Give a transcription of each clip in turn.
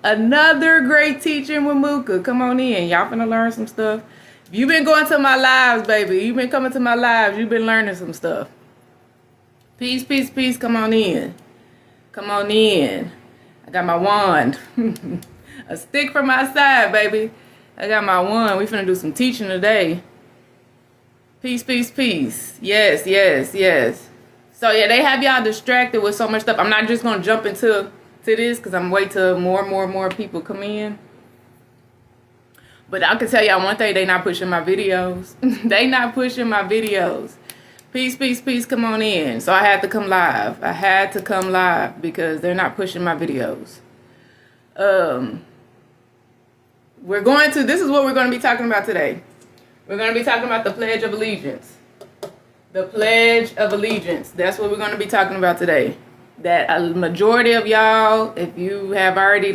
Another great teaching with Mooka. Come on in. Y'all finna learn some stuff. If you've been going to my lives, baby, you've been coming to my lives, you've been learning some stuff. Peace, peace, peace. Come on in. Come on in. I got my wand. A stick from my side, baby. I got my wand. We finna do some teaching today. Peace, peace, peace. Yes, yes, yes. So yeah, they have y'all distracted with so much stuff. I'm not just gonna jump into this because I'm waiting till more people come in. But I can tell y'all one thing, they not pushing my videos. They not pushing my videos. Peace, peace, peace, come on in. So I had to come live. I had to come live because they're not pushing my videos. This is what we're going to be talking about today. We're going to be talking about the Pledge of Allegiance. The Pledge of Allegiance. That's what we're going to be talking about today. That a majority of y'all, if you have already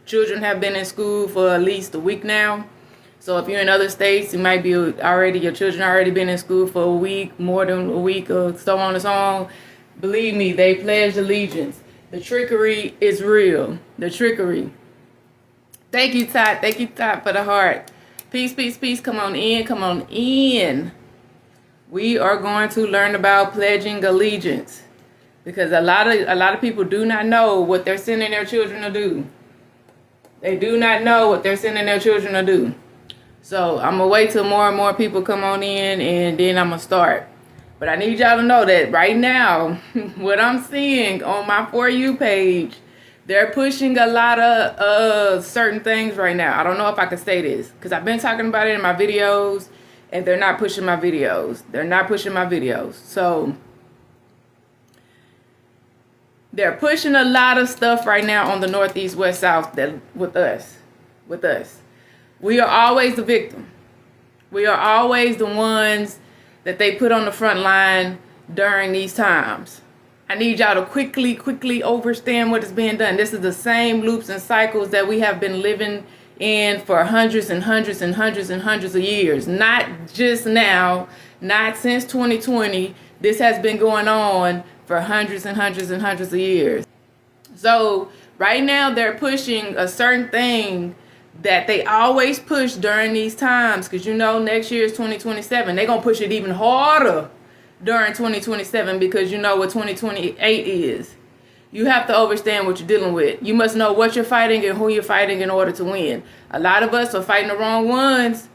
children have been in school for at least a week now. So if you're in other states, you might be your children already been in school for a week, more than a week, or so on and so on. Believe me, they pledged allegiance. The trickery is real. The trickery. Thank you, Todd. Thank you, Todd, for the heart. Peace, peace, peace. Come on in. Come on in. We are going to learn about pledging allegiance because a lot of people do not know what they're sending their children to do. They do not know what they're sending their children to do. So I'm going to wait till more and more people come on in and then I'm going to start. But I need y'all to know that right now, what I'm seeing on my For You page, they're pushing a lot of certain things right now. I don't know if I can say this because I've been talking about it in my videos and they're not pushing my videos. They're not pushing my videos. So they're pushing a lot of stuff right now on the Northeast, West, South with us. We are always the victim. We are always the ones that they put on the front line during these times. I need y'all to quickly understand what is being done. This is the same loops and cycles that we have been living in for hundreds and hundreds and hundreds and hundreds of years. Not just now, not since 2020. This has been going on for hundreds and hundreds and hundreds of years. So right now they're pushing a certain thing that they always push during these times, because next year is 2027. They're going to push it even harder during 2027 because what 2028 is. You have to understand what you're dealing with. You must know what you're fighting and who you're fighting in order to win. A lot of us are fighting the wrong ones.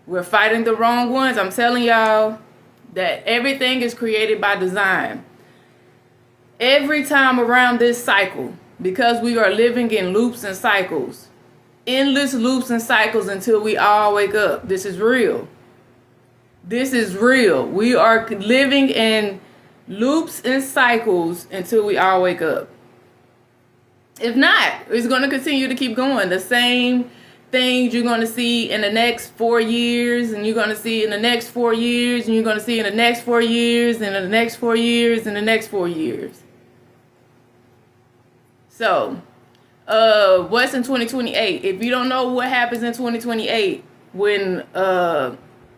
We're fighting the wrong ones. I'm telling y'all that everything is created by design. Every time around this cycle, because we are living in loops and cycles, endless loops and cycles until we all wake up. This is real. This is real. We are living in loops and cycles until we all wake up. If not, it's going to continue to keep going. The same things you're going to see in the next 4 years, and you're going to see in the next 4 years, and you're going to see in the next 4 years, and in the next 4 years, and the next 4 years. So, what's in 2028? If you don't know what happens in 2028, when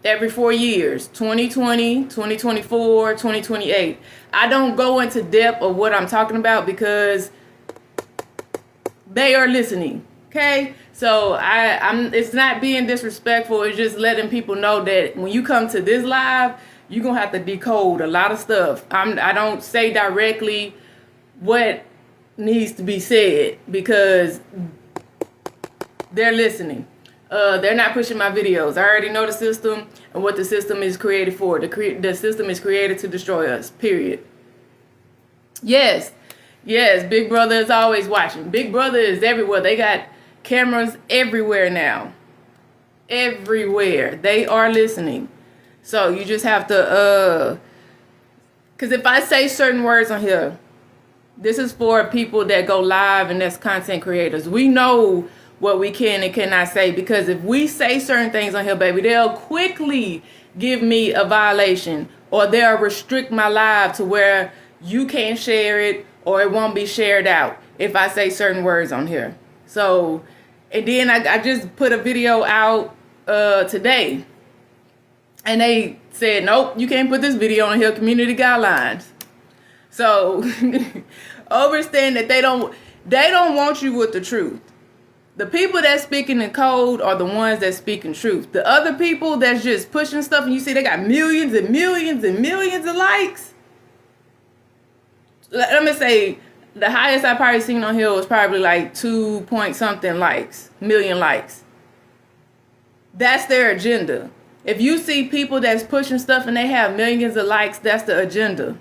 every 4 years, 2020, 2024, 2028, I don't go into depth of what I'm talking about because they are listening. Okay, so it's not being disrespectful. It's just letting people know that when you come to this live, you're gonna have to decode a lot of stuff. I don't say directly what needs to be said because they're listening. They're not pushing my videos. I already know the system and what the system is created for. The system is created to destroy us, period. Yes, Big Brother is always watching. Big Brother is everywhere. They got cameras everywhere now. Everywhere. They are listening. So you just have to, because if I say certain words on here, this is for people that go live and that's content creators. We know what we can and cannot say, because if we say certain things on here, baby, they'll quickly give me a violation, or they'll restrict my live to where you can't share it or it won't be shared out if I say certain words on here. So, and then I just put a video out today, and they said, nope, you can't put this video on here, community guidelines. So understand that they don't, They don't want you with the truth. The people that's speaking in code are the ones that speak in truth. The other people that's just pushing stuff and you see they got millions and millions and millions of likes. Let me say, the highest I probably seen on here was probably like 2 point something million likes. That's their agenda. If you see people that's pushing stuff and they have millions of likes, that's the agenda.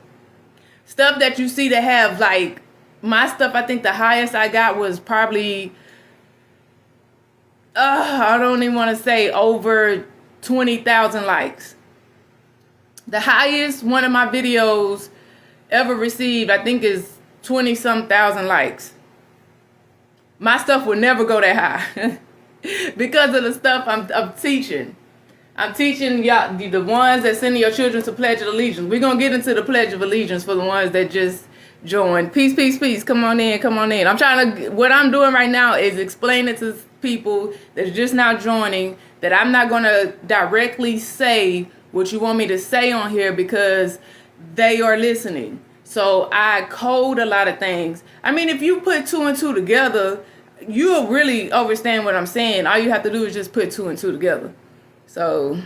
Stuff that you see that have like, my stuff, I think the highest I got was probably, I don't even want to say over 20,000 likes. The highest one of my videos ever received, I think, is 20-some thousand likes. My stuff will never go that high because of the stuff I'm teaching. I'm teaching y'all, the ones that sending your children to Pledge of Allegiance. We're going to get into the Pledge of Allegiance for the ones that just joined. Peace, peace, peace. Come on in, come on in. What I'm doing right now is explaining to people that's just now joining that I'm not going to directly say what you want me to say on here because they are listening. So I code a lot of things. I mean, if you put 2 and 2 together, you'll really understand what I'm saying. All you have to do is just put 2 and 2 together. So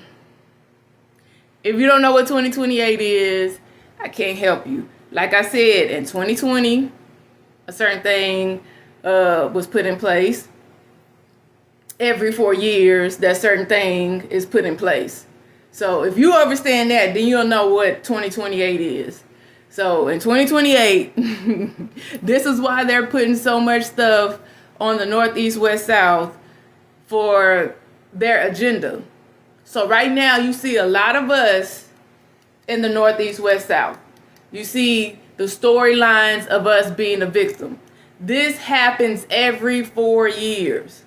if you don't know what 2028 is, I can't help you. Like I said, in 2020, a certain thing was put in place. Every 4 years, that certain thing is put in place. So if you understand that, then you'll know what 2028 is. So in 2028, this is why they're putting so much stuff on the Northeast, West, South for their agenda. So right now you see a lot of us in the Northeast, West, South. You see the storylines of us being a victim. This happens every 4 years.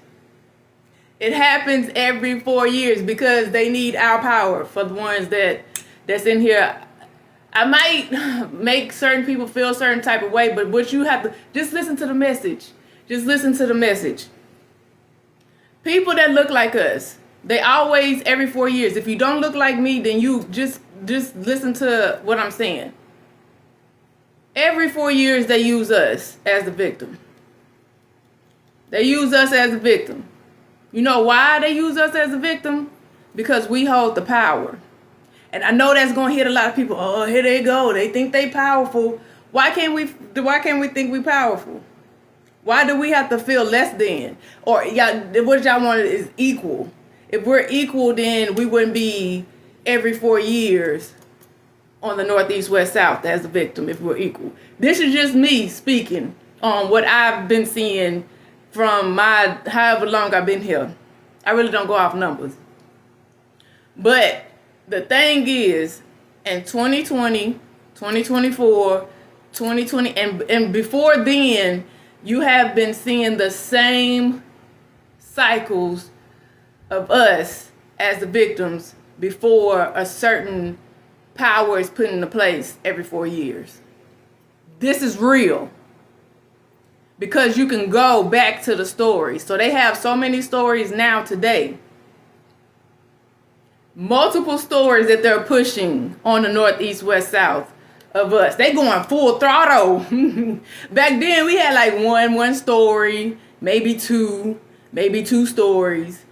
It happens every 4 years because they need our power for the ones that's in here. I might make certain people feel a certain type of way, but what you have to, just listen to the message. Just listen to the message. People that look like us, they always, every 4 years, if you don't look like me, then you just listen to what I'm saying. Every 4 years, they use us as the victim. They use us as a victim. You know why they use us as a victim? Because we hold the power. And I know that's going to hit a lot of people. Oh, here they go. They think they powerful. Why can't we think we powerful? Why do we have to feel less than? Or what y'all want is equal. If we're equal, then we wouldn't be every 4 years on the Northeast, West, South as a victim if we're equal. This is just me speaking on what I've been seeing from my however long I've been here. I really don't go off numbers. But the thing is, in 2020, 2024, 2020, and before then, you have been seeing the same cycles of us as the victims before a certain power is put into place every 4 years. This is real. Because you can go back to the stories. So they have so many stories now today. Multiple stories that they're pushing on the Northeast, West, South of us. They going full throttle. Back then we had like one story, maybe two stories.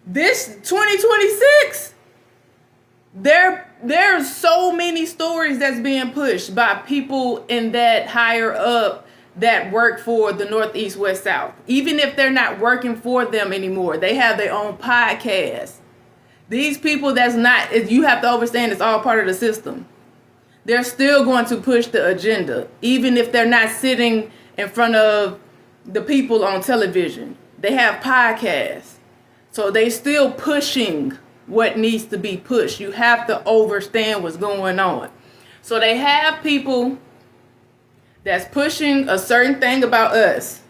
This 2026, there's so many stories that's being pushed by people in that higher up that work for the Northeast, West, South. Even if they're not working for them anymore, they have their own podcast. These people that's not, you have to understand, it's all part of the system. They're still going to push the agenda, even if they're not sitting in front of the people on television. They have podcasts. So they still pushing what needs to be pushed. You have to understand what's going on. So they have people that's pushing a certain thing about us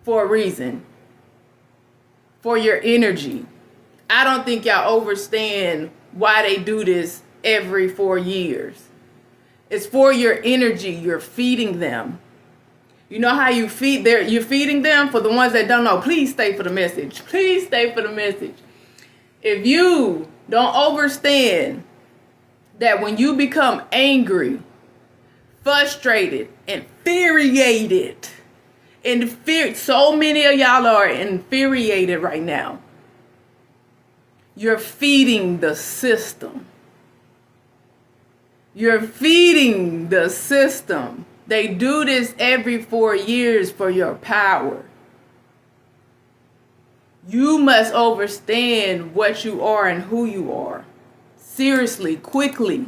for a reason. For your energy. I don't think y'all understand why they do this every 4 years. It's for your energy. You're feeding them. You know how you feed you're feeding them? For the ones that don't know, please stay for the message. Please stay for the message. If you don't understand that when you become angry, frustrated, infuriated. So many of y'all are infuriated right now. You're feeding the system. You're feeding the system. They do this every 4 years for your power. You must understand what you are and who you are. Seriously, quickly.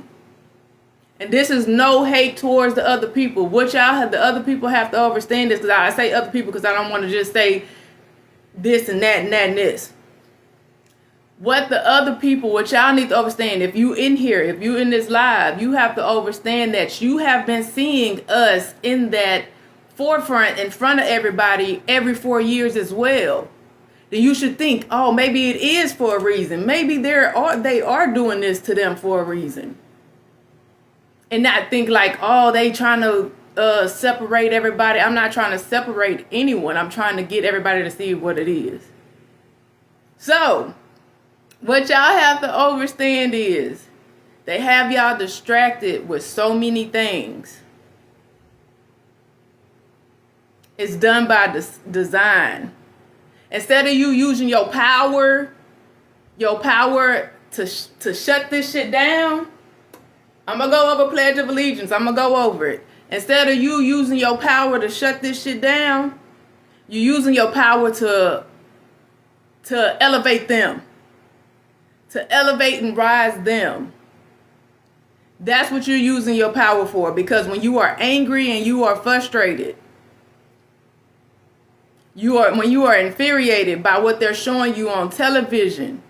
And this is no hate towards the other people. What the other people have to understand is, because I say other people because I don't want to just say this and that and that and this. What the other people, what y'all need to understand, if you in here, if you in this live, you have to understand that you have been seeing us in that forefront in front of everybody every 4 years as well. Then you should think, oh, maybe it is for a reason. Maybe they are doing this to them for a reason. And not think like, oh, they trying to separate everybody. I'm not trying to separate anyone. I'm trying to get everybody to see what it is. So, what y'all have to understand is they have y'all distracted with so many things. It's done by design. Instead of you using your power to shut this shit down, I'm going to go over Pledge of Allegiance. I'm going to go over it. Instead of you using your power to shut this shit down, you're using your power to elevate them. To elevate and rise them. That's what you're using your power for. Because when you are angry and you are frustrated, when you are infuriated by what they're showing you on television,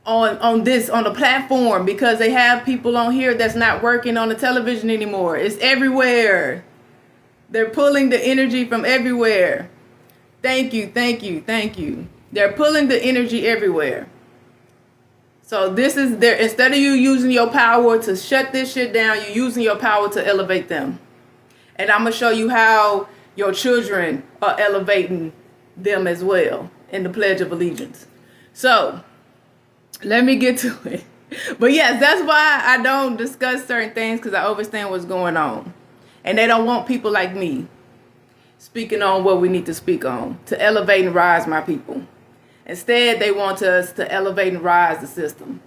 on the platform, because they have people on here that's not working on the television anymore. It's everywhere. They're pulling the energy from everywhere. Thank you. They're pulling the energy everywhere. So this is there. Instead of you using your power to shut this shit down, you're using your power to elevate them. And I'm going to show you how your children are elevating them as well in the Pledge of Allegiance. So let me get to it. But yes, that's why I don't discuss certain things, because I understand what's going on. And they don't want people like me speaking on what we need to speak on to elevate and rise my people. Instead, they want us to elevate and rise the system.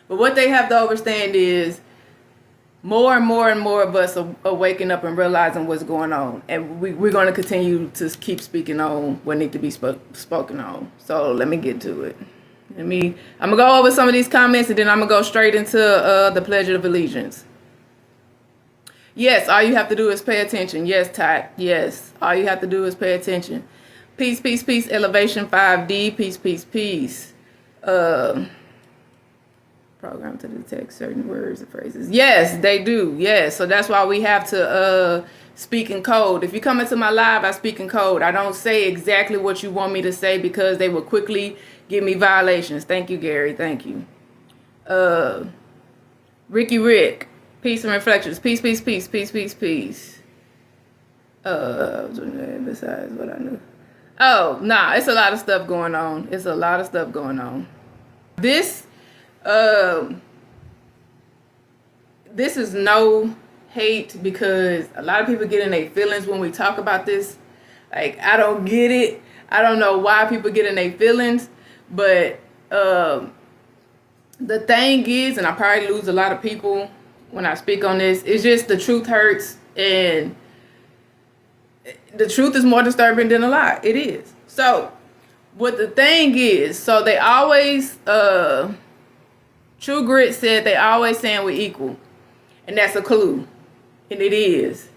But what they have to understand is more and more and more of us are waking up and realizing what's going on. And we're going to continue to keep speaking on what needs to be spoken on. So let me get to it. I'm going to go over some of these comments, and then I'm going to go straight into the Pledge of Allegiance. Yes, all you have to do is pay attention. Yes, Ty. Yes, all you have to do is pay attention. Peace, peace, peace. Elevation 5D. Peace, peace, peace. Program to detect certain words and phrases. Yes, they do. Yes. So that's why we have to speak in code. If you come into my live, I speak in code. I don't say exactly what you want me to say, because they will quickly give me violations. Thank you, Gary. Thank you. Ricky Rick. Peace and reflections. Peace, peace, peace, peace, peace, peace. Besides what I knew. Oh, nah, it's a lot of stuff going on. This is no hate, because a lot of people get in their feelings when we talk about this. Like, I don't get it. I don't know why people get in their feelings, but the thing is, and I probably lose a lot of people when I speak on this, it's just the truth hurts, and the truth is more disturbing than a lie. It is. So, what the thing is, so they always, True Grit said they always saying we're equal. And that's a clue. And it is.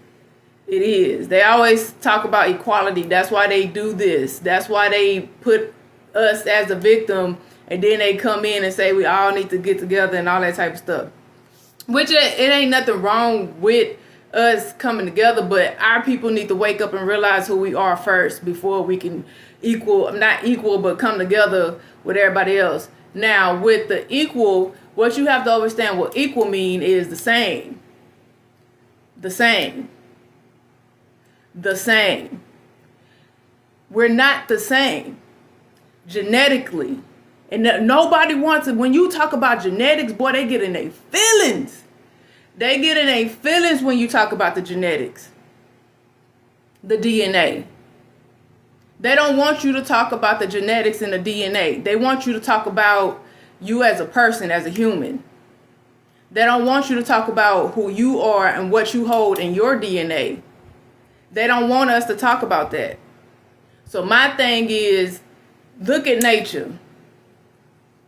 It is. They always talk about equality. That's why they do this. That's why they put us as a victim, and then they come in and say we all need to get together and all that type of stuff. Which it ain't nothing wrong with us coming together, but our people need to wake up and realize who we are first before we can come together with everybody else. Now, with the equal, what you have to understand what equal mean is the same. The same. The same. We're not the same genetically. And nobody wants it. When you talk about genetics, boy, they get in their feelings. They get in their feelings when you talk about the genetics, the DNA. They don't want you to talk about the genetics and the DNA. They want you to talk about you as a person, as a human. They don't want you to talk about who you are and what you hold in your DNA. They don't want us to talk about that. So my thing is, look at nature.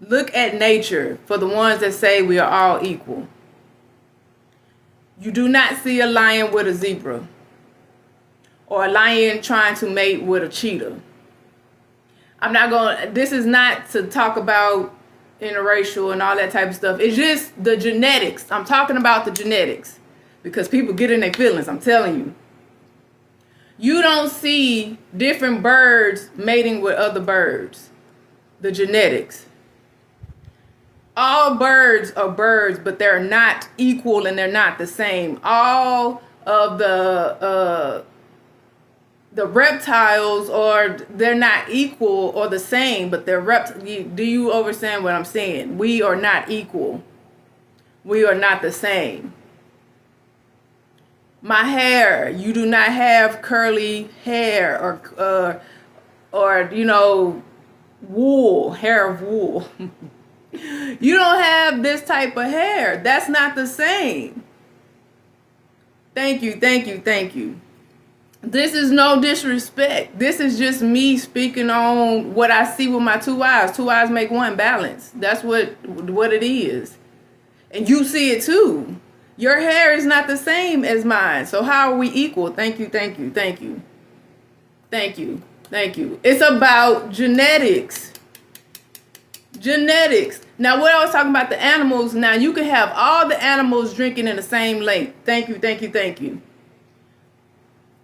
Look at nature for the ones that say we are all equal. You do not see a lion with a zebra, or a lion trying to mate with a cheetah. This is not to talk about interracial and all that type of stuff. It's just the genetics. I'm talking about the genetics because people get in their feelings, I'm telling you. You don't see different birds mating with other birds. The genetics. All birds are birds, but they're not equal and they're not the same. All of the reptiles they're not equal or the same, but they're do you understand what I'm saying? We are not equal. We are not the same. My hair, you do not have curly hair or wool, hair of wool. You don't have this type of hair. That's not the same. Thank you, thank you, thank you. This is no disrespect. This is just me speaking on what I see with my two eyes. Two eyes make one balance. That's what it is. And you see it too. Your hair is not the same as mine. So how are we equal? Thank you, thank you, thank you. Thank you, thank you. It's about genetics. Genetics. Now, what I was talking about the animals, now you can have all the animals drinking in the same lake. Thank you, thank you, thank you.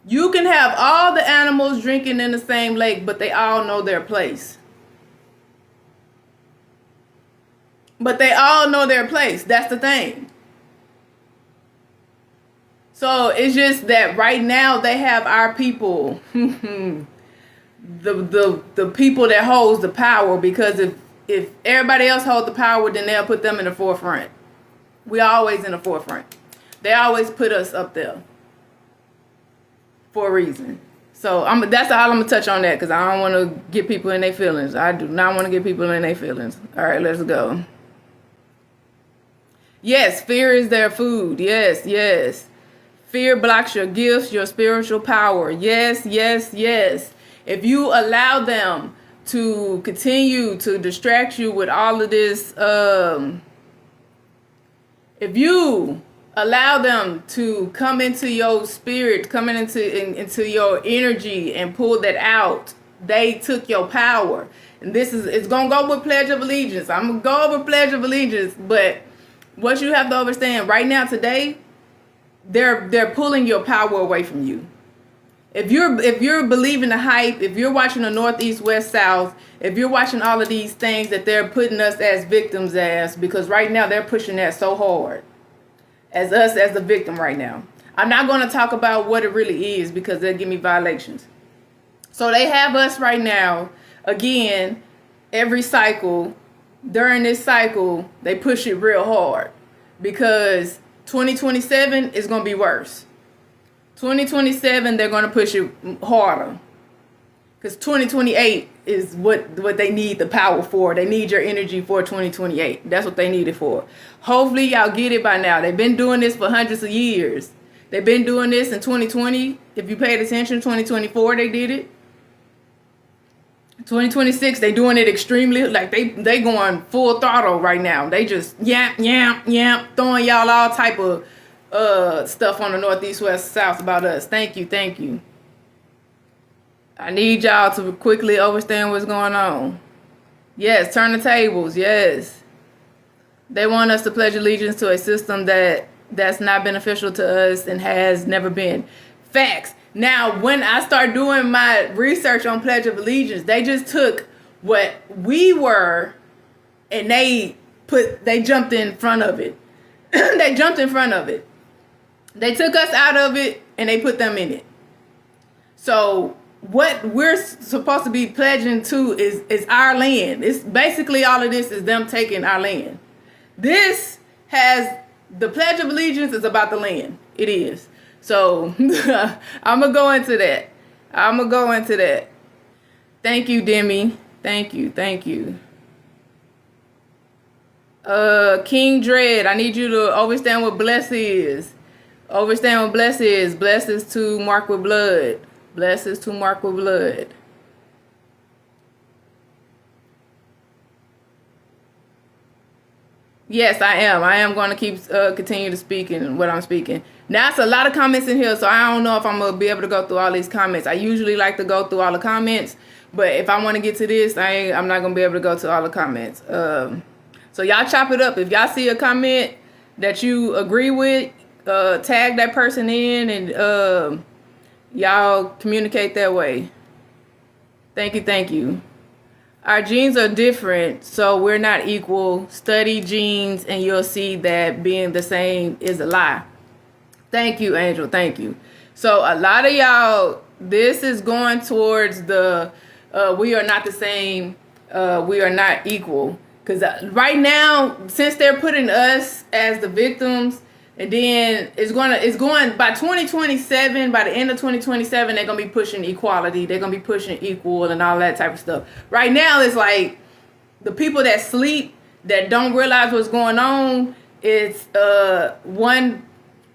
You can have all the animals drinking in the same lake, but they all know their place. But they all know their place. That's the thing. So it's just that right now they have our people, the people that holds the power, because if everybody else holds the power, then they'll put them in the forefront. We always in the forefront. They always put us up there for a reason. So that's all I'm gonna touch on that, because I don't want to get people in their feelings. I do not want to get people in their feelings. All right, let's go. Yes, fear is their food. Yes, yes. Fear blocks your gifts, your spiritual power. Yes, yes, yes. If you allow them to continue to distract you with all of this, if you allow them to come into your spirit, coming into your energy and pull that out, they took your power. And it's gonna go with Pledge of Allegiance. I'm gonna go over Pledge of Allegiance, but what you have to understand right now, today, they're pulling your power away from you. If you're believing the hype, if you're watching the Northeast, West, South, if you're watching all of these things that they're putting us as victims as, because right now they're pushing that so hard as us as the victim right now. I'm not going to talk about what it really is because they'll give me violations. So they have us right now, again, every cycle, during this cycle, they push it real hard because 2027 is going to be worse. 2027, they're going to push it harder because 2028 is what they need the power for. They need your energy for 2028. That's what they need it for. Hopefully, y'all get it by now. They've been doing this for hundreds of years. They've been doing this in 2020. If you paid attention, 2024, they did it. 2026, they doing it extremely, like they going full throttle right now. They just yamp, throwing y'all all type of stuff on the Northeast, West, South about us. Thank you, thank you. I need y'all to quickly understand what's going on. Yes, turn the tables. Yes, they want us to pledge allegiance to a system that's not beneficial to us and has never been. Facts. Now, when I start doing my research on Pledge of Allegiance, they just took what we were and they jumped in front of it. They jumped in front of it. They took us out of it and they put them in it. So what we're supposed to be pledging to is our land. It's basically all of this is them taking our land. This has The Pledge of Allegiance is about the land. It is. So I'm going to go into that. Thank you, Demi. Thank you. King Dread, I need you to understand what bless is. Understand what bless is. Bless is to mark with blood. Yes, I am. I am going to keep continue to speak in what I'm speaking. Now, it's a lot of comments in here, so I don't know if I'm going to be able to go through all these comments. I usually like to go through all the comments, but if I want to get to this, I'm not going to be able to go to all the comments. So y'all chop it up. If y'all see a comment that you agree with, tag that person in, and y'all communicate that way. Thank you. Our genes are different, so we're not equal. Study genes, and you'll see that being the same is a lie. Thank you, Angel. Thank you. So a lot of y'all, this is going towards the we are not the same, we are not equal. Because right now, since they're putting us as the victims, and then it's going by 2027, by the end of 2027, they're going to be pushing equality. They're going to be pushing equal and all that type of stuff. Right now, it's like the people that sleep, that don't realize what's going on, it's one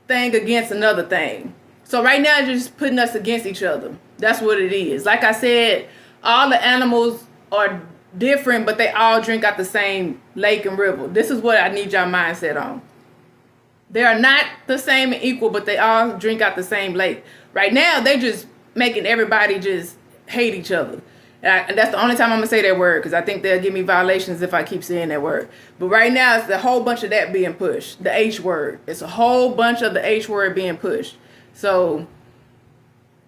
thing against another thing. So right now, it's just putting us against each other. That's what it is. Like I said, all the animals are different, but they all drink out the same lake and river. This is what I need y'all mindset on. They are not the same and equal, but they all drink out the same lake. Right now, they're just making everybody just hate each other. And that's the only time I'm going to say that word, because I think they'll give me violations if I keep saying that word. But right now, it's a whole bunch of that being pushed. The H word. It's a whole bunch of the H word being pushed. So,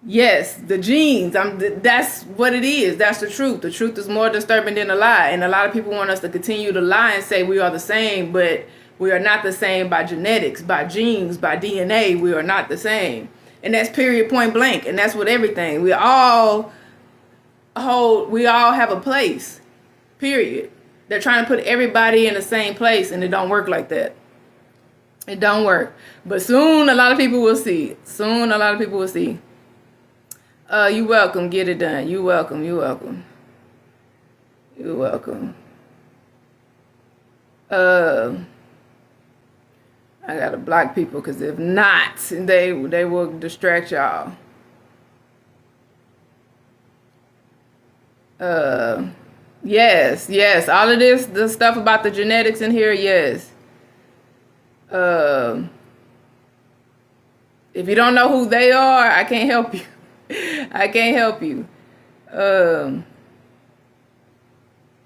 yes, the genes, that's what it is. That's the truth. The truth is more disturbing than a lie. And a lot of people want us to continue to lie and say we are the same, but we are not the same by genetics, by genes, by DNA. We are not the same. And that's period, point blank. And that's with everything. We all have a place, period. They're trying to put everybody in the same place, and it don't work like that. It don't work. But soon a lot of people will see. You welcome. Get it done. You welcome. I gotta block people, because if not, they will distract y'all. Yes. All of this, the stuff about the genetics in here, yes. If you don't know who they are, I can't help you.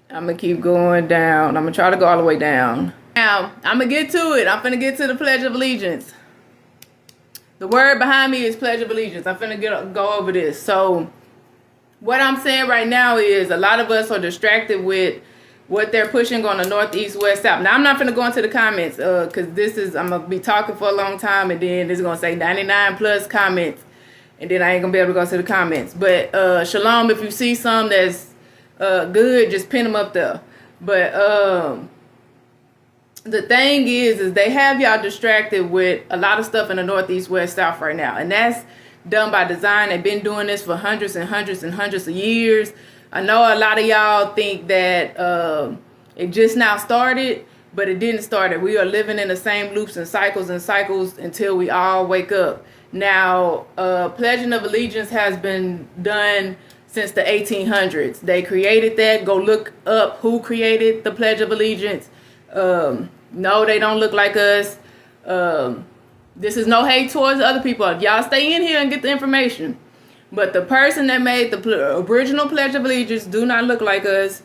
I'm gonna keep going down. I'm gonna try to go all the way down. Now, I'm gonna get to it. I'm finna get to the Pledge of Allegiance. The word behind me is Pledge of Allegiance. I'm finna go over this. So, what I'm saying right now is a lot of us are distracted with what they're pushing on the North, East, West, South. Now, I'm not finna go into the comments, because I'm gonna be talking for a long time, and then it's gonna say 99 plus comments, and then I ain't gonna be able to go to the comments. But Shalom, if you see some that's good, just pin them up there. But the thing is they have y'all distracted with a lot of stuff in the North, East, West, South right now. And that's done by design. They've been doing this for hundreds and hundreds and hundreds of years. I know a lot of y'all think that it just now started, but it didn't start. We are living in the same loops and cycles until we all wake up. Now, Pledging of Allegiance has been done since the 1800s. They created that. Go look up who created the Pledge of Allegiance. No, they don't look like us. This is no hate towards other people. Y'all stay in here and get the information. But the person that made the original Pledge of Allegiance do not look like us.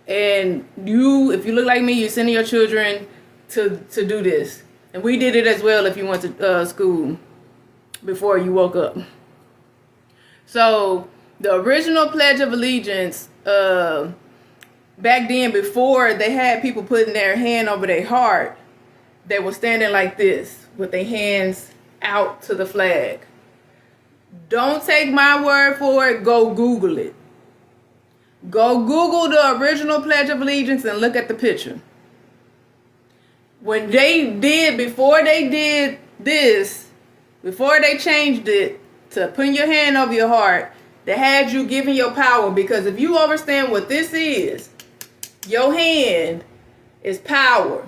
And if you look like me, you're sending your children to do this. And we did it as well if you went to school before you woke up. So the original Pledge of Allegiance, back then, before they had people putting their hand over their heart, they were standing like this with their hands out to the flag. Don't take my word for it. Go Google it. Go Google the original Pledge of Allegiance and look at the picture. before they did this, before they changed it to putting your hand over your heart, they had you giving your power. Because if you understand what this is, your hand is power.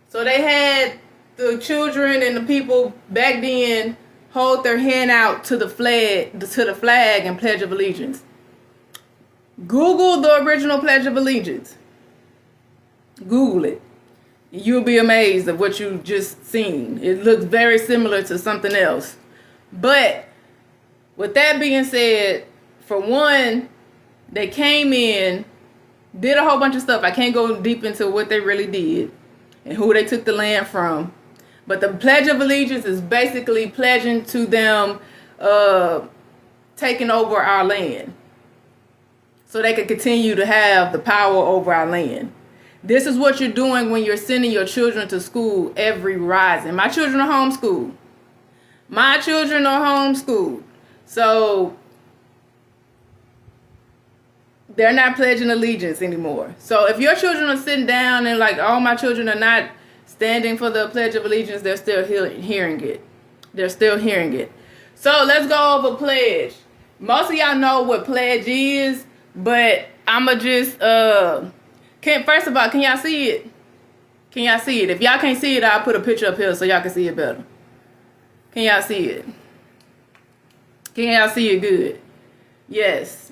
So they had the children and the people back then hold their hand out to the flag and Pledge of Allegiance. Google the original Pledge of Allegiance. Google it. You'll be amazed at what you just seen. It looks very similar to something else. But with that being said, for one, they came in, did a whole bunch of stuff. I can't go deep into what they really did and who they took the land from. But the Pledge of Allegiance is basically pledging to them taking over our land so they can continue to have the power over our land. This is what you're doing when you're sending your children to school every rising. My children are homeschooled. So they're not pledging allegiance anymore. So if your children are sitting down and like, oh, my children are not standing for the Pledge of Allegiance, they're still hearing it. So let's go over pledge. Most of y'all know what pledge is, but I'ma just first of all, can y'all see it? If y'all can't see it, I'll put a picture up here so y'all can see it better. Can y'all see it? Can y'all see it good? Yes.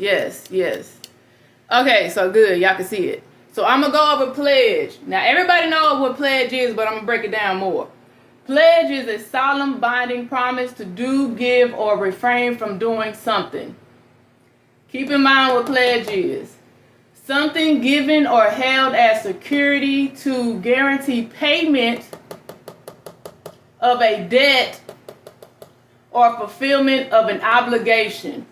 Okay, so good. Y'all can see it. So I'm going to go over pledge. Now, everybody knows what pledge is, but I'm going to break it down more. Pledge is a solemn binding promise to do, give, or refrain from doing something. Keep in mind what pledge is. Something given or held as security to guarantee payment of a debt or fulfillment of an obligation.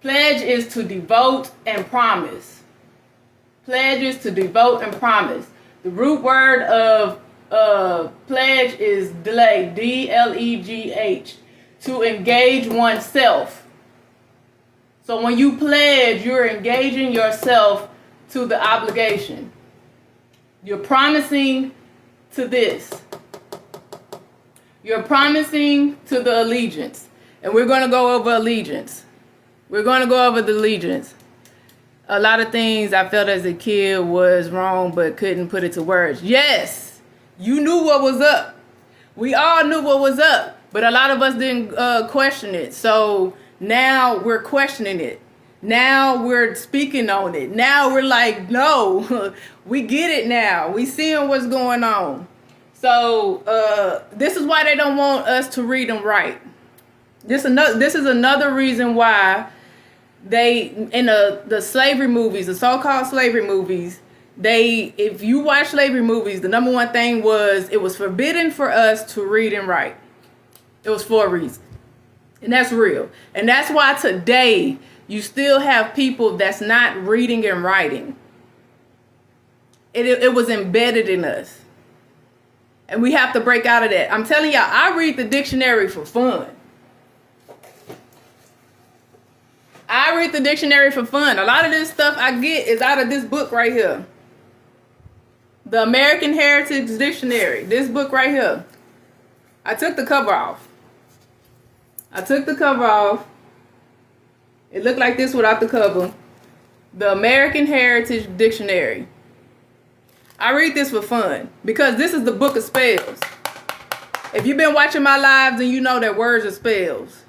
Pledge is to devote and promise. The root word of pledge is delegh, D-L-E-G-H, to engage oneself. So when you pledge, you're engaging yourself to the obligation. You're promising to this. You're promising to the allegiance. And we're going to go over allegiance. A lot of things I felt as a kid was wrong, but couldn't put it to words. Yes, you knew what was up. We all knew what was up, but a lot of us didn't question it. So now we're questioning it. Now we're speaking on it. Now we're like, no, we get it now. We seeing what's going on. So this is why they don't want us to read and write. This is another reason why they, in the slavery movies, the so-called slavery movies, if you watch slavery movies, the number one thing was it was forbidden for us to read and write. It was for a reason. And that's real. And that's why today you still have people that's not reading and writing. It was embedded in us. And we have to break out of that. I'm telling y'all, I read the dictionary for fun. A lot of this stuff I get is out of this book right here. The American Heritage Dictionary. This book right here. I took the cover off. It looked like this without the cover. The American Heritage Dictionary. I read this for fun because this is the book of spells. If you've been watching my lives, then you know that words are spells.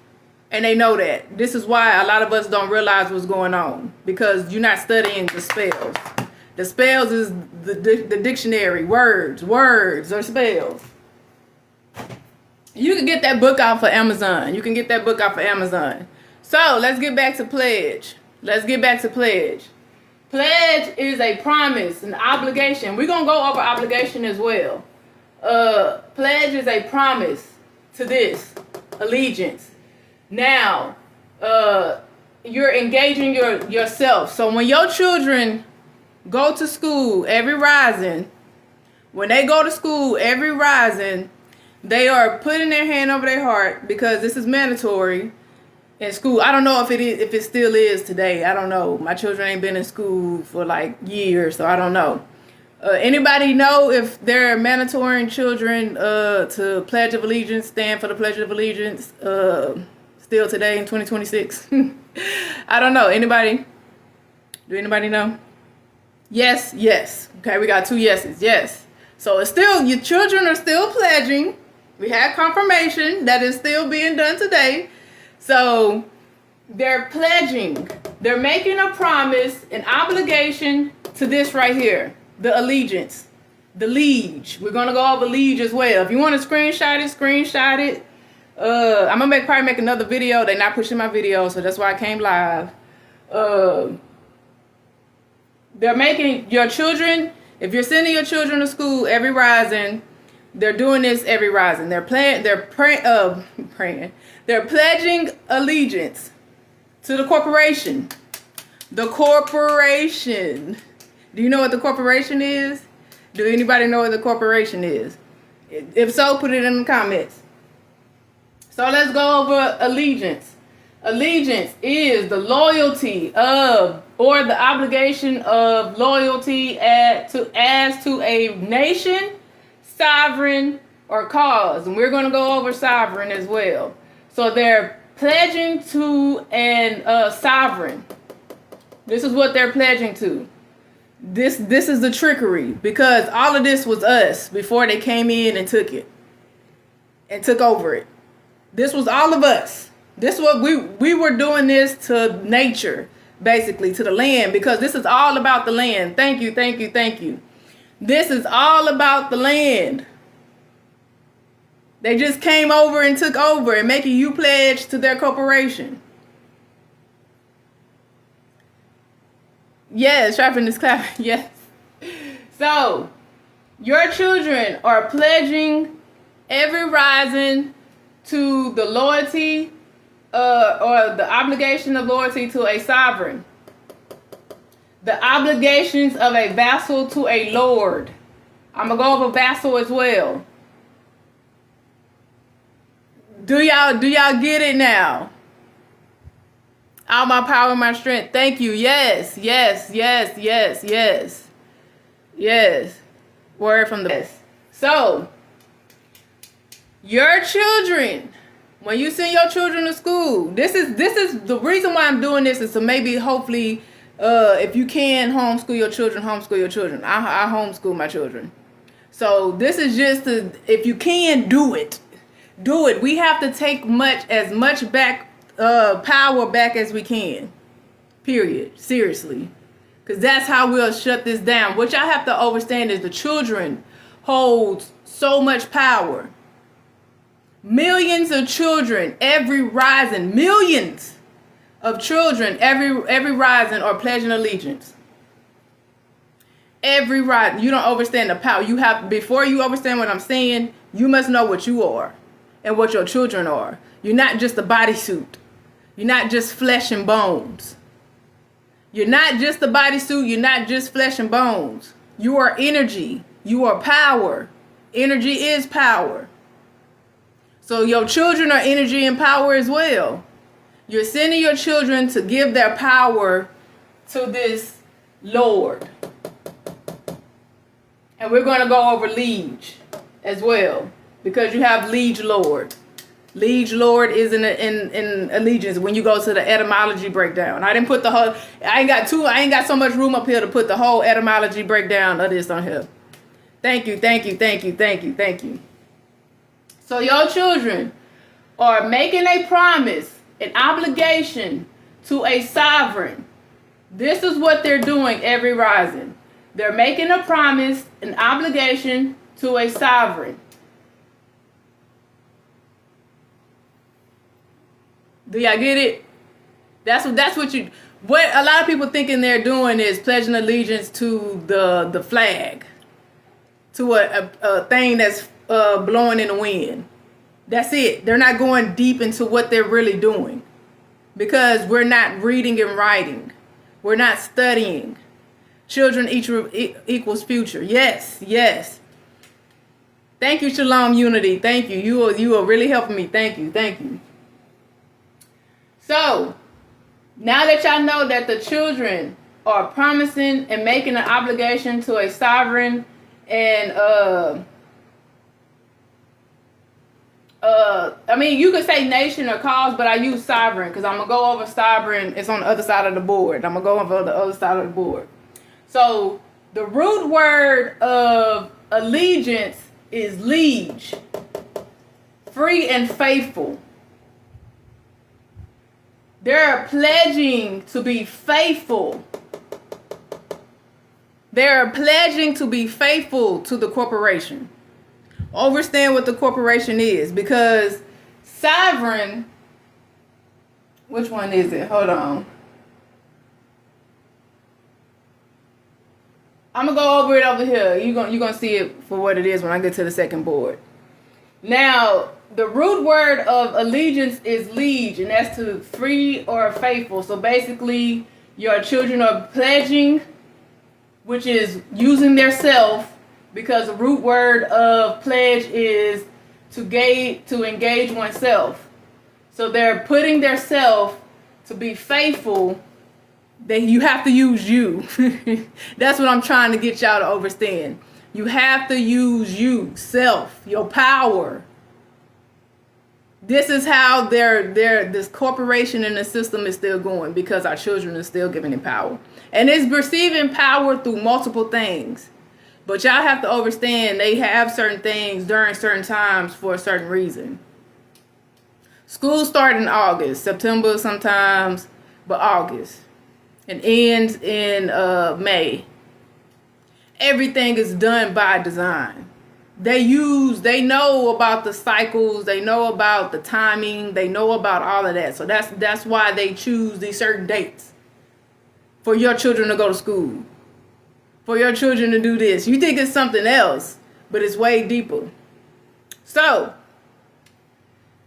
And they know that. This is why a lot of us don't realize what's going on, because you're not studying the spells. The spells is the dictionary. Words or spells. You can get that book off of Amazon. So let's get back to pledge. Pledge is a promise, an obligation. We're going to go over obligation as well. Pledge is a promise to this, allegiance. Now, you're engaging yourself. So when your children go to school every rising, they are putting their hand over their heart, because this is mandatory in school. I don't know if it still is today. I don't know. My children ain't been in school for like years, so I don't know. Anybody know if they're mandatory children to Pledge of Allegiance, stand for the Pledge of Allegiance still today in 2026? I don't know. Anybody? Do anybody know? Yes, yes. Okay, we got 2 yeses. Yes. So it's still, your children are still pledging. We had confirmation that is still being done today. So they're pledging. They're making a promise, an obligation to this right here. The allegiance. The liege. We're going to go over liege as well. If you want to screenshot it, screenshot it. I'm going to probably make another video. They're not pushing my video, so that's why I came live. They're making your children, if you're sending your children to school every rising, they're doing this every rising. They're pledging allegiance to the corporation. The corporation. Do you know what the corporation is? Do anybody know what the corporation is? If so, put it in the comments. So let's go over allegiance. Allegiance is the loyalty of, or the obligation of loyalty as to a nation, sovereign, or cause. And we're going to go over sovereign as well. So they're pledging to an sovereign. This is what they're pledging to. This is the trickery, because all of this was us before they came in and took it and took over it. This was all of us. This was we were doing this to nature, basically, to the land, because this is all about the land. Thank you, thank you, thank you. This is all about the land. They just came over and took over and making you pledge to their corporation. Yes, sharpen this clap. Yes. So, your children are pledging every rising to the loyalty or the obligation of loyalty to a sovereign. The obligations of a vassal to a lord. I'm going to go over vassal as well. Do y'all get it now? All my power, my strength. Thank you. Yes, yes, yes, yes, yes. Yes. Word from the best. So, your children, when you send your children to school, this is the reason why I'm doing this, is to maybe hopefully if you can homeschool your children, homeschool your children. I homeschool my children. So this is just to, if you can, do it. Do it. We have to take as much back power back as we can. Period. Seriously. Because that's how we'll shut this down. What y'all have to understand is the children hold so much power. Millions of children every rising, millions of children every rising are pledging allegiance. Every rising. You don't understand the power. You have, before you understand what I'm saying, you must know what you are and what your children are. You're not just a bodysuit. You're not just flesh and bones. You're not just a bodysuit. You're not just flesh and bones. You are energy. You are power. Energy is power. So your children are energy and power as well. You're sending your children to give their power to this Lord. And we're going to go over liege as well, because you have liege lord. Liege lord is in allegiance when you go to the etymology breakdown. I didn't put the whole, I ain't got so much room up here to put the whole etymology breakdown of this on here. Thank you, thank you, thank you, thank you, thank you. So your children are making a promise, an obligation to a sovereign. This is what they're doing every rising. They're making a promise, an obligation to a sovereign. Do y'all get it? That's what a lot of people thinking they're doing is pledging allegiance to the flag, to a thing that's blowing in the wind. That's it. They're not going deep into what they're really doing, because we're not reading and writing. We're not studying. Children equals future. Yes, yes. Thank you, Shalom Unity. Thank you. You are really helping me. Thank you. Thank you. So, now that y'all know that the children or promising and making an obligation to a sovereign and I mean, you could say nation or cause, but I use sovereign because I'm going to go over sovereign. It's on the other side of the board. I'm going to go over the other side of the board. So the root word of allegiance is liege, free and faithful. They're pledging to be faithful. They're pledging to be faithful to the corporation. Understand what the corporation is, because sovereign, which one is it? Hold on. I'm going to go over it over here. You're going to see it for what it is when I get to the second board. Now, the root word of allegiance is liege, and that's to free or faithful. So basically, your children are pledging, which is using their self, because the root word of pledge is to engage oneself. So they're putting their self to be faithful. Then you have to use you. That's what I'm trying to get y'all to understand. You have to use you, self, your power. This is how this corporation and the system is still going, because our children are still giving it power. And it's receiving power through multiple things. But y'all have to understand, they have certain things during certain times for a certain reason. School starts in August, September sometimes, but August. And ends in May. Everything is done by design. They know about the cycles, they know about the timing, they know about all of that. So that's why they choose these certain dates for your children to go to school. For your children to do this. You think it's something else, but it's way deeper. So,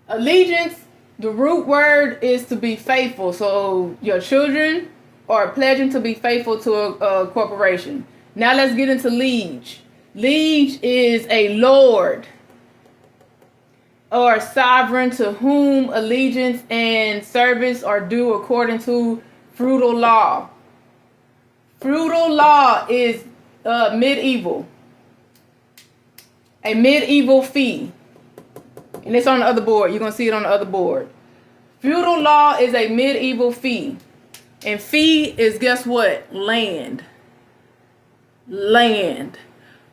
allegiance, the root word is to be faithful. So, your children are pledging to be faithful to a corporation. Now, let's get into liege. Liege is a lord or sovereign to whom allegiance and service are due according to feudal law. Feudal law is medieval. A medieval fee. And it's on the other board. You're going to see it on the other board. Feudal law is a medieval fee. And fee is, guess what? Land. Land.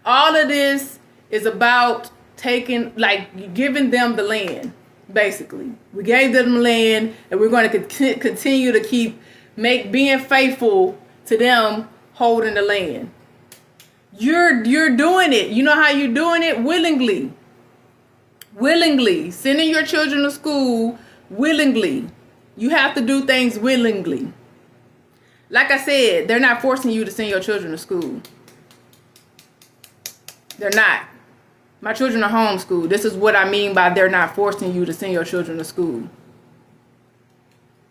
All of this is about giving them the land, basically. We gave them land, and we're going to continue to keep being faithful to them holding the land. You're doing it. You know how you're doing it? Willingly. Willingly. Sending your children to school willingly. You have to do things willingly. Like I said, they're not forcing you to send your children to school. They're not. My children are homeschooled. This is what I mean by they're not forcing you to send your children to school.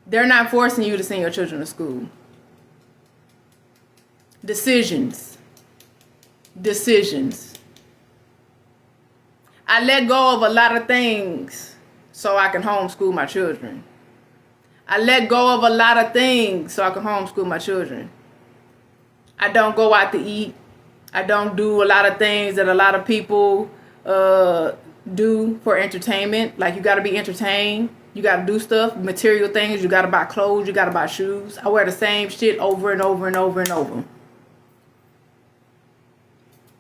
They're not forcing you to send your children to school. Decisions. I let go of a lot of things so I can homeschool my children. I let go of a lot of things so I can homeschool my children. I don't go out to eat. I don't do a lot of things that a lot of people do for entertainment. Like, you got to be entertained. You got to do stuff, material things. You got to buy clothes. You got to buy shoes. I wear the same shit over and over and over and over.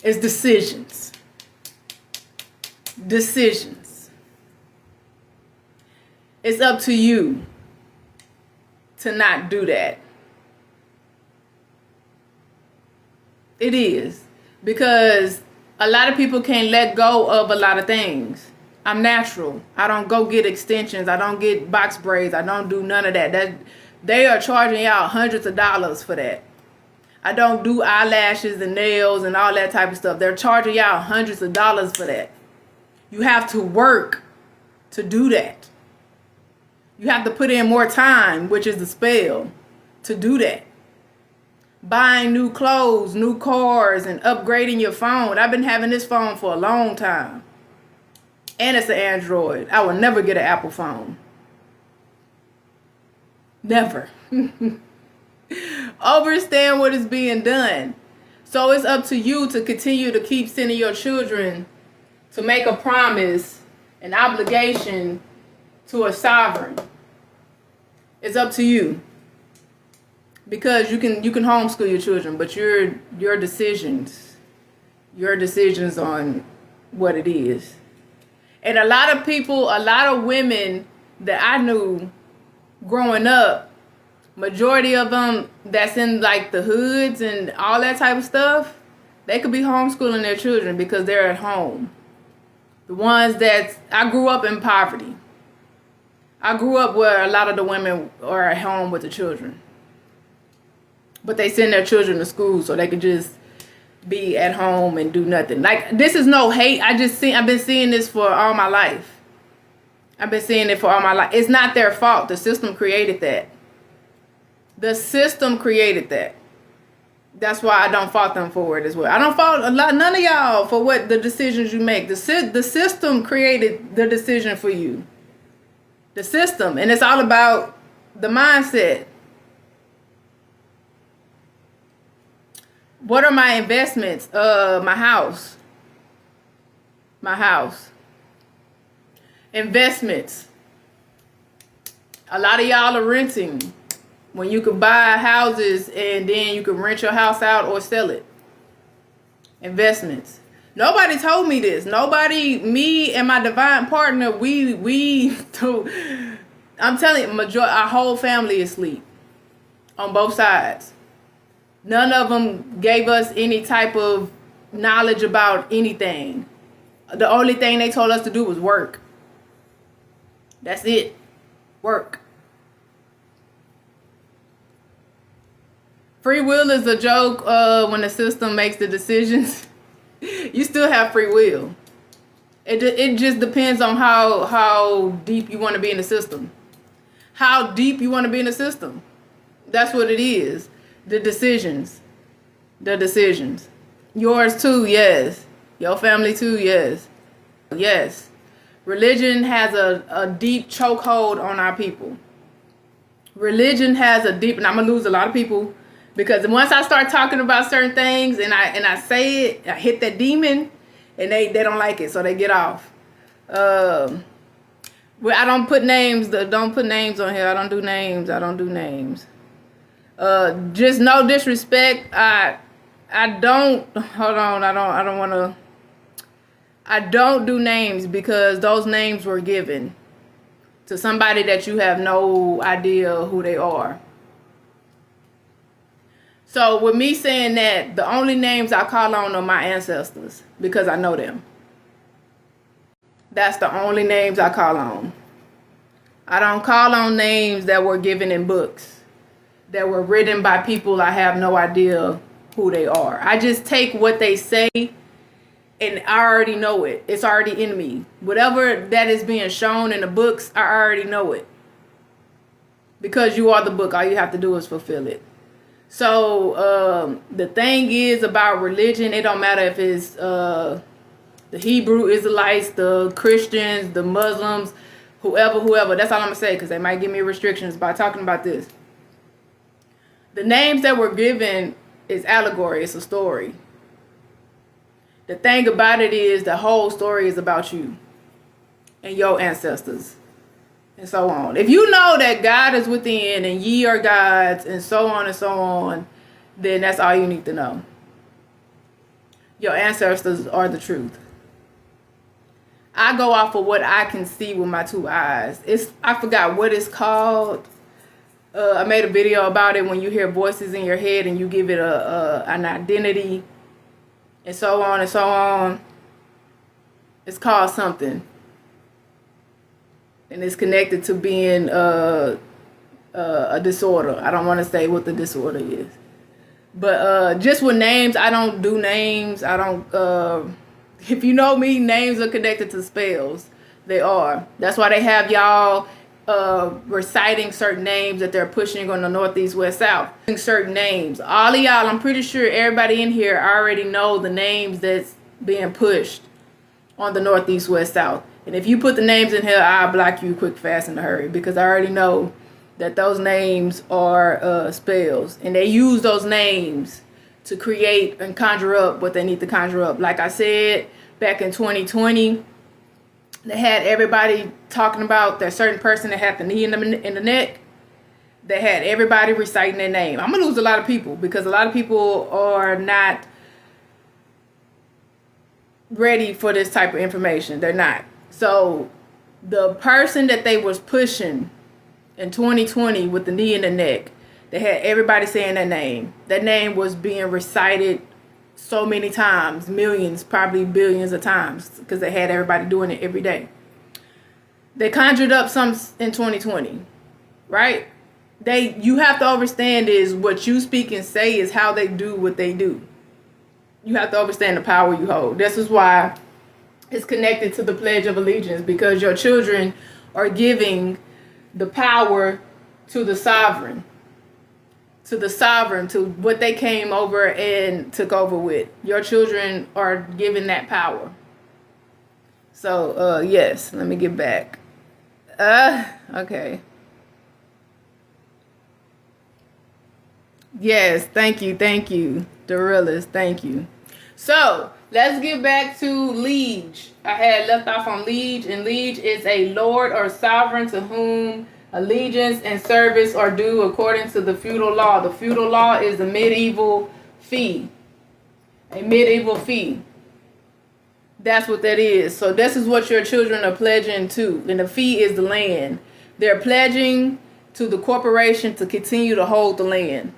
It's decisions. Decisions. It's up to you to not do that. It is. Because a lot of people can't let go of a lot of things. I'm natural. I don't go get extensions. I don't get box braids. I don't do none of that. They are charging y'all hundreds of dollars for that. I don't do eyelashes and nails and all that type of stuff. They're charging y'all hundreds of dollars for that. You have to work to do that. You have to put in more time, which is the spell, to do that. Buying new clothes, new cars, and upgrading your phone. I've been having this phone for a long time. And it's an Android. I will never get an Apple phone. Never. understand what is being done. So it's up to you to continue to keep sending your children to make a promise, an obligation to a sovereign. It's up to you. Because you can homeschool your children, but your decisions on what it is. And a lot of people, a lot of women that I knew growing up, majority of them that's in like the hoods and all that type of stuff, they could be homeschooling their children because they're at home. The ones that, I grew up in poverty. I grew up where a lot of the women are at home with the children. But they send their children to school so they could just be at home and do nothing. Like, this is no hate. I've been seeing this for all my life. I've been seeing it for all my life. It's not their fault. The system created that. The system created that. That's why I don't fault them for it as well. I don't fault none of y'all for what the decisions you make. The system created the decision for you. The system. And it's all about the mindset. What are my investments? My house. My house. Investments. A lot of y'all are renting when you could buy houses and then you could rent your house out or sell it. Investments. Nobody told me this. Nobody, me and my divine partner, I'm telling you, our whole family is asleep on both sides. None of them gave us any type of knowledge about anything. The only thing they told us to do was work. That's it. Work. Free will is a joke when the system makes the decisions. You still have free will. It just depends on how deep you want to be in the system. How deep you want to be in the system. That's what it is. The decisions. Yours too, yes. Your family too, yes. Yes. Religion has a deep chokehold on our people. Religion has a deep, and I'm going to lose a lot of people because once I start talking about certain things and I say it, I hit that demon and they don't like it, so they get off. Well, I don't put names. Don't put names on here. I don't do names. Just no disrespect. I don't do names because those names were given to somebody that you have no idea who they are. So with me saying that, the only names I call on are my ancestors because I know them. That's the only names I call on. I don't call on names that were given in books, that were written by people I have no idea who they are. I just take what they say and I already know it. It's already in me. Whatever that is being shown in the books, I already know it. Because you are the book. All you have to do is fulfill it. So the thing is about religion, it don't matter if it's the Hebrew Israelites, the Christians, the Muslims, whoever. That's all I'm going to say because they might give me restrictions by talking about this. The names that were given is allegory. It's a story. The thing about it is the whole story is about you and your ancestors and so on. If you know that God is within and ye are gods and so on, then that's all you need to know. Your ancestors are the truth. I go off of what I can see with my two eyes. I forgot what it's called. I made a video about it when you hear voices in your head and you give it an identity and so on. It's called something. And it's connected to being a disorder. I don't want to say what the disorder is. But just with names, I don't do names. I don't... if you know me, names are connected to spells. They are. That's why they have y'all reciting certain names that they're pushing on the Northeast, West, South. Certain names. All of y'all, I'm pretty sure everybody in here already know the names that's being pushed on the Northeast, West, South. And if you put the names in here, I'll block you quick, fast, in a hurry. Because I already know that those names are spells, and they use those names to create and conjure up what they need to conjure up. Like I said, back in 2020, they had everybody talking about that certain person that had the knee in the neck. They had everybody reciting their name. I'm gonna lose a lot of people because a lot of people are not ready for this type of information. They're not. So the person that they was pushing in 2020 with the knee in the neck, they had everybody saying their name. That name was being recited so many times, millions, probably billions of times, because they had everybody doing it every day. They conjured up some in 2020, right? You have to understand is what you speak and say is how they do what they do. You have to understand the power you hold. This is why it's connected to the Pledge of Allegiance, because your children are giving the power to the sovereign, to what they came over and took over with. Your children are given that power. So, yes, let me get back. Okay. Yes, thank you, Dorillas, thank you. So, let's get back to liege. I had left off on liege, and liege is a lord or sovereign to whom allegiance and service are due according to the feudal law. The feudal law is a medieval fee. A medieval fee. That's what that is. So this is what your children are pledging to. And the fee is the land. They're pledging to the corporation to continue to hold the land.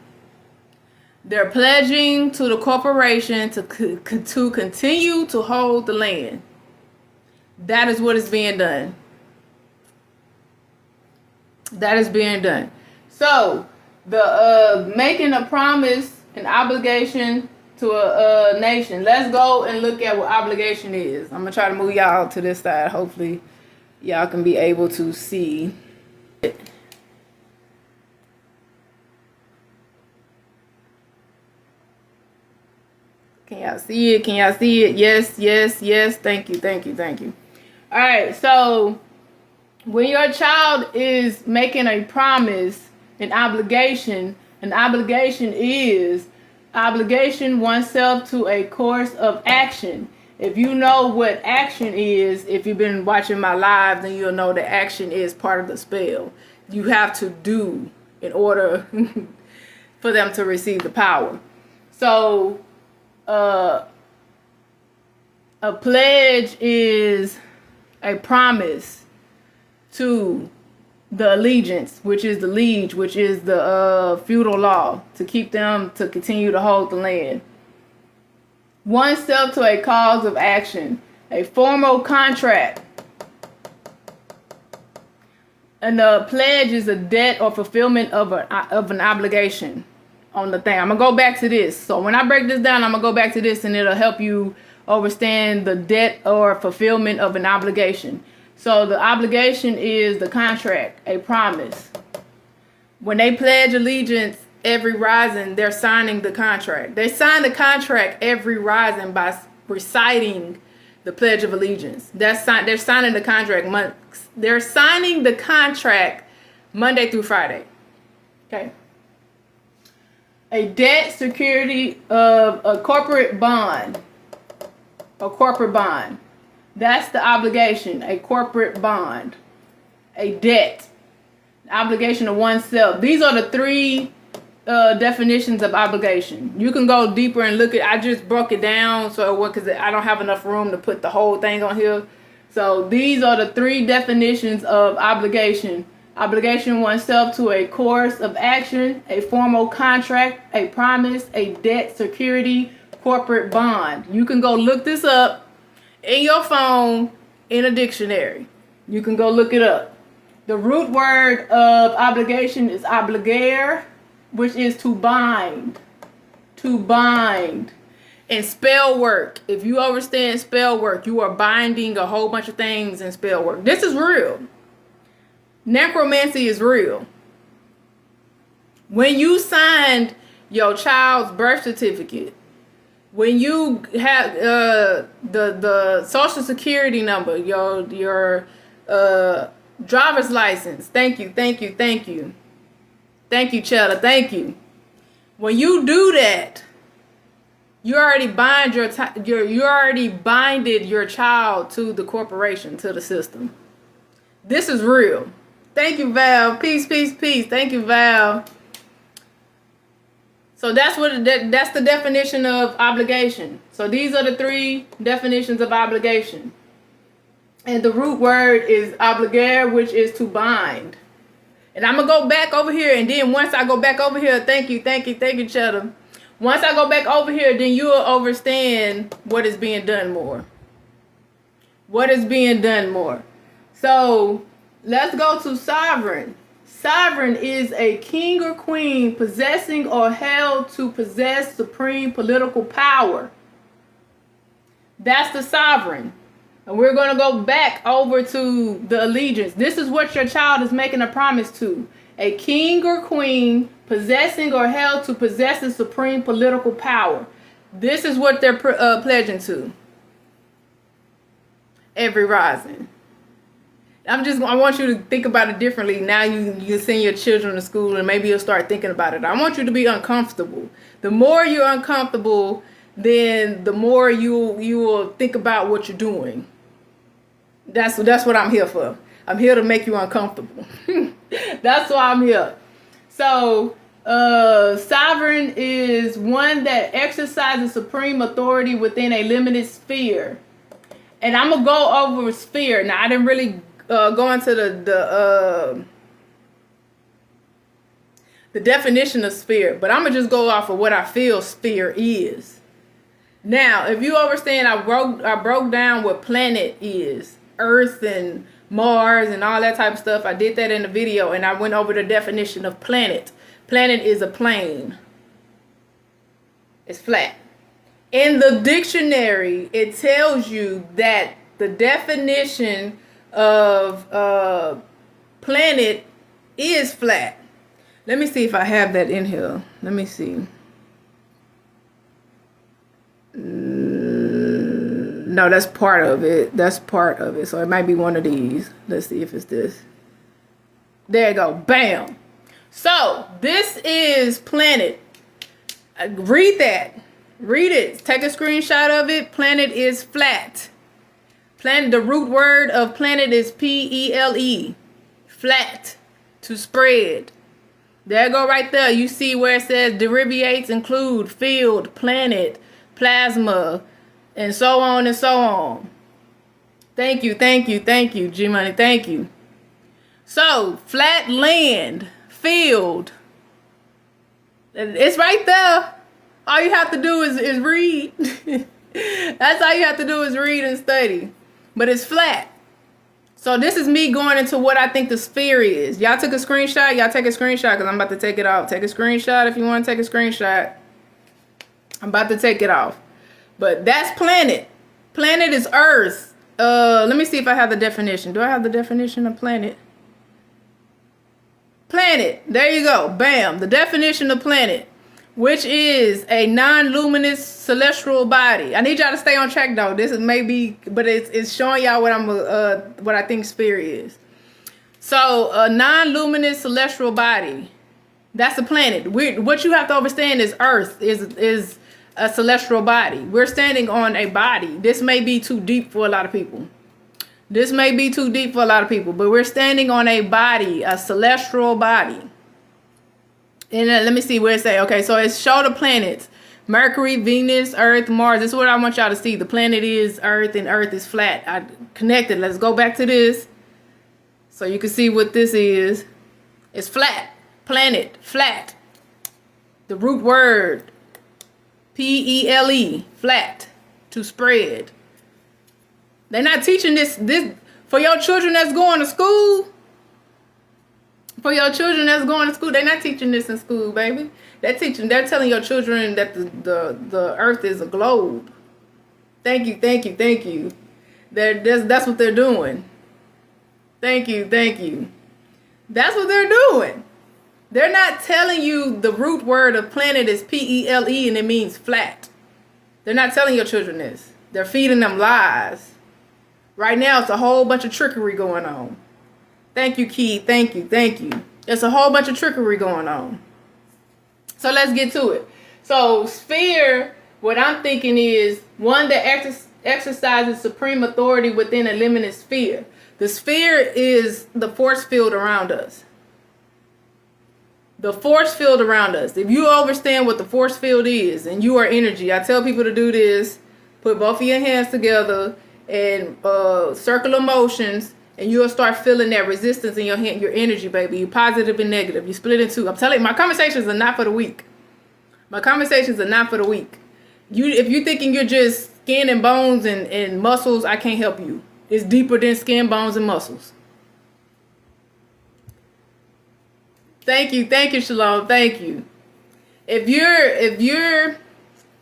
They're pledging to the corporation to continue to hold the land. That is what is being done. That is being done. So, the making a promise, an obligation to a nation. Let's go and look at what obligation is. I'm going to try to move y'all to this side. Hopefully, y'all can be able to see it. Can y'all see it? Can y'all see it? Yes, yes, yes. Thank you, thank you, thank you. All right, so when your child is making a promise, an obligation is obligation oneself to a course of action. If you know what action is, if you've been watching my live, then you'll know that action is part of the spell. You have to do in order for them to receive the power. So, a pledge is a promise to the allegiance, which is the liege, which is the feudal law, to keep them to continue to hold the land. Oneself to a cause of action, a formal contract. And the pledge is a debt or fulfillment of an obligation on the thing. I'm going to go back to this. So when I break this down, I'm going to go back to this and it'll help you understand the debt or fulfillment of an obligation. So the obligation is the contract, a promise. When they pledge allegiance every rising, they're signing the contract. They sign the contract every rising by reciting the Pledge of Allegiance. They're signing the contract. They're signing the contract Monday through Friday. Okay. A debt security of a corporate bond. A corporate bond. That's the obligation. A corporate bond. A debt. Obligation of oneself. These are the three definitions of obligation. You can go deeper and look at. I just broke it down because I don't have enough room to put the whole thing on here. So these are the three definitions of obligation. Obligation oneself to a course of action, a formal contract, a promise, a debt security, corporate bond. You can go look this up in your phone in a dictionary. You can go look it up. The root word of obligation is obligare, which is to bind. To bind. And spell work. If you understand spell work, you are binding a whole bunch of things in spell work. This is real. Necromancy is real. When you signed your child's birth certificate, when you have the social security number, your driver's license, thank you. Thank you, Cheddar. Thank you. When you do that, you already you already binded your child to the corporation, to the system. This is real. Thank you, Val. Peace, peace, peace. Thank you, Val. So that's that's the definition of obligation. So these are the 3 definitions of obligation. And the root word is obligare, which is to bind. And I'm going to go back over here. And then once I go back over here, thank you, Cheddar. Once I go back over here, then you'll understand what is being done more. What is being done more. So let's go to sovereign. Sovereign is a king or queen possessing or held to possess supreme political power. That's the sovereign. And we're going to go back over to the allegiance. This is what your child is making a promise to. A king or queen possessing or held to possess the supreme political power. This is what they're pledging to. Every rising. I want you to think about it differently. Now you send your children to school and maybe you'll start thinking about it. I want you to be uncomfortable. The more you're uncomfortable, then the more you will think about what you're doing. That's what I'm here for. I'm here to make you uncomfortable. That's why I'm here. So, sovereign is one that exercises supreme authority within a limited sphere. And I'm going to go over sphere. Now, I didn't really go into the definition of sphere, but I'm going to just go off of what I feel sphere is. Now, if you understand, I broke down what planet is. Earth and Mars and all that type of stuff. I did that in the video, and I went over the definition of planet. Planet is a plane. It's flat. In the dictionary, it tells you that the definition of planet is flat. Let me see if I have that in here. Let me see. No, that's part of it. That's part of it. So it might be one of these. Let's see if it's this. There you go. Bam. So this is planet. Read that. Read it. Take a screenshot of it. Planet is flat. Planet. The root word of planet is P-E-L-E. Flat. To spread. There you go right there. You see where it says derivatives include field, planet, plasma, and so on and so on. Thank you, G-Money, thank you. So, flat land, field. It's right there. All you have to do is read. That's all you have to do is read and study. But it's flat. So this is me going into what I think the sphere is. Y'all took a screenshot? Y'all take a screenshot because I'm about to take it off. Take a screenshot if you want to take a screenshot. I'm about to take it off. But that's planet. Planet is Earth. Let me see if I have the definition. Do I have the definition of planet? Planet. There you go. Bam. The definition of planet, which is a non-luminous celestial body. I need y'all to stay on track though. This is maybe, but it's showing y'all what I think sphere is. So a non-luminous celestial body. That's a planet. What you have to understand is Earth is a celestial body. We're standing on a body. This may be too deep for a lot of people. But we're standing on a body, a celestial body. And let me see where it say. Okay, so it's show the planets. Mercury, Venus, Earth, Mars. This is what I want y'all to see. The planet is Earth and Earth is flat. I connected. Let's go back to this. So you can see what this is. It's flat. Planet, flat. The root word. P-E-L-E, flat, to spread. They're not teaching this for your children that's going to school. For your children that's going to school, they're not teaching this in school, baby. They're telling your children that the earth is a globe. Thank you. That's what they're doing. Thank you. That's what they're doing. They're not telling you the root word of planet is P-E-L-E and it means flat. They're not telling your children this. They're feeding them lies. Right now, it's a whole bunch of trickery going on. Thank you, Key. Thank you. There's a whole bunch of trickery going on. So let's get to it. So sphere, what I'm thinking is one that exercises supreme authority within a limited sphere. The sphere is the force field around us. The force field around us. If you understand what the force field is and you are energy, I tell people to do this. Put both of your hands together and circle motions, and you'll start feeling that resistance in your hand, your energy, baby. You positive and negative. You split in two. I'm telling you, my conversations are not for the weak. My conversations are not for the weak. If you're thinking you're just skin and bones and muscles, I can't help you. It's deeper than skin, bones, and muscles. Thank you, Shalom. Thank you. If you're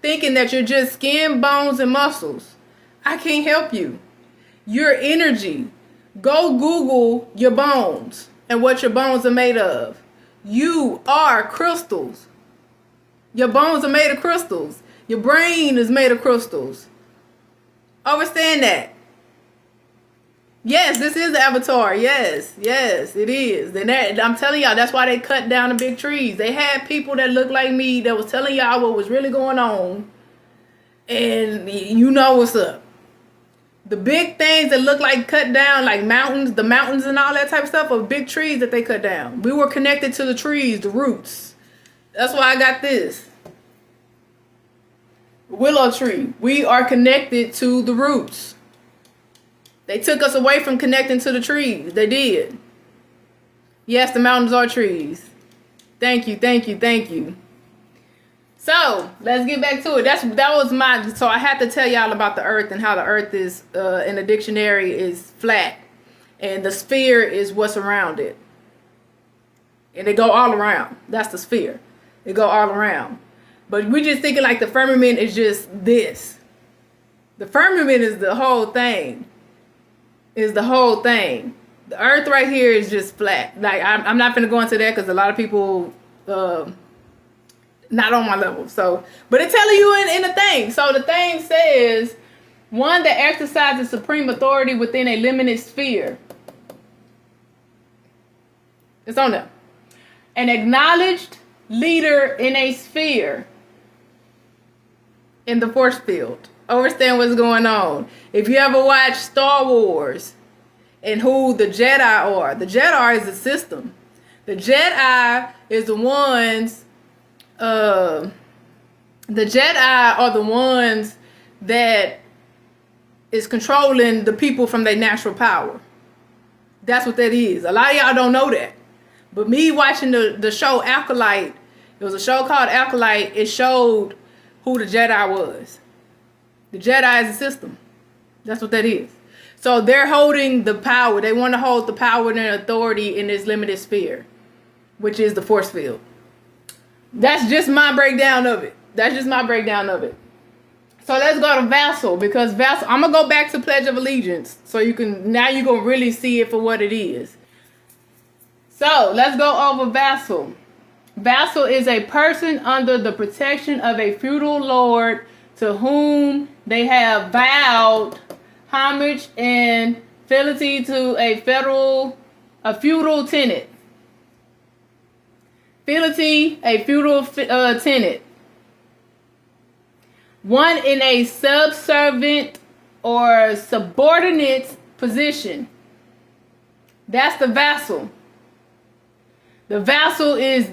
thinking that you're just skin, bones, and muscles, I can't help you. Your energy. Go Google your bones and what your bones are made of. You are crystals. Your bones are made of crystals. Your brain is made of crystals. Understand that. Yes, this is the avatar. Yes, it is. And I'm telling y'all, that's why they cut down the big trees. They had people that looked like me that was telling y'all what was really going on. And you know what's up. The big things that look like cut down, like mountains, the mountains and all that type of stuff, are big trees that they cut down. We were connected to the trees, the roots. That's why I got this. Willow tree. We are connected to the roots. They took us away from connecting to the trees. They did. Yes, the mountains are trees. Thank you. So, let's get back to it. So I had to tell y'all about the earth and how the earth is, in the dictionary, is flat. And the sphere is what's around it. And they go all around. That's the sphere. They go all around. But we're just thinking like the firmament is just this. The firmament is the whole thing. The earth right here is just flat. Like, I'm not going to go into that because a lot of people... not on my level. So, but it telling you in the thing. So the thing says, one that exercises supreme authority within a limited sphere. It's on there. An acknowledged leader in a sphere in the force field. Understand what's going on. If you ever watch Star Wars and who the Jedi are, the Jedi is the system. The Jedi is the ones... the Jedi are the ones that is controlling the people from their natural power. That's what that is. A lot of y'all don't know that. But me watching the show Acolyte, it was a show called Acolyte, it showed who the Jedi was. The Jedi is a system. That's what that is. So they're holding the power. They want to hold the power and authority in this limited sphere, which is the force field. That's just my breakdown of it. So let's go to Vassal, because Vassal, I'm going to go back to Pledge of Allegiance. So you're going to really see it for what it is. So let's go over Vassal. Vassal is a person under the protection of a feudal lord to whom they have vowed homage and fealty to a feudal tenant. Fealty, a feudal tenant. One in a subservient or subordinate position. That's the vassal. The vassal is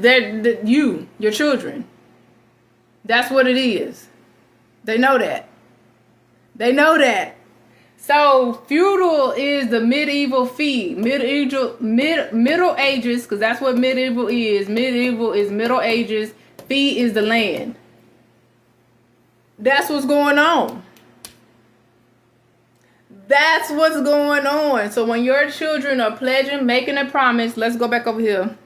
your children. That's what it is. They know that. So feudal is the medieval fee. Middle Ages, because that's what medieval is. Medieval is Middle Ages. Fee is the land. That's what's going on. So when your children are pledging, making a promise, let's go back over here.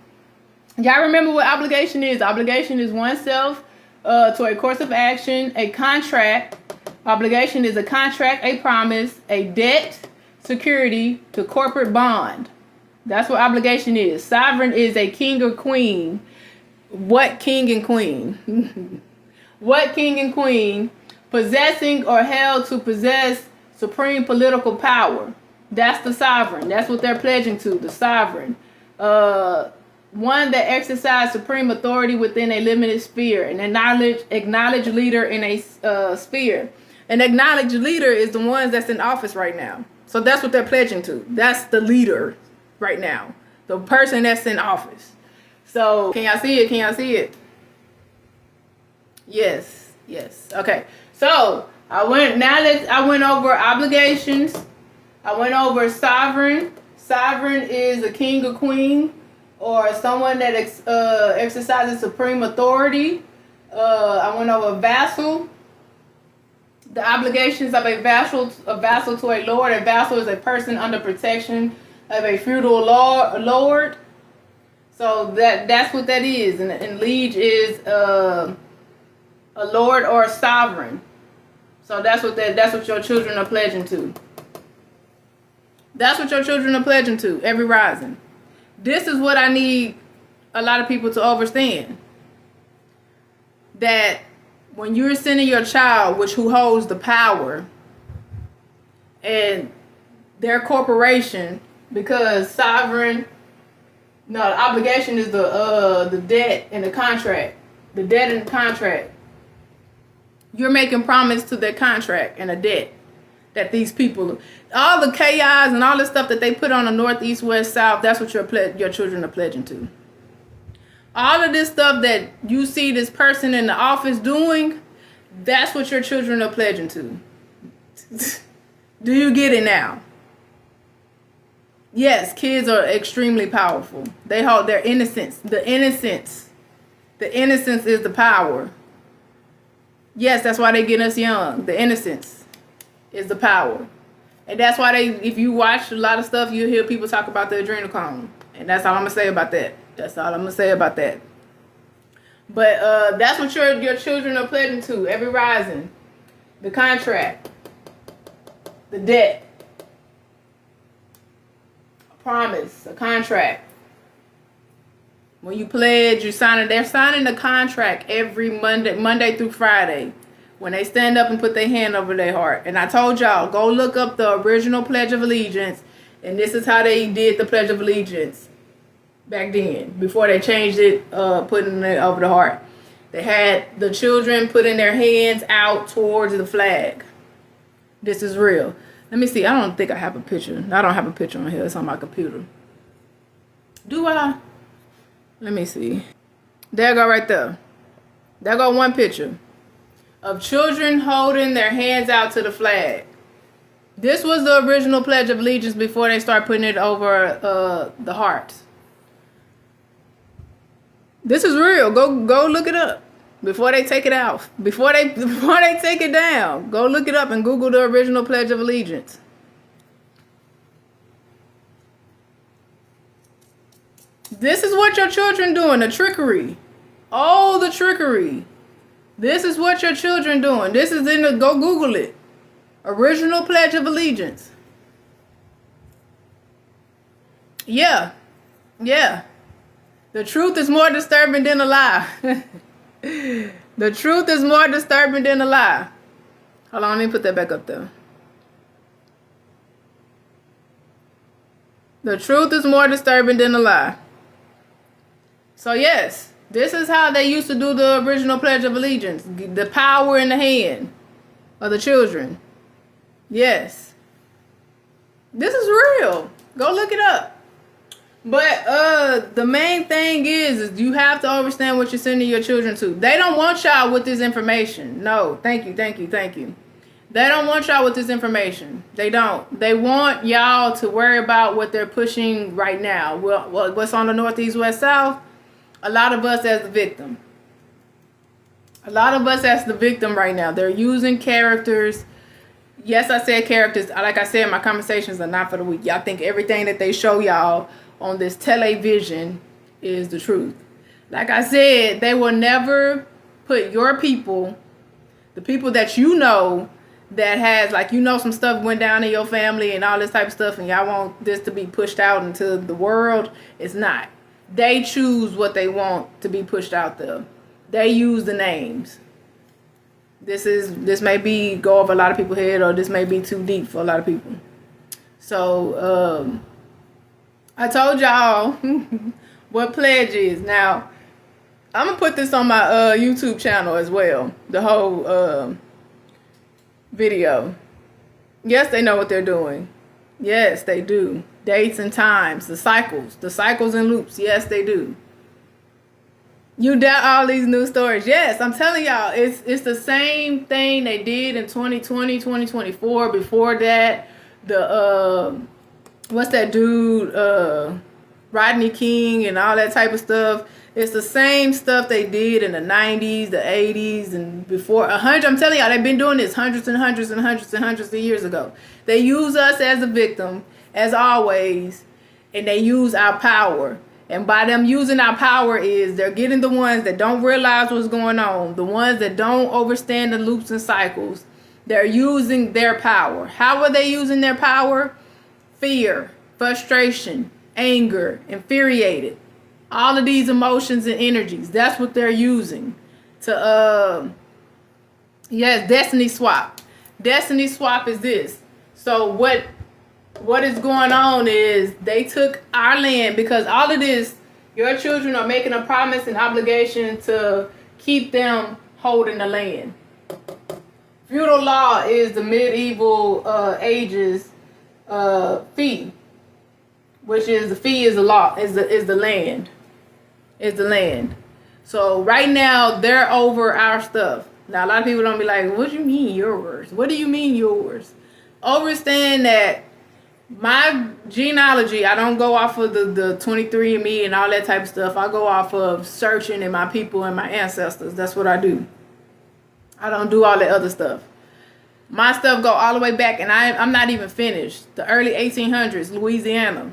Y'all remember what obligation is. Obligation is oneself to a course of action, a contract. Obligation is a contract, a promise, a debt, security to corporate bond. That's what obligation is. Sovereign is a king or queen. What king and queen? What king and queen possessing or held to possess supreme political power. That's the sovereign. That's what they're pledging to, the sovereign. one that exercise supreme authority within a limited sphere, an acknowledged leader in a sphere. An acknowledged leader is the ones that's in office right now. So that's what they're pledging to. That's the leader right now, the person that's in office. So can y'all see it? Can y'all see it? Yes. Okay. So I went over obligations. I went over sovereign. Sovereign is a king or queen, or someone that exercises supreme authority. I went over vassal. The obligations of a vassal to a lord. A vassal is a person under protection of a feudal lord. So that's what that is. And liege is a lord or a sovereign. So that's what your children are pledging to. That's what your children are pledging to every rising. This is what I need a lot of people to understand. That when you're sending your child, who holds the power, and their corporation, because sovereign, no, the obligation is the debt and the contract. The debt and the contract. You're making promise to that contract and a debt that these people, all the chaos and all the stuff that they put on the north, east, west, south, that's what your children are pledging to. All of this stuff that you see this person in the office doing, that's what your children are pledging to. Do you get it now? Yes, kids are extremely powerful. They hold their innocence. The innocence is the power. Yes, that's why they get us young. The innocence is the power. And that's why if you watch a lot of stuff, you'll hear people talk about the adrenochrome. And that's all I'm going to say about that. But that's what your children are pledging to every rising. The contract. The debt. A promise. A contract. When you pledge, they're signing the contract every Monday through Friday. When they stand up and put their hand over their heart. And I told y'all, go look up the original Pledge of Allegiance. And this is how they did the Pledge of Allegiance back then. Before they changed it, putting it over the heart. They had the children putting their hands out towards the flag. This is real. Let me see. I don't think I have a picture. I don't have a picture on here. It's on my computer. Do I? Let me see. There you go right there. There go one picture of children holding their hands out to the flag. This was the original Pledge of Allegiance before they start putting it over the heart. This is real. Go look it up before they take it out. Before they take it down. Go look it up and Google the original Pledge of Allegiance. This is what your children doing. The trickery. Oh, the trickery. This is what your children doing. This is go Google it. Original Pledge of Allegiance. Yeah. The truth is more disturbing than a lie. The truth is more disturbing than a lie. Hold on, let me put that back up there. The truth is more disturbing than a lie. So yes. This is how they used to do the original Pledge of Allegiance. The power in the hand of the children. Yes. This is real. Go look it up. But the main thing is you have to understand what you're sending your children to. They don't want y'all with this information. No. Thank you. They don't want y'all with this information. They don't. They want y'all to worry about what they're pushing right now. What's on the north, east, west, south? A lot of us as the victim. Right now. They're using characters. Yes, I said characters. Like I said, my conversations are not for the weak. Y'all think everything that they show y'all on this television is the truth. Like I said, they will never put your people, the people that you know that has, like, some stuff went down in your family and all this type of stuff, and y'all want this to be pushed out into the world. It's not. They choose what they want to be pushed out there. They use the names. This may go over a lot of people's head, or this may be too deep for a lot of people. So I told y'all What pledge is. Now, I'm going to put this on my YouTube channel as well. The whole video. Yes, they know what they're doing. Yes, they do. Dates and times, the cycles and loops. Yes, they do. You doubt all these new stories. Yes, I'm telling y'all, it's the same thing they did in 2020, 2024. Before that, the what's that dude, Rodney King and all that type of stuff. It's the same stuff they did in the 90s, the 80s, and before. I'm telling y'all, they've been doing this hundreds and hundreds and hundreds and hundreds of years ago. They use us as a victim, as always, and they use our power. And by them using our power is they're getting the ones that don't realize what's going on, the ones that don't understand the loops and cycles. They're using their power. How are they using their power? Fear, frustration, anger, infuriated. All of these emotions and energies. That's what they're using to, yes, destiny swap. Destiny swap is this. So what is going on is they took our land, because all of this, your children are making a promise and obligation to keep them holding the land. Feudal law is the medieval ages fee, which is the fee is the law, is the land. Is the land. So right now they're over our stuff. Now a lot of people don't be like, what do you mean yours? What do you mean yours? Understand that my genealogy, I don't go off of the 23andMe and all that type of stuff. I go off of searching in my people and my ancestors. That's what I do. I don't do all that other stuff. My stuff go all the way back, and I'm not even finished. The early 1800s, Louisiana.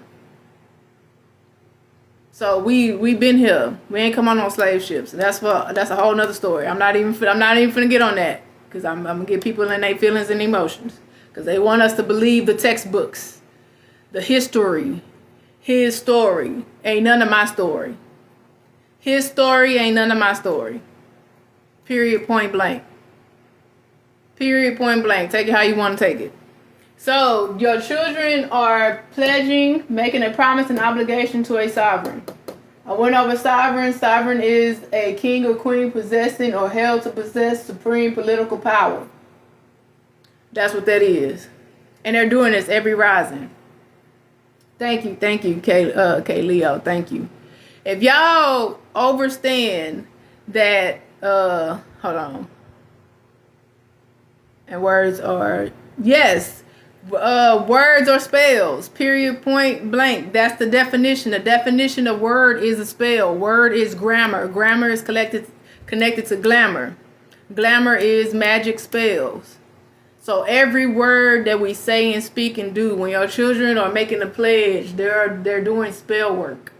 So we been here. We ain't come on no slave ships. That's a whole nother story. I'm not even finna get on that, because I'm gonna get people in their feelings and emotions, because they want us to believe the textbooks, the history. His story ain't none of my story. His story ain't none of my story. Period. Point blank. Period. Point blank. Take it how you want to take it. So, your children are pledging, making a promise and obligation to a sovereign. I went over sovereign. Sovereign is a king or queen possessing or held to possess supreme political power. That's what that is. And they're doing this every rising. Thank you, K Leo. Thank you. If y'all understand that, hold on. And words are, yes. Words or spells, period, point blank. That's the definition. The definition of word is a spell. Word is grammar. Grammar is connected to glamour. Glamour is magic spells. So every word that we say and speak and do, when your children are making a pledge, they're doing spell work.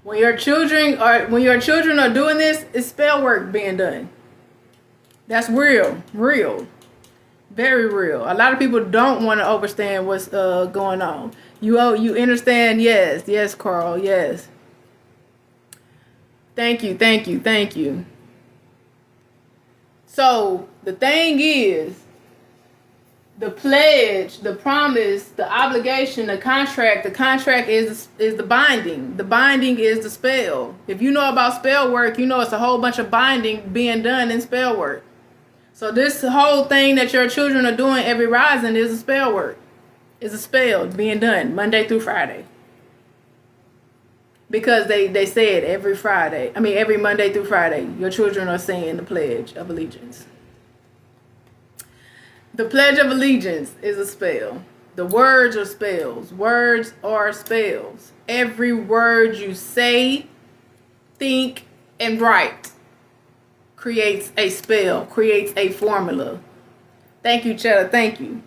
When your children are doing this, it's spell work being done. That's real. Very real. A lot of people don't want to understand what's going on. You understand? Yes, Carl. Yes. Thank you. So the thing is, the pledge, the promise, the obligation, the contract. The contract is the binding. The binding is the spell. If you know about spell work, you know it's a whole bunch of binding being done in spell work. So this whole thing that your children are doing every rising is a spell work. It's a spell being done Monday through Friday. Because they said every Monday through Friday, your children are saying the Pledge of Allegiance. The Pledge of Allegiance is a spell. The words are spells. Words are spells. Every word you say, think, and write creates a spell, creates a formula. Thank you, Cheddar. Thank you.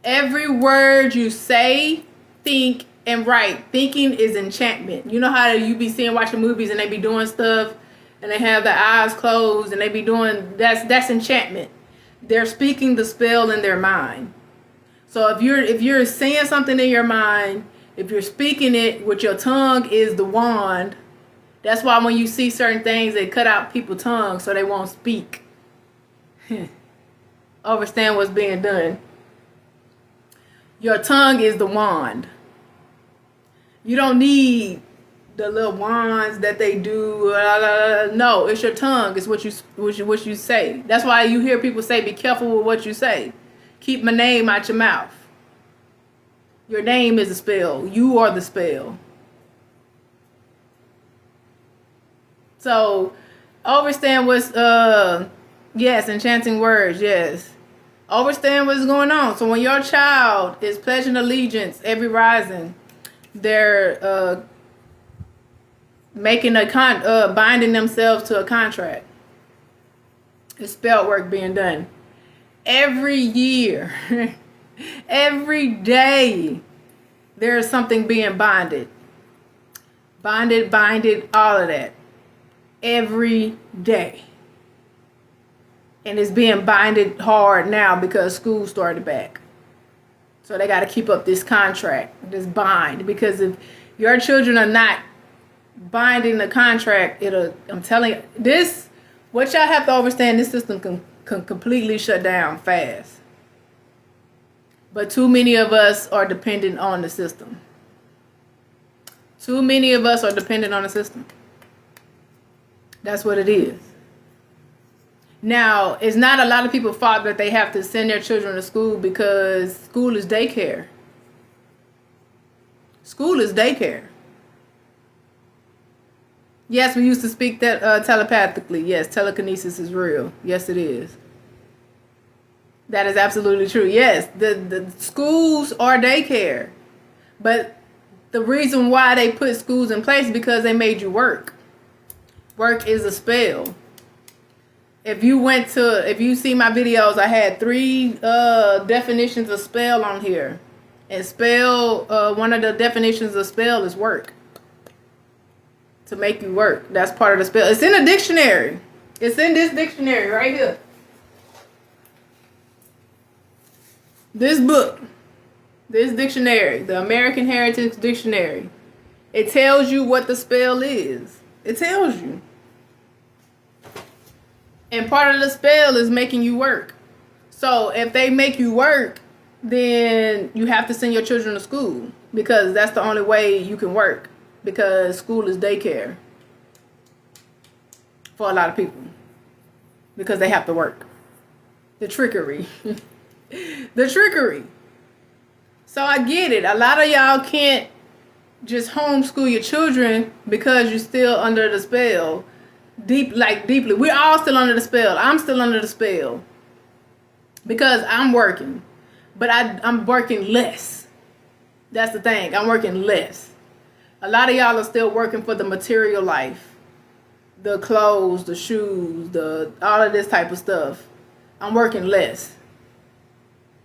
Every word you say, think, and write. Thinking is enchantment. You know how you be watching movies and they be doing stuff and they have their eyes closed and they be doing, that's enchantment. They're speaking the spell in their mind. So if you're saying something in your mind, if you're speaking it with your tongue is the wand. That's why when you see certain things, they cut out people's tongues so they won't speak. Understand what's being done. Your tongue is the wand. You don't need the little wands that they do. No, it's your tongue. It's what you say. That's why you hear people say, be careful with what you say. Keep my name out your mouth. Your name is a spell. You are the spell. So, understand what's, yes, enchanting words, yes. Understand what's going on. So when your child is pledging allegiance every rising, they're making binding themselves to a contract. It's spell work being done. Every year, every day, there's something being bonded. Binded, all of that. Every day. And it's being binded hard now because school started back. So they got to keep up this contract, this bind. Because if your children are not binding the contract, I'm telling you, what y'all have to understand, this system can completely shut down fast. But too many of us are dependent on the system. Too many of us are dependent on the system. That's what it is. Now, it's not a lot of people's fault that they have to send their children to school because school is daycare. School is daycare. Yes, we used to speak that telepathically. Yes, telekinesis is real. Yes, it is. That is absolutely true. Yes, the schools are daycare. But the reason why they put schools in place is because they made you work. Work is a spell. If you see my videos, I had 3 definitions of spell on here. And spell, one of the definitions of spell is work. To make you work. That's part of the spell. It's in a dictionary. It's in this dictionary right here. This book. This dictionary. The American Heritage Dictionary. It tells you what the spell is. It tells you. And part of the spell is making you work. So if they make you work, then you have to send your children to school. Because that's the only way you can work. Because school is daycare. For a lot of people. Because they have to work. The trickery. The trickery. So I get it. A lot of y'all can't just homeschool your children because you're still under the spell. Deeply. We're all still under the spell. I'm still under the spell. Because I'm working. But I'm working less. That's the thing. I'm working less. A lot of y'all are still working for the material life. The clothes, the shoes, all of this type of stuff. I'm working less.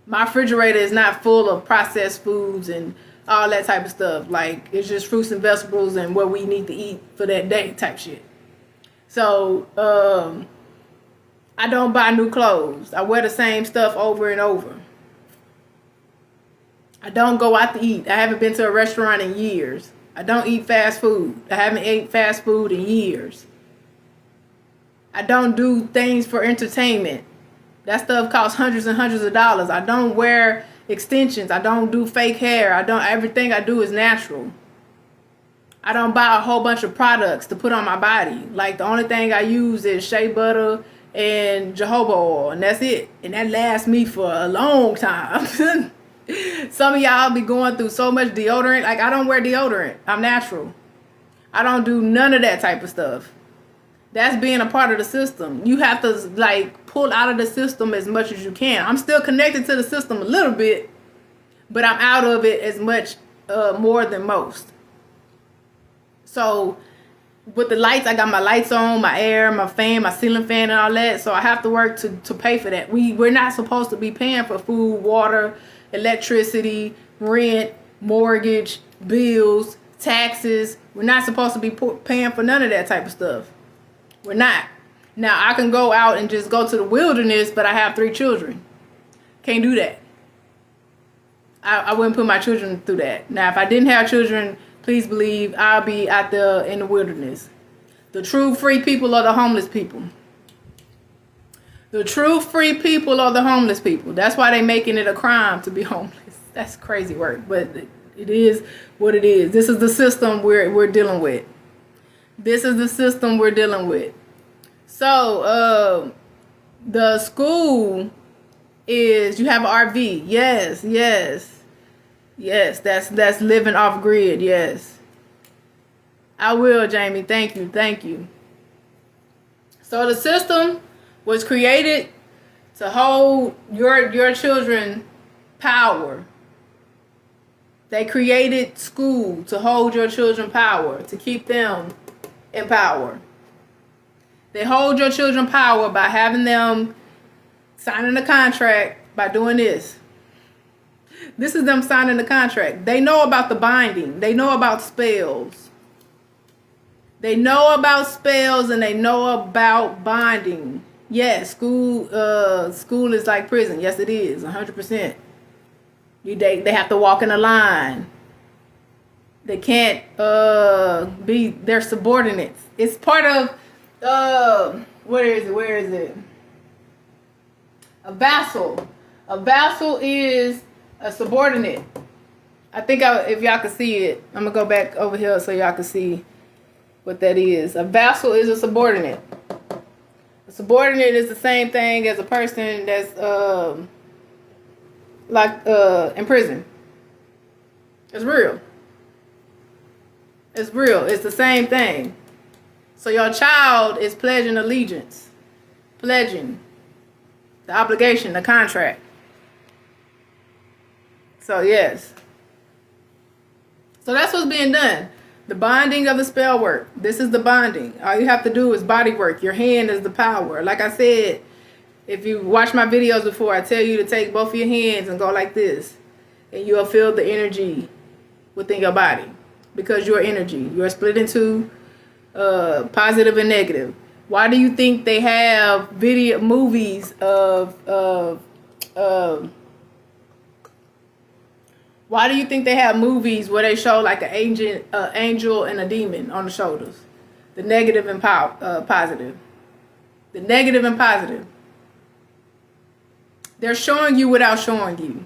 My refrigerator is not full of processed foods and all that type of stuff. Like, it's just fruits and vegetables and what we need to eat for that day type shit. So, I don't buy new clothes. I wear the same stuff over and over. I don't go out to eat. I haven't been to a restaurant in years. I don't eat fast food. I haven't ate fast food in years. I don't do things for entertainment. That stuff costs hundreds and hundreds of dollars. I don't wear extensions. I don't do fake hair. Everything I do is natural. I don't buy a whole bunch of products to put on my body. Like, the only thing I use is shea butter and jojoba oil, and that's it. And that lasts me for a long time. Some of y'all be going through so much deodorant. Like, I don't wear deodorant. I'm natural. I don't do none of that type of stuff. That's being a part of the system. You have to, like, pull out of the system as much as you can. I'm still connected to the system a little bit, but I'm out of it as much more than most. So with the lights, I got my lights on, my air, my fan, my ceiling fan and all that. So I have to work to pay for that. We're not supposed to be paying for food, water, electricity, rent, mortgage, bills, taxes. We're not supposed to be paying for none of that type of stuff. We're not. Now, I can go out and just go to the wilderness, but I have 3 children. Can't do that. I wouldn't put my children through that. Now, if I didn't have children, please believe I'll be out there in the wilderness. The true free people are the homeless people. The true free people are the homeless people. That's why they're making it a crime to be homeless. That's crazy work. But It is what it is. This is the system we're dealing with. This is the system we're dealing with. So, the school is, you have an RV. Yes. That's living off grid. Yes. I will, Jamie. Thank you. So the system was created to hold your children power. They created school to hold your children power, to keep them in power. They hold your children power by having them signing a contract, by doing this. This is them signing the contract. They know about the binding. They know about spells. They know about spells and they know about binding. Yes, school is like prison. Yes, it is, 100%. They have to walk in a line. They can't be their subordinates. It's part of where is it? A vassal. A vassal is a subordinate. I think if y'all can see it, I'm gonna go back over here so y'all can see what that is. A vassal is a subordinate. A subordinate is the same thing as a person that's in prison. It's real. It's real. It's the same thing. So your child is pledging allegiance. Pledging the obligation, the contract. So yes. So that's what's being done. The bonding of the spell work. This is the bonding. All you have to do is body work. Your hand is the power. Like I said, if you watch my videos before, I tell you to take both of your hands and go like this. And you'll feel the energy within your body. Because you're energy. You're split into positive and negative. Why do you think they have movies of why do you think they have movies where they show like an angel and a demon on the shoulders? The negative and positive. The negative and positive. They're showing you without showing you.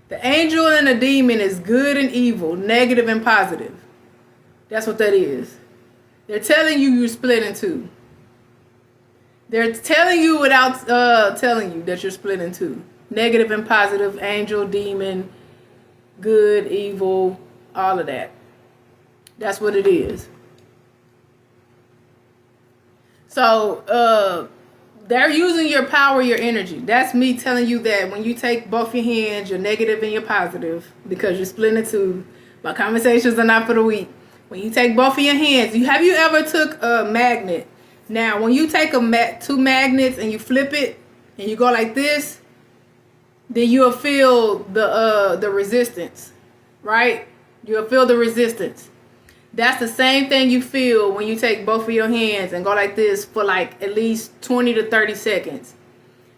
The angel and the demon is good and evil, negative and positive. That's what that is. They're telling you you're split in two. They're telling you without telling you that you're split in two. Negative and positive, angel, demon, good, evil, all of that. That's what it is. So, they're using your power, your energy. That's me telling you that when you take both your hands, your negative and your positive, because you're split in two. My conversations are not for the weak. When you take both of your hands, have you ever took a magnet? Now, when you take two magnets and you flip it and you go like this, then you'll feel the resistance, right? You'll feel the resistance. That's the same thing you feel when you take both of your hands and go like this for like at least 20 to 30 seconds.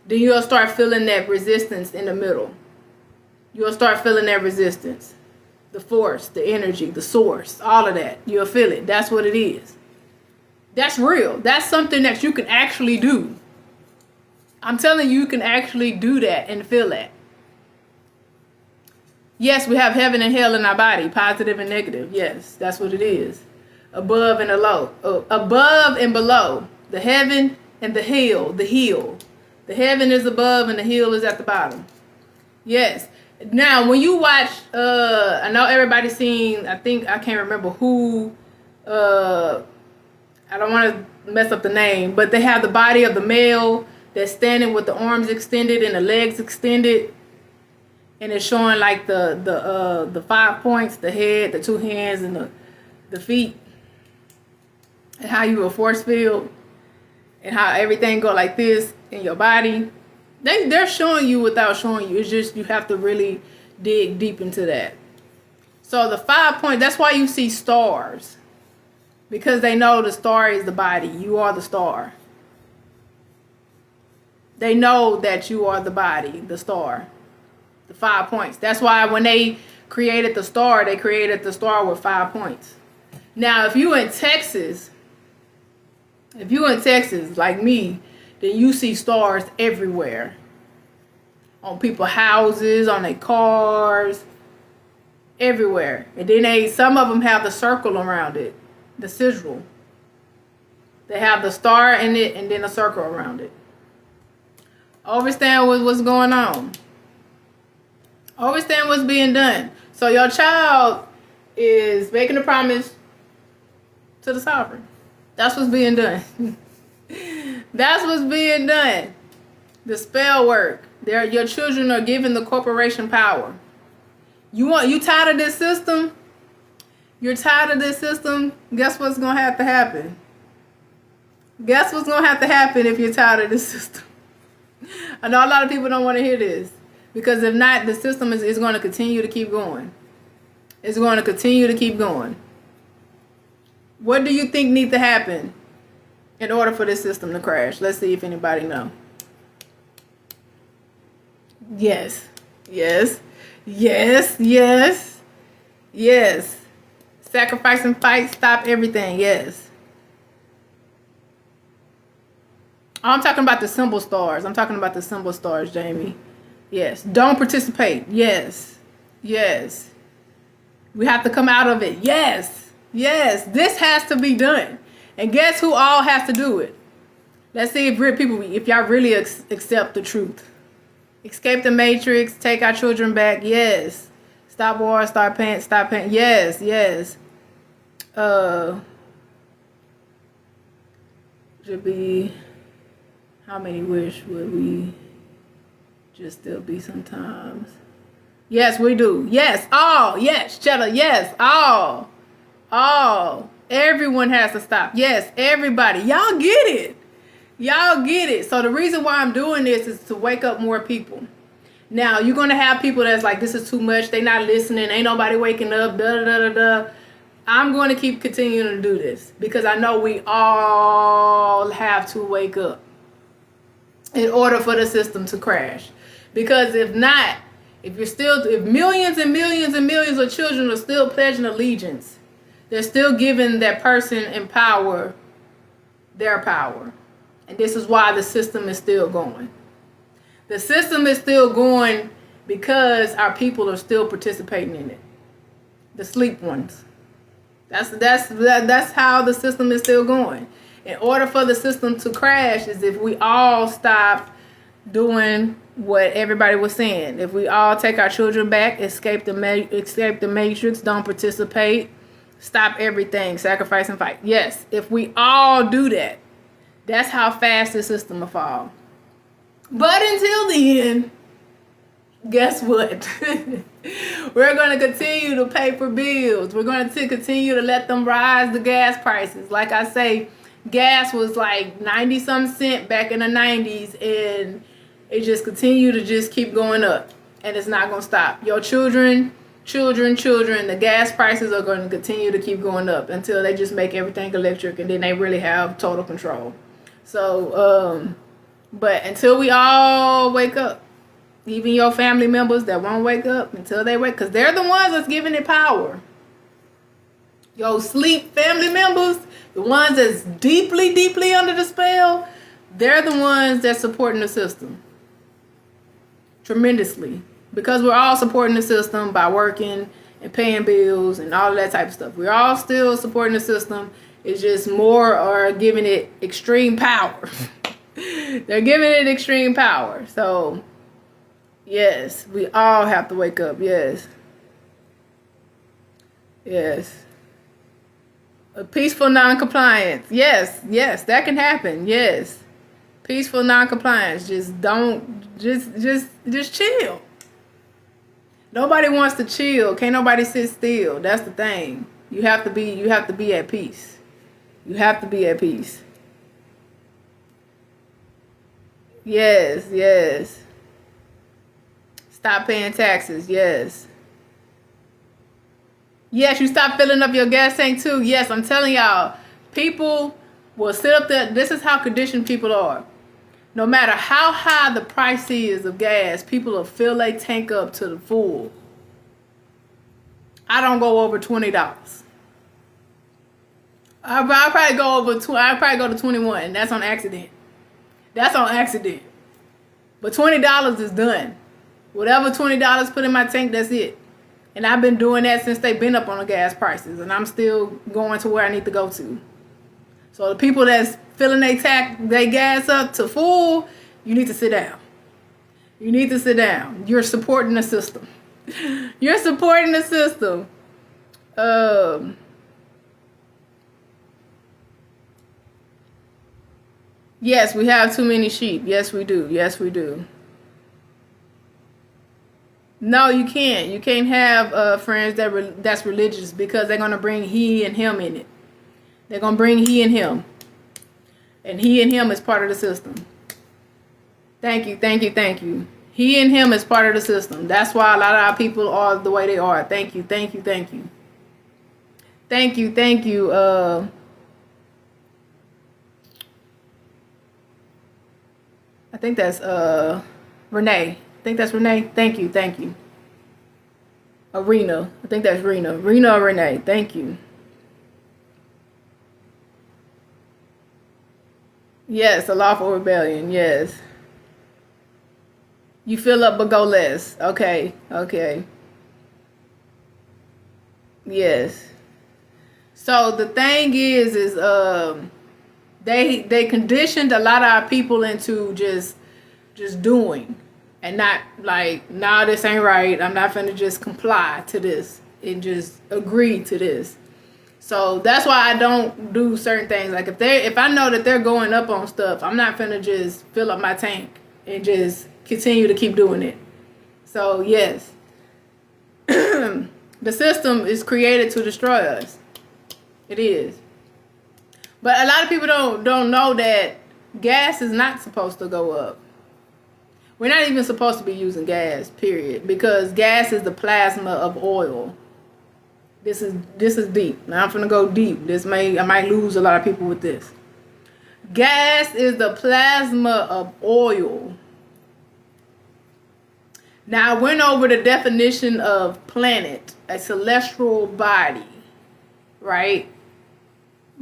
Then you'll start feeling that resistance in the middle. You'll start feeling that resistance. The force, the energy, the source, all of that. You'll feel it. That's what it is. That's real. That's something that you can actually do. I'm telling you, you can actually do that and feel that. Yes, we have heaven and hell in our body, positive and negative. Yes, that's what it is. Above and below. Above and below. The heaven and the hell, the heel. The heaven is above and the heel is at the bottom. Yes. Now, when you watch, I know everybody's seen, I can't remember who, I don't want to mess up the name, but they have the body of the male that's standing with the arms extended and the legs extended. And it's showing like the 5 points, the head, the two hands, and the feet. And how you a force field. And how everything go like this in your body. They're showing you without showing you. It's just you have to really dig deep into that. So the 5 point, that's why you see stars. Because they know the star is the body. You are the star. They know that you are the body, the star. The 5 points. That's why when they created the star, they created the star with 5 points. Now, if you in Texas like me, then you see stars everywhere. On people's houses, on their cars. everywhere. And then some of them have the circle around it, the sigil. They have the star in it and then a circle around it. Understand what's going on. Understand what's being done. So your child is making a promise to the sovereign. That's what's being done. That's what's being done. The spell work. Your children are given the corporation power. You tired of this system? You're tired of this system? Guess what's gonna have to happen? Guess what's gonna have to happen if you're tired of this system? I know a lot of people don't want to hear this, because if not, the system is going to continue to keep going. It's going to continue to keep going. What do you think needs to happen in order for this system to crash? Let's see if anybody know. Yes. Yes. Yes. Yes. Yes. Sacrifice and fight, stop everything. Yes. I'm talking about the symbol stars. I'm talking about the symbol stars, Jamie. Yes. Don't participate. Yes. Yes. We have to come out of it. Yes. Yes. This has to be done. And guess who all has to do it? Let's see if y'all really accept the truth. Escape the matrix. Take our children back. Yes. Stop war. Stop pain. Yes. Yes. Should be... How many wish would we just still be sometimes? Yes, we do. Yes, all. Yes, Cheddar. Yes, all. All. Everyone has to stop. Yes, everybody. Y'all get it. Y'all get it. So the reason why I'm doing this is to wake up more people. Now, you're going to have people that's like, this is too much. They not listening. Ain't nobody waking up. Da, da, da, da. I'm going to keep continuing to do this because I know we all have to wake up in order for the system to crash. Because if not, if millions and millions and millions of children are still pledging allegiance, they're still giving that person in power their power. And this is why the system is still going. The system is still going because our people are still participating in it. The sleep ones. That's how the system is still going. In order for the system to crash is if we all stop doing what everybody was saying. If we all take our children back, escape the matrix, don't participate, stop everything, sacrifice and fight. Yes, if we all do that, that's how fast the system will fall. But until then, guess what? We're going to continue to pay for bills. We're going to continue to let them rise the gas prices. Like I say, gas was like 90-some cents back in the 90s, and it just continued to just keep going up, and it's not going to stop. Your children, the gas prices are going to continue to keep going up until they just make everything electric, and then they really have total control. So, but until we all wake up, even your family members that won't wake up until they wake, because they're the ones that's giving it power. Your sleep family members, the ones that's deeply, deeply under the spell, they're the ones that's supporting the system tremendously. Because we're all supporting the system by working and paying bills and all of that type of stuff. We're all still supporting the system. It's just more are giving it extreme power. They're giving it extreme power. So, yes, we all have to wake up. Yes. Yes. A peaceful non-compliance. Yes, yes, that can happen. Yes. Peaceful non-compliance. Just chill. Nobody wants to chill. Can't nobody sit still. That's the thing. You have to be at peace. You have to be at peace. Yes, yes. Stop paying taxes. Yes. Yes, you stop filling up your gas tank too. Yes, I'm telling y'all, people will sit up there. This is how conditioned people are. No matter how high the price is of gas, people will fill their tank up to the full. I don't go over $20. I'll probably go to 21, and that's on accident. That's on accident. But $20 is done. Whatever $20 put in my tank, that's it. And I've been doing that since they've been up on the gas prices. And I'm still going to where I need to go to. So the people that's filling their gas up to full, you need to sit down. You need to sit down. You're supporting the system. You're supporting the system. Yes, we have too many sheep. Yes, we do. Yes, we do. No, you can't. You can't have friends that's religious, because they're gonna bring he and him in it. They're gonna bring he and him, and he and him is part of the system. Thank you, thank you, thank you. He and him is part of the system. That's why a lot of our people are the way they are. Thank you, thank you, thank you. Thank you, thank you. I think that's Renee. I think that's Renee. Thank you, thank you. Arena. I think that's Rena. Rena or Renee. Thank you. Yes, a lawful rebellion. Yes. You fill up but go less. Okay. Okay. Yes. So the thing is they conditioned a lot of our people into just doing, and not like, nah, this ain't right. I'm not finna just comply to this and just agree to this. So that's why I don't do certain things. Like if I know that they're going up on stuff, I'm not finna just fill up my tank and just continue to keep doing it. So yes, the system is created to destroy us. It is. But a lot of people don't know that gas is not supposed to go up. We're not even supposed to be using gas, period, because gas is the plasma of oil. This is deep. Now I'm finna go deep. I might lose a lot of people with this. Gas is the plasma of oil. Now I went over the definition of planet, a celestial body, right?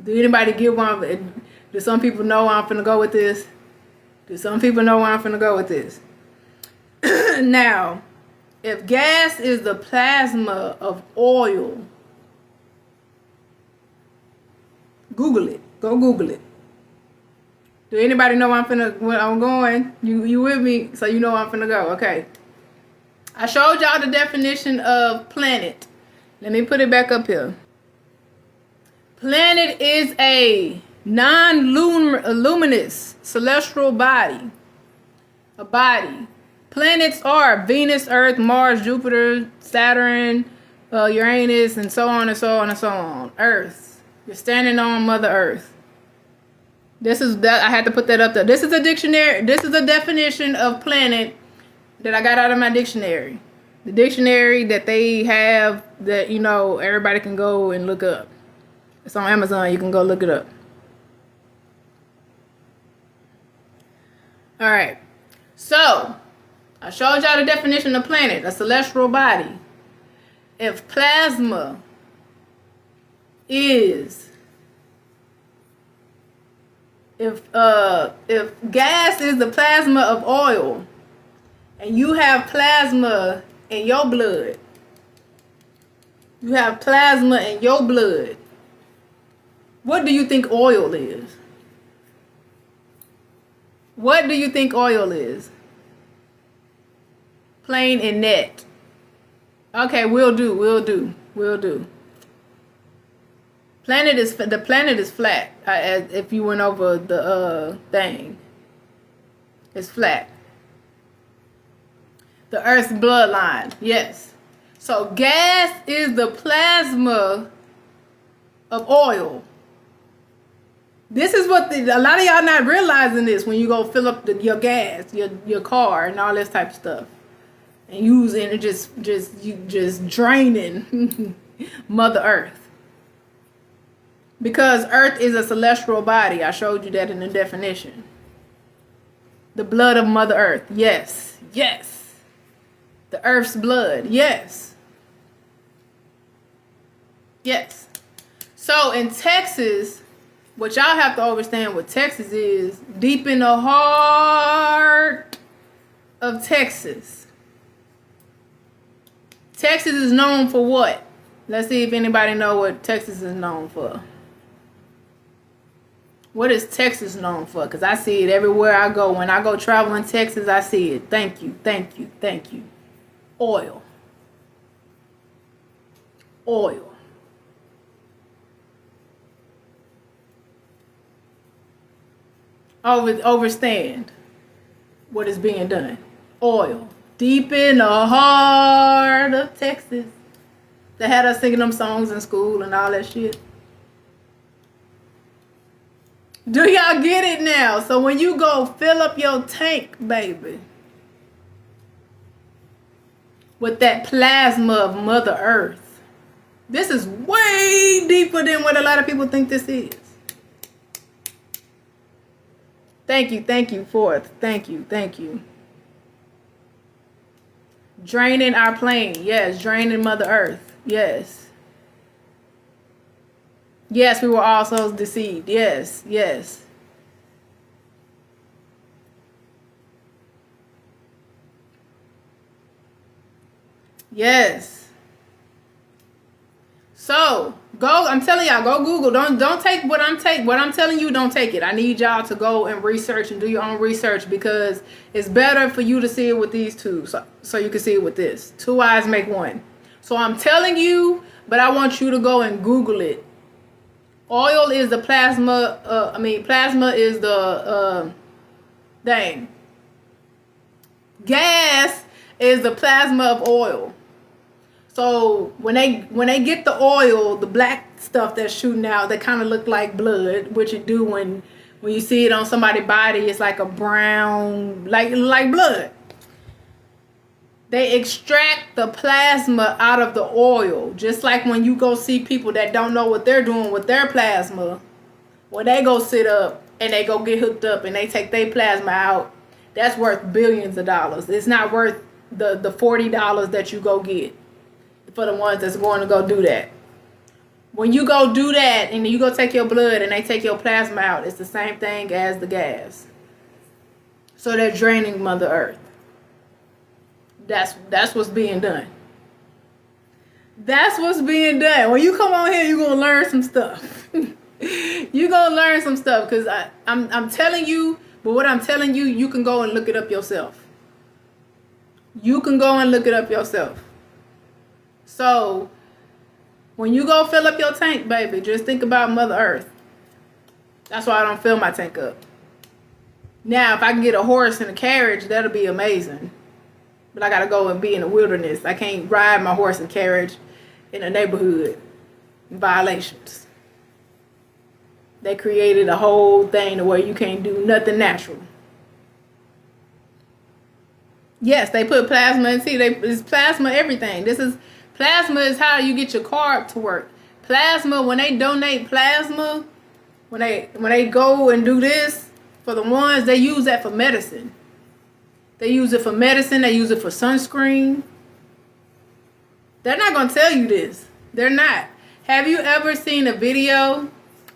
Do anybody get one? Do some people know where I'm finna go with this? Do some people know where I'm finna go with this? Now, if gas is the plasma of oil, Google it. Go Google it. Do anybody know where I'm going? You with me? So you know where I'm finna go. Okay. I showed y'all the definition of planet. Let me put it back up here. Planet is a non-luminous celestial body. A body. Planets are Venus, Earth, Mars, Jupiter, Saturn, Uranus, and so on and so on and so on. Earth. You're standing on Mother Earth. This is that. I had to put that up there. This is a dictionary. This is a definition of planet that I got out of my dictionary. The dictionary that they have that, everybody can go and look up. It's on Amazon. You can go look it up. All right. So, I showed y'all the definition of planet, a celestial body. If plasma is, if gas is the plasma of oil, and you have plasma in your blood, what do you think oil is? What do you think oil is? Plain and net. Okay, we'll do. The planet is flat. If you went over the thing, it's flat. The Earth's bloodline, yes. So gas is the plasma of oil. This is what a lot of y'all not realizing this when you go fill up your gas, your car, and all this type of stuff, and using it just draining Mother Earth. Because Earth is a celestial body. I showed you that in the definition. The blood of Mother Earth. Yes. The Earth's blood. Yes. So in Texas, what y'all have to understand what Texas is, deep in the heart of Texas, Texas is known for what? Let's see if anybody know what Texas is known for. What is Texas known for? Because I see it everywhere I go. When I go travel in Texas, I see it. Thank you, thank you, thank you. Oil. Oil. Overstand what is being done. Oil. Deep in the heart of Texas. They had us singing them songs in school and all that shit. Do y'all get it now? So when you go fill up your tank, baby, with that plasma of Mother Earth, this is way deeper than what a lot of people think this is. Thank you, Fourth. Thank you. Draining our plane. Yes, draining Mother Earth. Yes. Yes, we were also deceived. Yes. Yes. So I'm telling y'all, go Google. Don't take what I'm telling you, don't take it. I need y'all to go and research and do your own research, because it's better for you to see it with these two, so you can see it with this. Two eyes make one. So I'm telling you, but I want you to go and Google it. Oil is the plasma. Plasma is the gas is the plasma of oil. So when they get the oil, the black stuff that's shooting out, that kind of look like blood, which it do when you see it on somebody's body. It's like a brown, like blood. They extract the plasma out of the oil, just like when you go see people that don't know what they're doing with their plasma. When they go sit up and they go get hooked up and they take their plasma out, that's worth billions of dollars. It's not worth the $40 that you go get for the ones that's going to go do that. When you go do that and you go take your blood and they take your plasma out, it's the same thing as the gas. So they're draining Mother Earth. That's what's being done. That's what's being done. When you come on here, you're gonna learn some stuff. You're gonna learn some stuff, because I'm telling you, but what I'm telling you, you can go and look it up yourself. You can go and look it up yourself. So when you go fill up your tank, baby, just think about Mother Earth. That's why I don't fill my tank up. Now, if I can get a horse and a carriage, that'll be amazing. But I gotta go and be in the wilderness. I can't ride my horse and carriage in a neighborhood. Violations. They created a whole thing where you can't do nothing natural. Yes, they put plasma in. See, it's plasma everything. Plasma is how you get your car to work. Plasma, when they donate plasma, when they go and do this, for the ones, they use that for medicine. They use it for medicine. They use it for sunscreen. They're not going to tell you this. They're not. Have you ever seen a video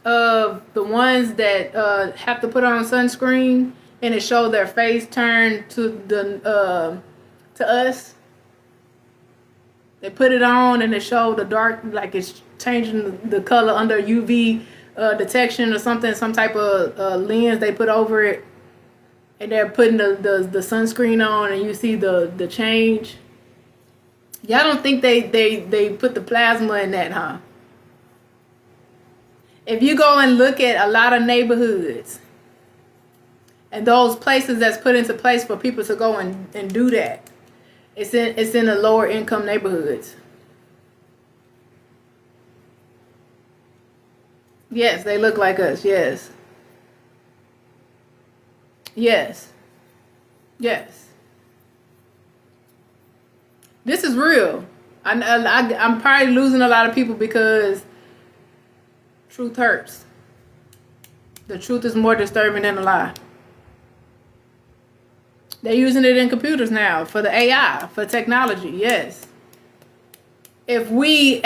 of the ones that have to put on sunscreen and it shows their face turn to us? They put it on and it showed the dark, like it's changing the color under UV detection or something, some type of lens they put over it. And they're putting the sunscreen on and you see the change. Y'all don't think they put the plasma in that, huh? If you go and look at a lot of neighborhoods and those places that's put into place for people to go and do that, it's in the lower income neighborhoods. Yes, they look like us. Yes. This is real. I'm probably losing a lot of people because truth hurts. The truth is more disturbing than a lie. They're using it in computers now for the AI, for technology. Yes. If we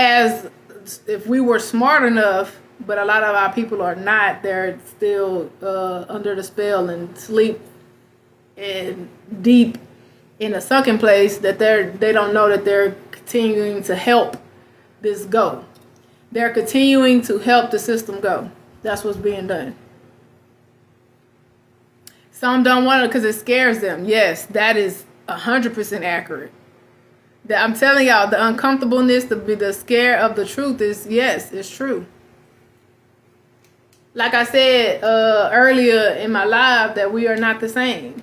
were smart enough, but a lot of our people are not, they're still under the spell and sleep and deep in a sunken place that they don't know that they're continuing to help this go. They're continuing to help the system go. That's what's being done. Some don't want it because it scares them. Yes, that is 100% accurate. I'm telling y'all, the uncomfortableness, the scare of the truth is, yes, it's true. Like I said earlier in my live, that we are not the same.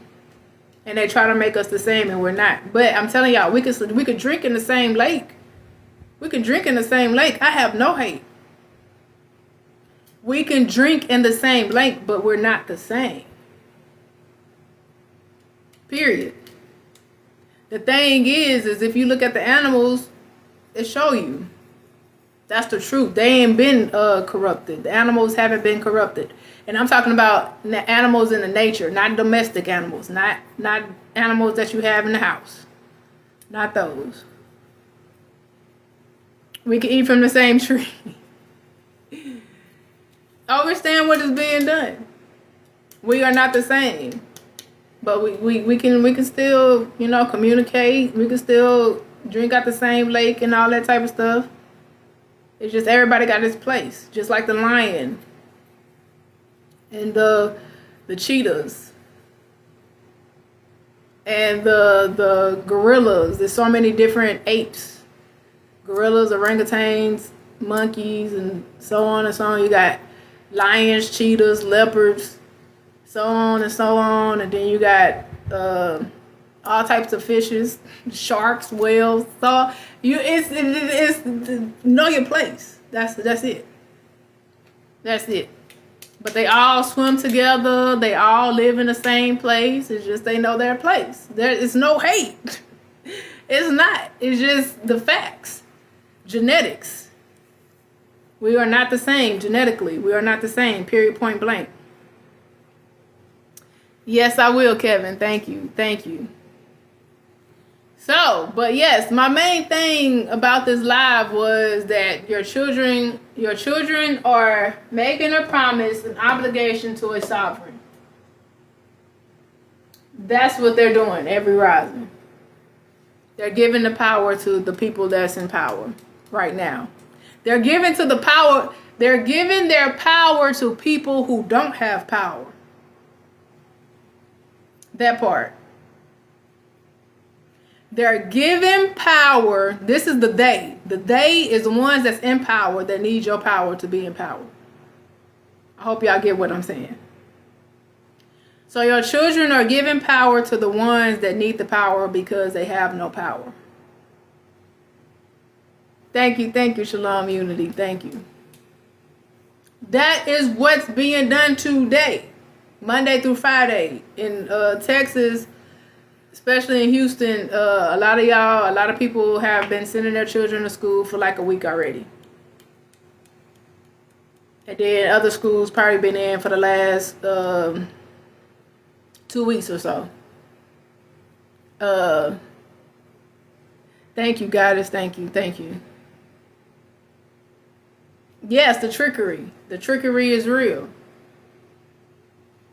And they try to make us the same, and we're not. But I'm telling y'all, we could drink in the same lake. We can drink in the same lake. I have no hate. We can drink in the same lake, but we're not the same. Period. The thing is if you look at the animals, it show you. That's the truth. They ain't been corrupted. The animals haven't been corrupted. And I'm talking about animals in the nature, not domestic animals, not animals that you have in the house. Not those. We can eat from the same tree. Understand what is being done. We are not the same. But we can still, communicate. We can still drink at the same lake and all that type of stuff. It's just everybody got its place. Just like the lion and the cheetahs and the gorillas. There's so many different apes. Gorillas, orangutans, monkeys, and so on and so on. You got lions, cheetahs, leopards, so on and so on. And then you got all types of fishes, sharks, whales. So it's know your place. That's it. That's it. But they all swim together. They all live in the same place. It's just they know their place. There is no hate. It's not. It's just the facts. Genetics. We are not the same genetically. We are not the same. Period, point blank. Yes, I will, Kevin. Thank you. Thank you. So, but yes, my main thing about this live was that your children are making a promise, an obligation to a sovereign. That's what they're doing every rising. They're giving the power to the people that's in power right now. They're giving their power to people who don't have power. That part. They're giving power. This is the they. The they is the ones that's in power that need your power to be in power. I hope y'all get what I'm saying. So your children are giving power to the ones that need the power because they have no power. Thank you, Shalom Unity. Thank you. That is what's being done today, Monday through Friday in Texas. Especially in Houston, a lot of people have been sending their children to school for like a week already. And then other schools probably been in for the last 2 weeks or so. Thank you, Goddess. Thank you. Yes, the trickery. The trickery is real.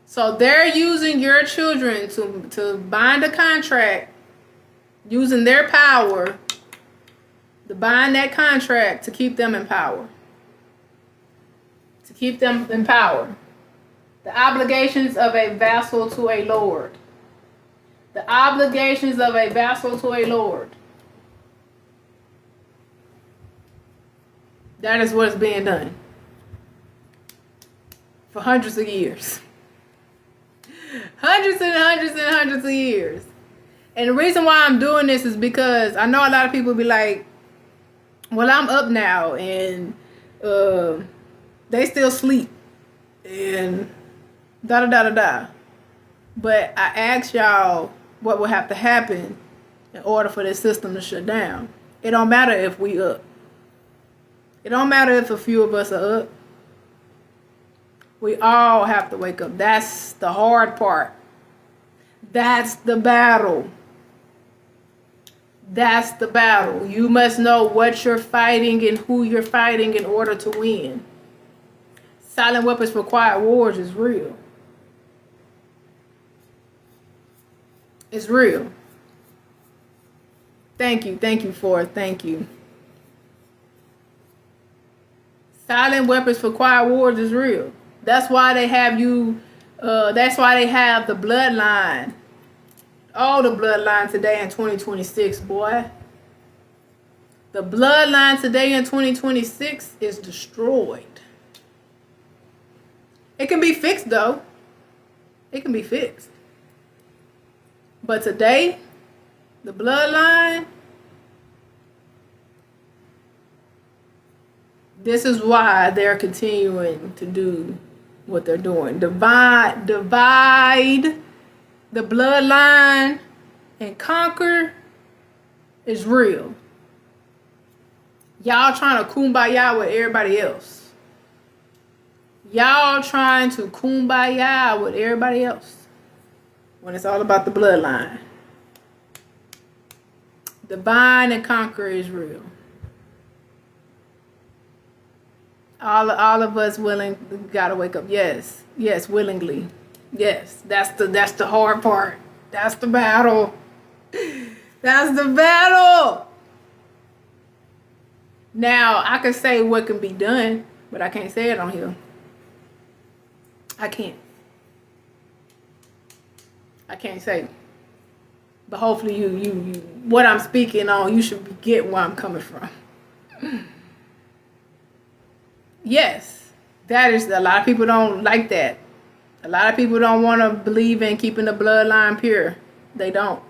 So they're using your children to bind a contract, using their power to bind that contract to keep them in power. To keep them in power. The obligations of a vassal to a lord. The obligations of a vassal to a lord. That is what's being done. For hundreds of years. Hundreds and hundreds and hundreds of years. And the reason why I'm doing this is because I know a lot of people be like, well, I'm up now and they still sleep and da-da-da-da-da. But I asked y'all what would have to happen in order for this system to shut down. It don't matter if we up. It don't matter if a few of us are up. We all have to wake up. That's the hard part. That's the battle. That's the battle. You must know what you're fighting and who you're fighting in order to win. Silent weapons for quiet wars is real. It's real. Thank you. Thank you for it. Thank you. Silent weapons for quiet wars is real. That's why they have you, that's why they have the bloodline. All the bloodline today in 2026, boy. The bloodline today in 2026 is destroyed. It can be fixed though. It can be fixed. But today, the bloodline, this is why they're continuing to do what they're doing. Divide the bloodline and conquer is real. Y'all trying to kumbaya with everybody else. Y'all trying to kumbaya with everybody else when it's all about the bloodline. Divide and conquer is real. All of us gotta wake up. Yes, willingly. Yes, that's the hard part. That's the battle. That's the battle. Now I can say what can be done, but I can't say it on here. I can't say. But hopefully you what I'm speaking on, you should get where I'm coming from. Yes, that is, a lot of people don't like that. A lot of people don't want to believe in keeping the bloodline pure. They don't.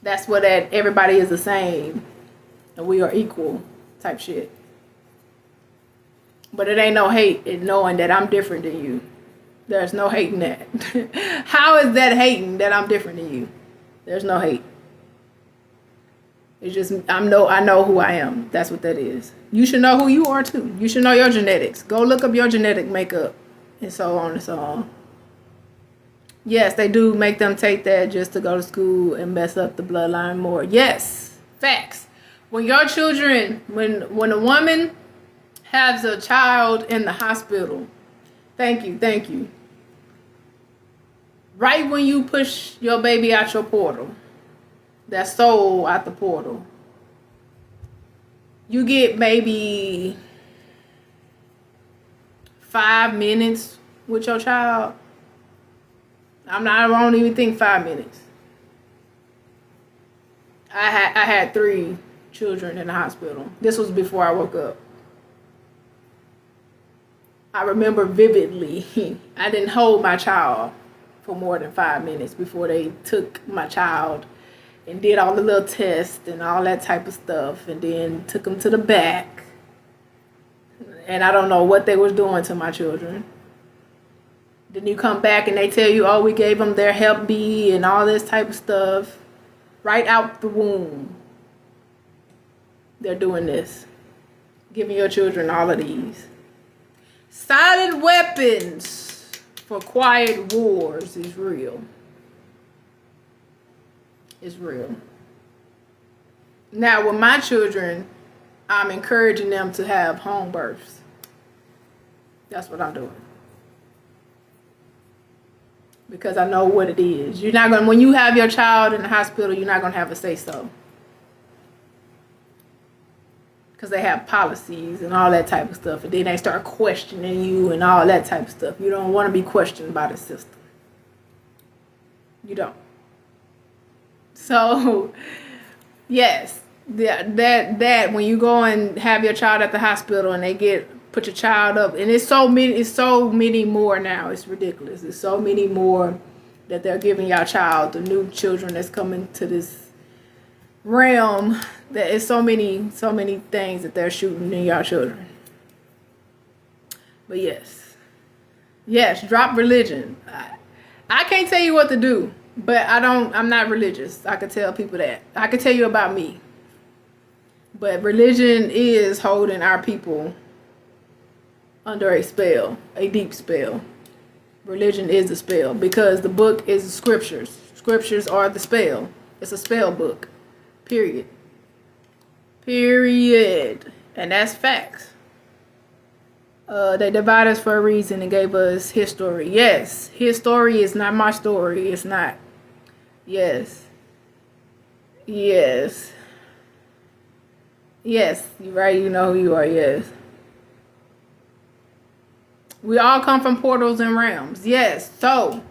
That's what that everybody is the same and we are equal type shit. But it ain't no hate in knowing that I'm different than you. There's no hate in that. How is that hating that I'm different than you? There's no hate. It's just I know who I am. That's what that is. You should know who you are too. You should know your genetics. Go look up your genetic makeup and so on and so on. Yes, they do make them take that just to go to school and mess up the bloodline more. Yes, facts. When your children, when a woman has a child in the hospital, thank you. Right when you push your baby out your portal, that soul out the portal, you get maybe 5 minutes with your child. I don't even think 5 minutes. I had 3 children in the hospital. This was before I woke up. I remember vividly, I didn't hold my child for more than 5 minutes before they took my child and did all the little tests and all that type of stuff, and then took them to the back. And I don't know what they was doing to my children. Then you come back and they tell you, oh, we gave them their Hep B and all this type of stuff. Right out the womb, they're doing this. Giving your children all of these. Silent weapons for quiet wars is real. It's real. Now with my children, I'm encouraging them to have home births. That's what I'm doing. Because I know what it is. You're not gonna, when you have your child in the hospital, you're not gonna have a say so. Because they have policies and all that type of stuff, and then they start questioning you and all that type of stuff. You don't want to be questioned by the system. You don't. So, yes, that when you go and have your child at the hospital and they put your child up, and it's so many more now. It's ridiculous. It's so many more that they're giving your child, the new children that's coming to this realm, that is so many things that they're shooting in your children. But yes, drop religion. I can't tell you what to do, but I'm not religious. I can tell people that. I can tell you about me. But religion is holding our people under a spell, a deep spell. Religion is a spell because the book is the scriptures. Scriptures are the spell. It's a spell book. Period. And that's facts. They divided us for a reason and gave us his story. Yes, his story is not my story. It's not. Yes. Yes. Yes, you're right. You know who you are. Yes. We all come from portals and realms. Yes. So,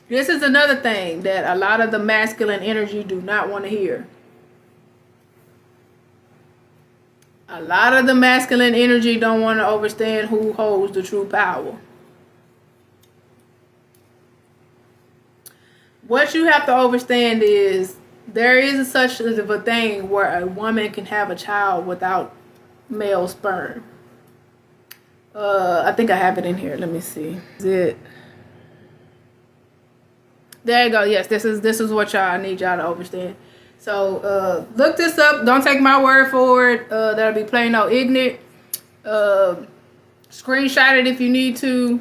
this is another thing that a lot of the masculine energy do not want to hear. A lot of the masculine energy don't want to understand who holds the true power. What you have to understand is there is such of a thing where a woman can have a child without male sperm. I think I have it in here. Let me see. Is it? There you go. Yes, this is what y'all need y'all to understand. So look this up. Don't take my word for it. That'll be plain old ignorant. Screenshot it if you need to.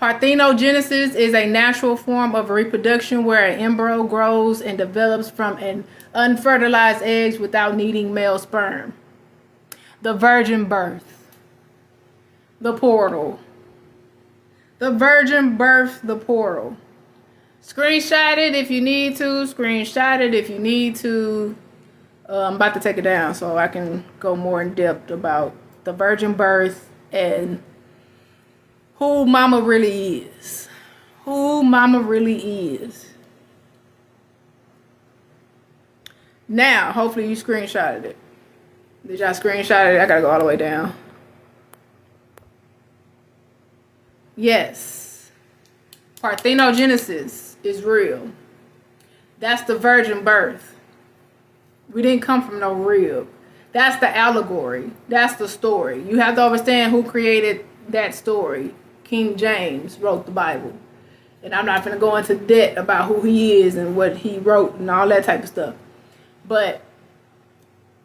Parthenogenesis is a natural form of reproduction where an embryo grows and develops from an unfertilized egg without needing male sperm. The virgin birth. The portal. The virgin birth, the portal. Screenshot it if you need to. Screenshot it if you need to. I'm about to take it down so I can go more in depth about the virgin birth and who mama really is. Who mama really is. Now, hopefully you screenshotted it. Did y'all screenshot it? I gotta go all the way down. Yes. Parthenogenesis is real. That's the virgin birth. We didn't come from no rib. That's the allegory. That's the story. You have to understand who created that story. King James wrote the Bible. And I'm not going to go into depth about who he is and what he wrote and all that type of stuff. But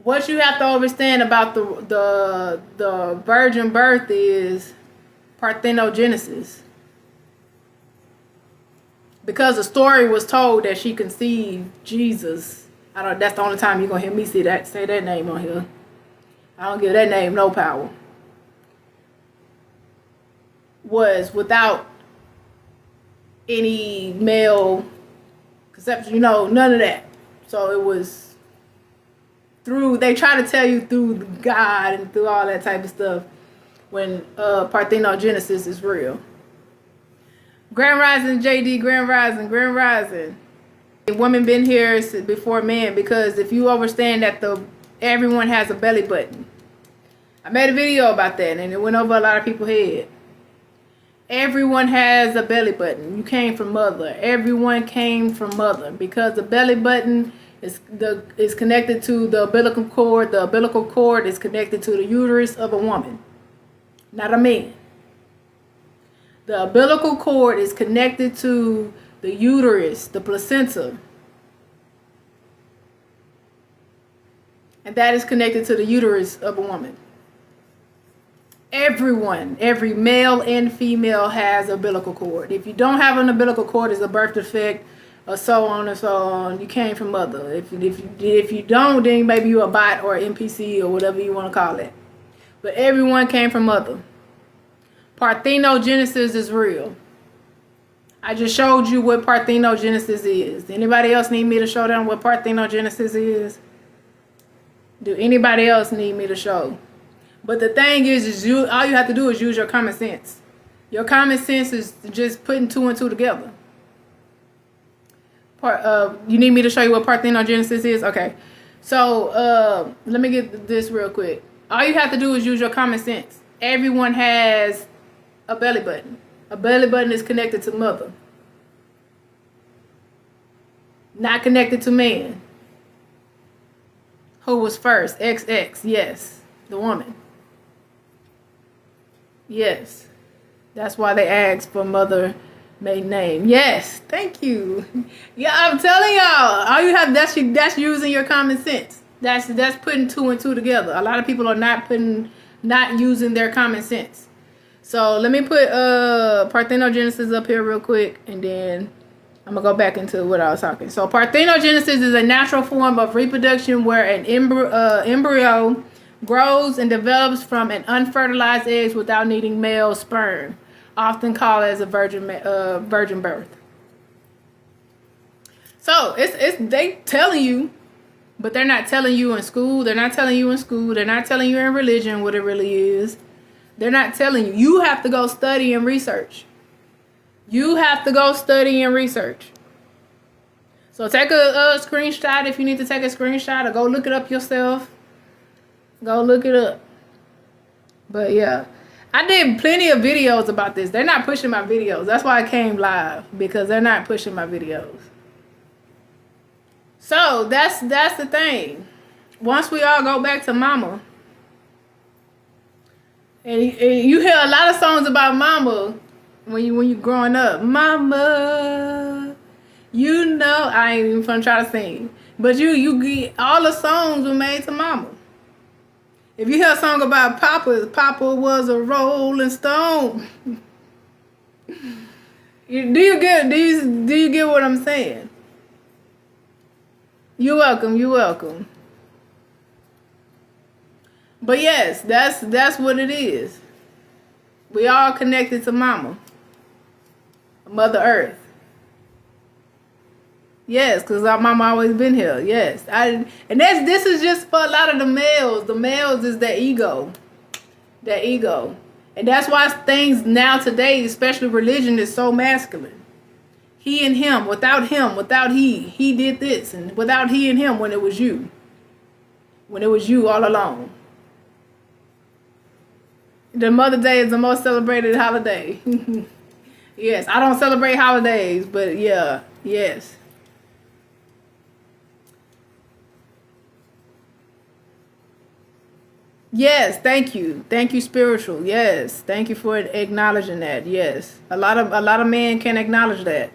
what you have to understand about the virgin birth is parthenogenesis. Because the story was told that she conceived Jesus. That's the only time you're gonna hear me say that name on here. I don't give that name no power. Was without any male conception, none of that. So it was they try to tell you through God and through all that type of stuff when parthenogenesis is real. Grand Rising, JD, Grand Rising. Women been here before men, because if you understand that everyone has a belly button. I made a video about that and it went over a lot of people's head. Everyone has a belly button. You came from mother. Everyone came from mother, because the belly button is connected to the umbilical cord. The umbilical cord is connected to the uterus of a woman, not a man. The umbilical cord is connected to the uterus, the placenta. And that is connected to the uterus of a woman. Everyone, every male and female has an umbilical cord. If you don't have an umbilical cord, it's a birth defect, or so on and so on. You came from mother. If you don't, then maybe you're a bot or an NPC or whatever you want to call it. But everyone came from mother. Parthenogenesis is real. I just showed you what parthenogenesis is. Anybody else need me to show them what parthenogenesis is? Do anybody else need me to show? But the thing is all you have to do is use your common sense. Your common sense is just putting two and two together. You need me to show you what parthenogenesis is? Okay. So let me get this real quick. All you have to do is use your common sense. Everyone has a belly button. A belly button is connected to mother. Not connected to man. Who was first? XX. Yes. The woman. Yes. That's why they asked for mother maiden name. Yes. Thank you. Yeah, I'm telling y'all. All you have, that's using your common sense. That's putting two and two together. A lot of people are not using their common sense. So let me put parthenogenesis up here real quick, and then I'm gonna go back into what I was talking. So parthenogenesis is a natural form of reproduction where an embryo grows and develops from an unfertilized egg without needing male sperm, often called as a virgin birth. So it's they telling you, but they're not telling you in school. They're not telling you in school. They're not telling you in religion what it really is. They're not telling you. You have to go study and research. You have to go study and research. So take a screenshot if you need to take a screenshot, or go look it up yourself. Go look it up. But yeah, I did plenty of videos about this. They're not pushing my videos. That's why I came live, because they're not pushing my videos. So that's the thing. Once we all go back to mama, and you hear a lot of songs about mama when you growing up. Mama, you know, I ain't even gonna try to sing, but you get all the songs were made to mama. If you hear a song about Papa was a Rolling Stone. Do you get what I'm saying? You're welcome. But yes, that's what it is. We all connected to mama. Mother Earth. Yes, because our mama always been here. Yes. This is just for a lot of the males. The males is their ego. Their ego. And that's why things now today, especially religion, is so masculine. He and him, without he did this, and without he and him when it was you. When it was you all alone. The Mother Day is the most celebrated holiday. Yes, I don't celebrate holidays, but yeah, yes. Yes, thank you. Thank you, spiritual. Yes. Thank you for acknowledging that. Yes. A lot of men can't acknowledge that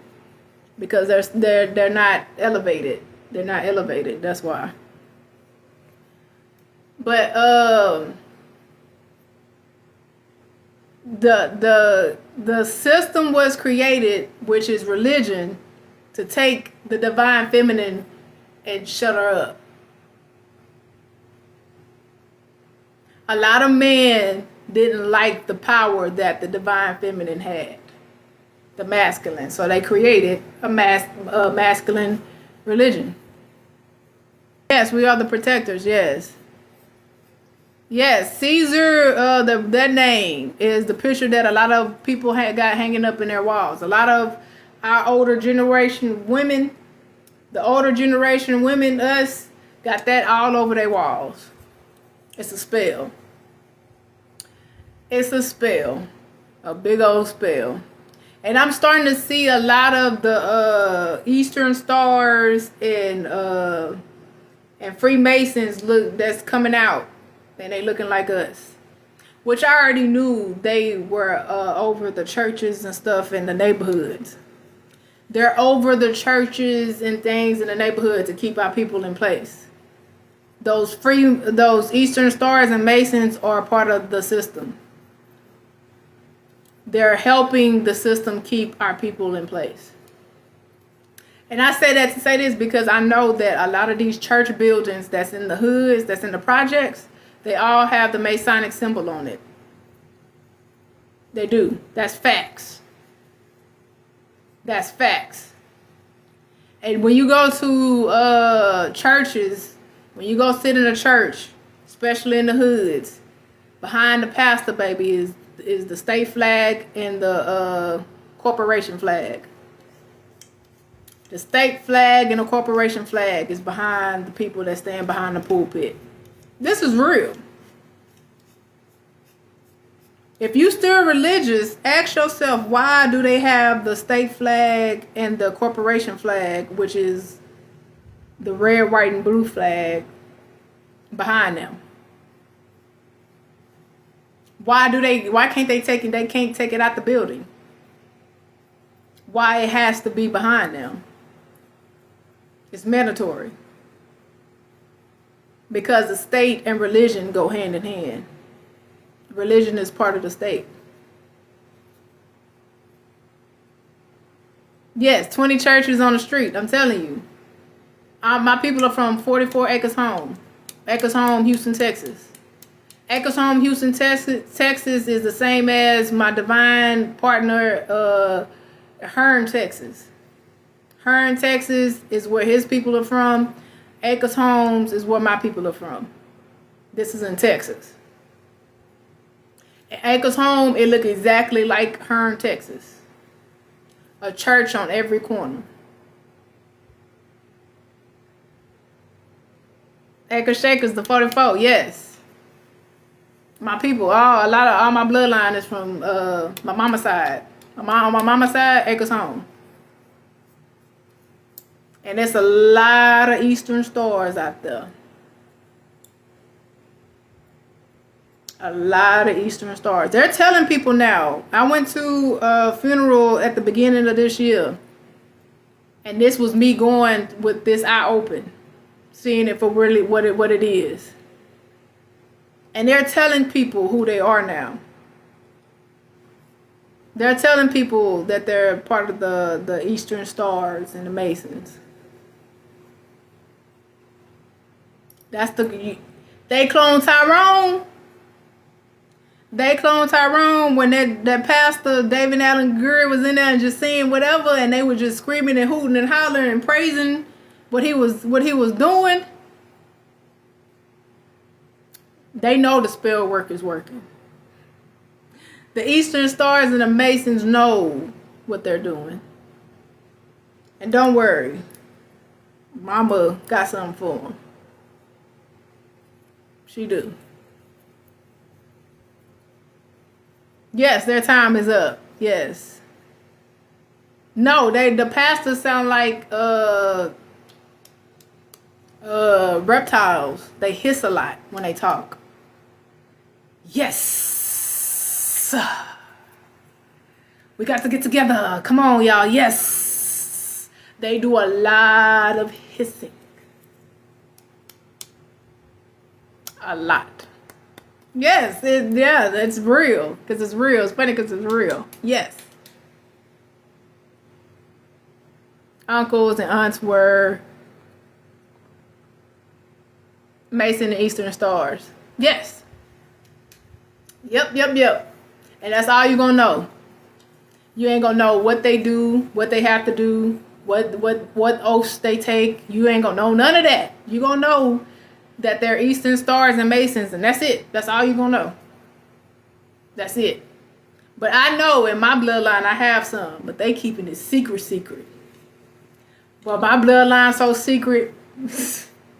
because they're not elevated. They're not elevated. That's why. But the system was created, which is religion, to take the divine feminine and shut her up. A lot of men didn't like the power that the divine feminine had, the masculine. So they created a masculine religion. Yes, we are the protectors. Yes. Yes, Caesar, that name is the picture that a lot of people got hanging up in their walls. A lot of our older generation women, us, got that all over their walls. It's a spell. It's a spell. A big old spell. And I'm starting to see a lot of the Eastern Stars and Freemasons that's coming out. And they looking like us. Which I already knew they were over the churches and stuff in the neighborhoods. They're over the churches and things in the neighborhood to keep our people in place. Those Eastern Stars and Masons are part of the system. They're helping the system keep our people in place. And I say that to say this because I know that a lot of these church buildings that's in the hoods, that's in the projects, they all have the Masonic symbol on it. They do. That's facts. That's facts. And when you go to churches, when you go sit in a church, especially in the hoods, behind the pastor, baby, is the state flag and the corporation flag. The state flag and the corporation flag is behind the people that stand behind the pulpit. This is real. If you still religious, ask yourself, why do they have the state flag and the corporation flag, which is the red, white, and blue flag, behind them? Why can't they take it? They can't take it out the building. Why it has to be behind them? It's mandatory. Because the state and religion go hand in hand. Religion is part of the state. Yes, 20 churches on the street. I'm telling you. My people are from 44 Acres Home. Acres Home, Houston, Texas. Acres Home, Houston, Texas is the same as my divine partner, Hearne, Texas. Hearn, Texas is where his people are from. Acres Homes is where my people are from. This is in Texas. Acres Home, it looked exactly like Hearn, Texas. A church on every corner. Acres Shakers, the 44, yes. My people, all my bloodline is from my mama's side. On my mama's side, Acres Home. And there's a lot of Eastern stars out there. A lot of Eastern stars. They're telling people now. I went to a funeral at the beginning of this year. And this was me going with this eye open. Seeing it for really what it is. And they're telling people who they are now. They're telling people that they're part of the Eastern Stars and the Masons. That's they cloned Tyrone. They cloned Tyrone when that pastor David Allen Greer was in there and just saying whatever, and they were just screaming and hooting and hollering and praising what he was doing. They know the spell work is working. The Eastern Stars and the Masons know what they're doing. And don't worry, Mama got something for them. She do. Yes, their time is up. Yes. No, the pastors sound like reptiles. They hiss a lot when they talk. Yes. We got to get together. Come on, y'all. Yes. They do a lot of hissing. A lot. Yes, it's real. Because it's real. It's funny because it's real. Yes. Uncles and aunts were Mason and Eastern Stars. Yes. Yep. And that's all you're going to know. You ain't going to know what they do, what they have to do, what oaths they take. You ain't going to know none of that. You're going to know that they're Eastern Stars and Masons, and that's it. That's all you're going to know. That's it. But I know in my bloodline I have some, but they keeping it secret. Well, my bloodline's so secret.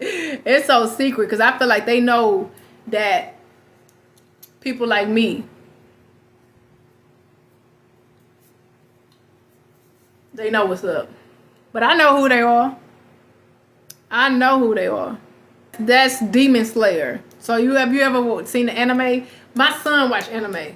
It's so secret because I feel like they know that people like me, they know what's up. But I know who they are. I know who they are. That's Demon Slayer. So have you ever seen the anime? My son watched anime.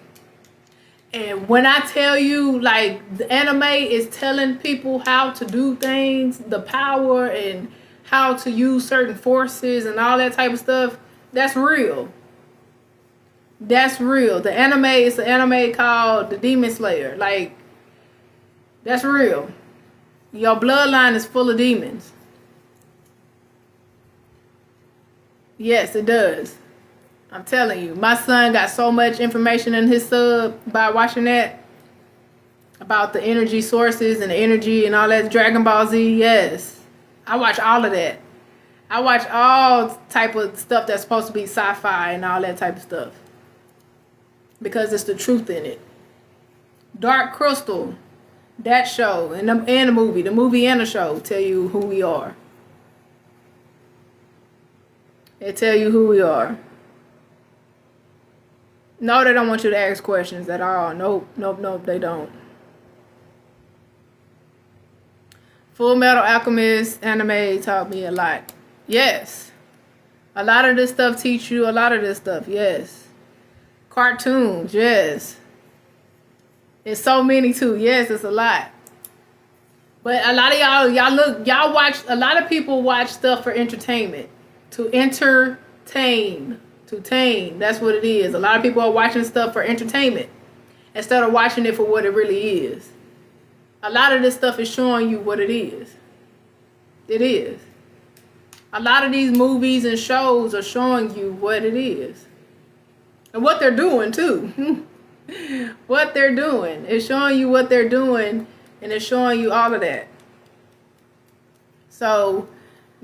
And when I tell you, like, the anime is telling people how to do things, the power and how to use certain forces and all that type of stuff, that's real. That's real. The anime is an anime called The Demon Slayer. Like, that's real. Your bloodline is full of demons. Yes, it does. I'm telling you. My son got so much information in his sub by watching that. About the energy sources and the energy and all that. Dragon Ball Z, yes. I watch all of that. I watch all type of stuff that's supposed to be sci-fi and all that type of stuff. Because it's the truth in it. Dark Crystal, that show, and the movie and the show tell you who we are. They tell you who we are. No, they don't want you to ask questions at all. Nope, they don't. Full Metal Alchemist anime taught me a lot. Yes. A lot of this stuff teach you a lot of this stuff. Yes. Cartoons. Yes. It's so many too. Yes, it's a lot. But a lot of y'all watch, a lot of people watch stuff for entertainment. To entertain. To tame. That's what it is. A lot of people are watching stuff for entertainment instead of watching it for what it really is. A lot of this stuff is showing you what it is. It is. A lot of these movies and shows are showing you what it is. And what they're doing too. What they're doing. It's showing you what they're doing, and it's showing you all of that. So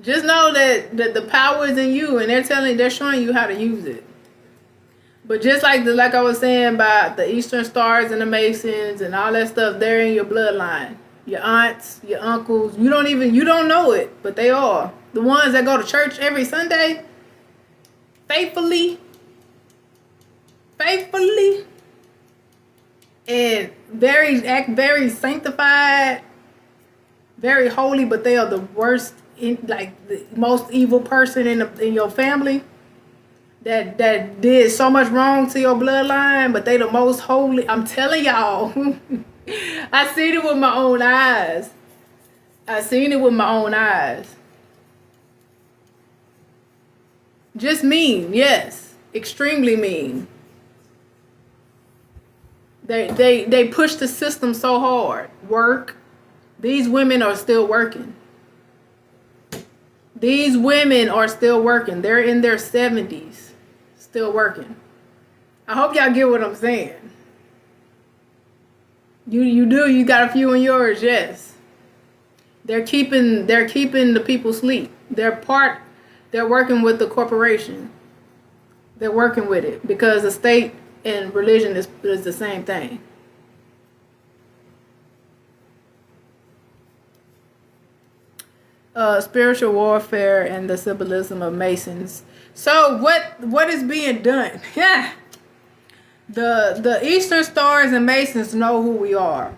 just know that the power is in you, and they're showing you how to use it. But just like I was saying about the Eastern Stars and the Masons and all that stuff, they're in your bloodline. Your aunts, your uncles, you don't know it, but they are. The ones that go to church every Sunday, faithfully, and act very sanctified, very holy, but they are the worst, the most evil person in your family. That did so much wrong to your bloodline, but they the most holy. I'm telling y'all, I seen it with my own eyes. Just mean, yes, extremely mean. They push the system so hard. Work. These women are still working. They're in their 70s. Still working. I hope y'all get what I'm saying. You do. You got a few in yours, yes. They're keeping the people asleep. They're working with the corporation. They're working with it because the state and religion is the same thing. Spiritual warfare and the symbolism of Masons. So what is being done? Yeah. The Eastern Stars and Masons know who we are.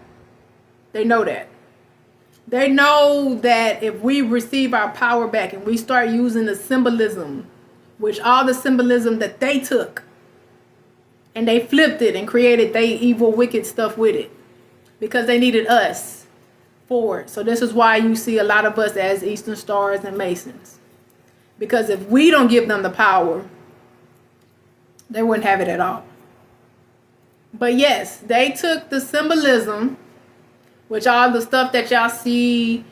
They know that. They know that if we receive our power back and we start using the symbolism, which all the symbolism that they took, and they flipped it and created they evil, wicked stuff with it, because they needed us for it. So this is why you see a lot of us as Eastern Stars and Masons. Because if we don't give them the power, they wouldn't have it at all. But yes, they took the symbolism, which all the stuff that y'all see,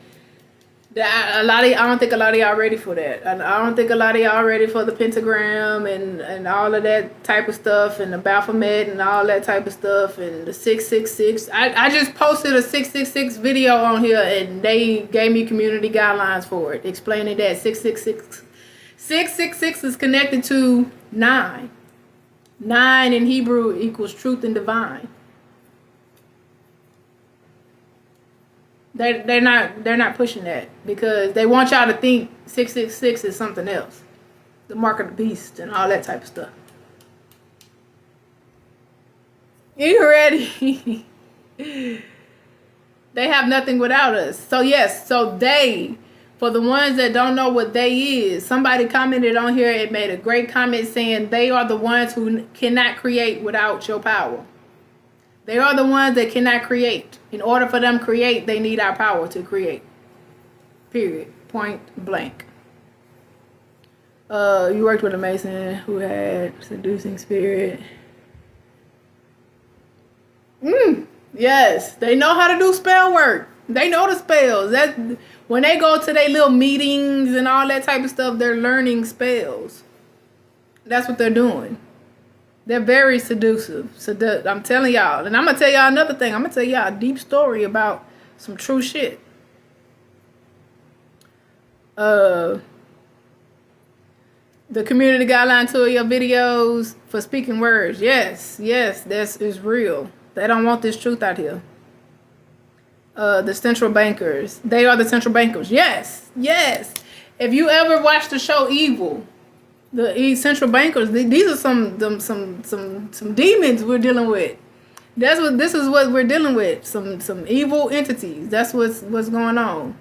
that I don't think a lot of y'all ready for that. I don't think a lot of y'all ready for the pentagram and all of that type of stuff, and the Baphomet and all that type of stuff, and the 666. I just posted a 666 video on here, and they gave me community guidelines for it, explaining that 666 is connected to 9. 9 in Hebrew equals truth and divine. They're not pushing that because they want y'all to think 666 is something else, the mark of the beast and all that type of stuff. You ready? They have nothing without us. So yes, for the ones that don't know what they is, somebody commented on here and made a great comment saying they are the ones who cannot create without your power. They are the ones that cannot create. In order for them to create, they need our power to create. Period. Point blank. You worked with a Mason who had seducing spirit. Yes, they know how to do spell work. They know the spells. That when they go to their little meetings and all that type of stuff, they're learning spells. That's what they're doing. They're very seductive. I'm telling y'all. And I'm going to tell y'all another thing. I'm going to tell y'all a deep story about some true shit. The community guideline to your videos for speaking words. Yes, this is real. They don't want this truth out here. The central bankers. They are the central bankers. Yes. If you ever watched the show Evil, the central bankers, these are some demons we're dealing with. This is what we're dealing with. Some evil entities. That's what's going on.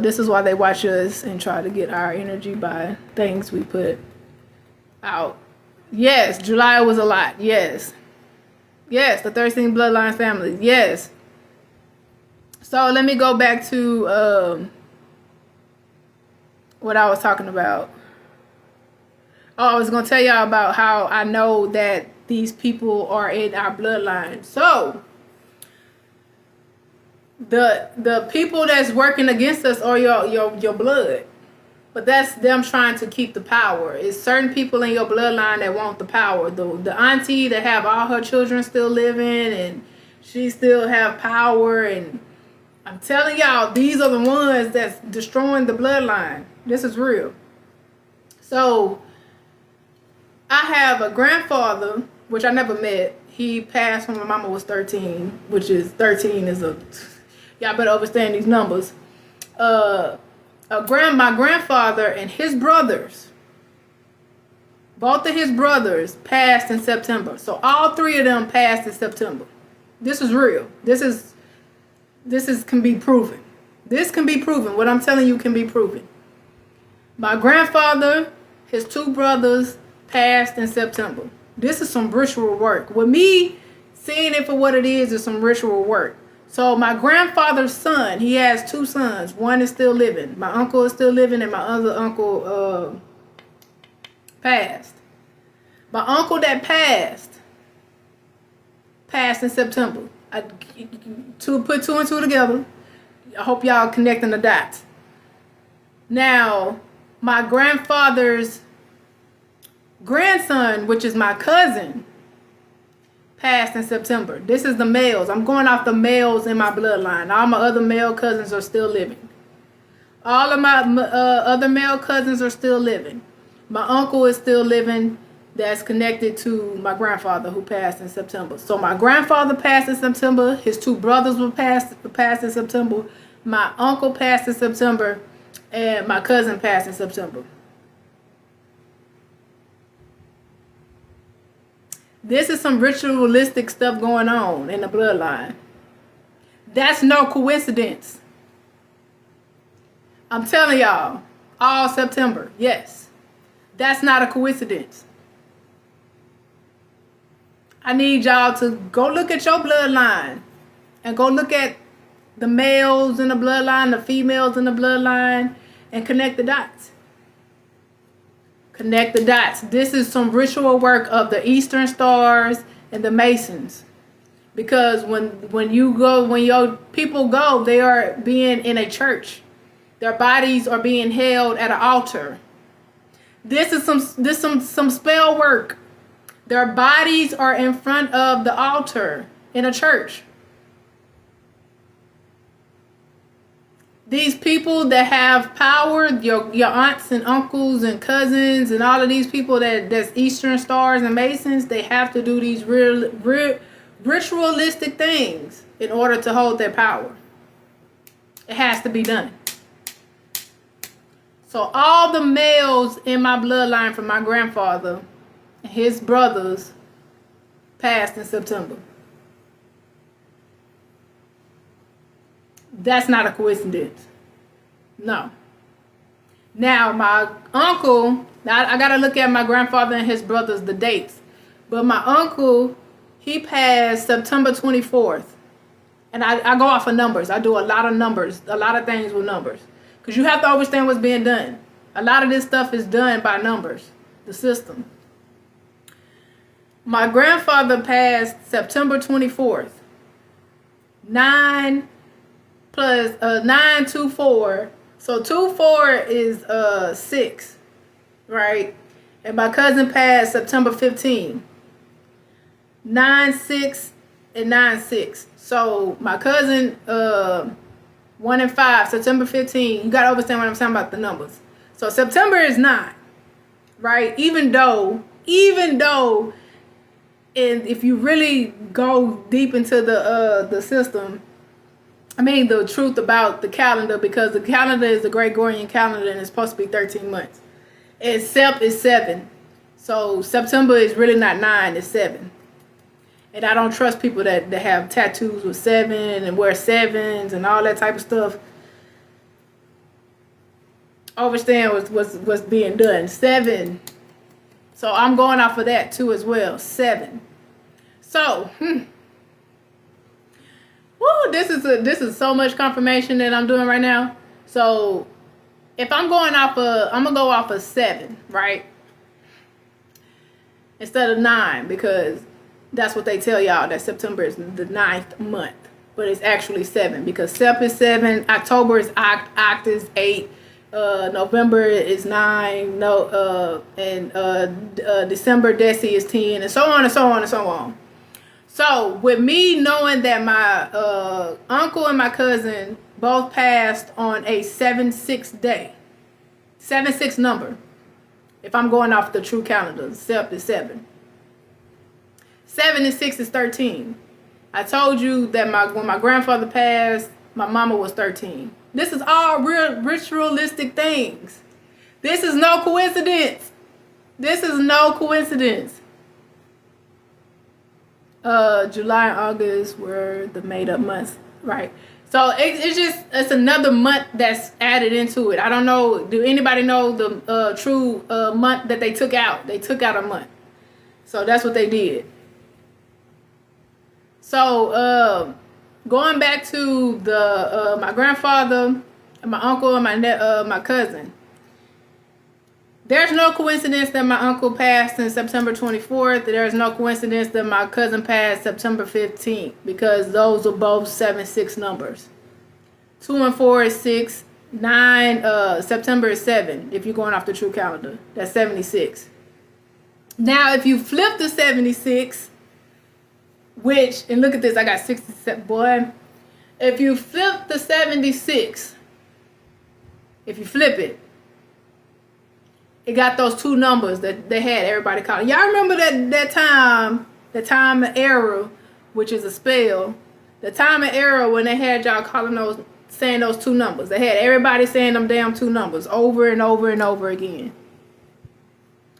This is why they watch us and try to get our energy by things we put out. Yes, July was a lot. Yes, the 13 bloodline families. Yes. So let me go back to what I was talking about. Oh, I was going to tell y'all about how I know that these people are in our bloodline. So, the people that's working against us are your blood. But that's them trying to keep the power. It's certain people in your bloodline that want the power. The auntie that have all her children still living and she still have power, and I'm telling y'all, these are the ones that's destroying the bloodline. This is real. So, I have a grandfather, which I never met. He passed when my mama was 13, which is 13 is a... Y'all better understand these numbers. My grandfather and his brothers, both of his brothers passed in September. So all three of them passed in September. This is real. This can be proven. This can be proven. What I'm telling you can be proven. My grandfather, his two brothers passed in September. This is some ritual work. With me seeing it for what it is some ritual work. So my grandfather's son, he has two sons. One is still living. My uncle is still living, and my other uncle passed. My uncle that passed in September. To put two and two together. I hope y'all connecting the dots. Now, my grandfather's grandson, which is my cousin, passed in September. This is the males. I'm going off the males in my bloodline. All my other male cousins are still living. All of my other male cousins are still living. My uncle is still living. That's connected to my grandfather who passed in September. So my grandfather passed in September. His two brothers were passed in September. My uncle passed in September. And my cousin passed in September. This is some ritualistic stuff going on in the bloodline. That's no coincidence. I'm telling y'all, all September, yes. That's not a coincidence. I need y'all to go look at your bloodline and go look at the males in the bloodline, the females in the bloodline, and connect the dots. Connect the dots. This is some ritual work of the Eastern Stars and the Masons. Because when your people go, they are being in a church. Their bodies are being held at an altar. This is some spell work. Their bodies are in front of the altar in a church. These people that have power, your aunts and uncles and cousins and all of these people that's Eastern Stars and Masons, they have to do these ritualistic things in order to hold their power. It has to be done. So all the males in my bloodline from my grandfather and his brothers passed in September. That's not a coincidence. No. Now, my uncle, I got to look at my grandfather and his brothers, the dates. But my uncle, he passed September 24th. And I go off of numbers. I do a lot of numbers, a lot of things with numbers. Because you have to understand what's being done. A lot of this stuff is done by numbers, the system. My grandfather passed September 24th. 9 plus 9, 2, 4. So 2, 4 is 6, right? And my cousin passed September 15. 9, 6, and 9, 6. So my cousin 1 and 5, September 15. You gotta understand what I'm saying about the numbers. So September is 9, right? Even though, and if you really go deep into the system, I mean the truth about the calendar, because the calendar is the Gregorian calendar and it's supposed to be 13 months. And Sep is 7. So September is really not 9, it's 7. And I don't trust people that have tattoos with 7 and wear 7s and all that type of stuff. Understand what's being done. 7. So I'm going off of that too as well. 7. So, woo, this is so much confirmation that I'm doing right now. So if I'm going off I'm gonna go off of 7, right? Instead of 9, because that's what they tell y'all, that September is the 9th month. But it's actually 7 because Sep is 7, October is Oct is 8, November is 9, and December Deci is 10, and so on and so on and so on. So with me knowing that my uncle and my cousin both passed on a 7/6 day, 7/6 number. If I'm going off the true calendar, Sept is 7. 7 and 6 is 13. I told you that when my grandfather passed, my mama was 13. This is all real ritualistic things. This is no coincidence. This is no coincidence. July and August were the made up months, right? So it's another month that's added into it. I don't know. Do anybody know the true month that they took out? They took out a month. So that's what they did. So going back to the my grandfather, my uncle, and my cousin. There's no coincidence that my uncle passed in September 24th. There's no coincidence that my cousin passed September 15th, because those are both 7/6 numbers. 2 and 4 is 6. 9, September is 7. If you're going off the true calendar, that's 76. Now, if you flip the 76, and look at this, I got 67, boy. If you flip the 76, if you flip it, it got those two numbers that they had everybody calling. Y'all remember that time and era, which is a spell. The time and era when they had y'all saying those two numbers. They had everybody saying them damn two numbers over and over and over again.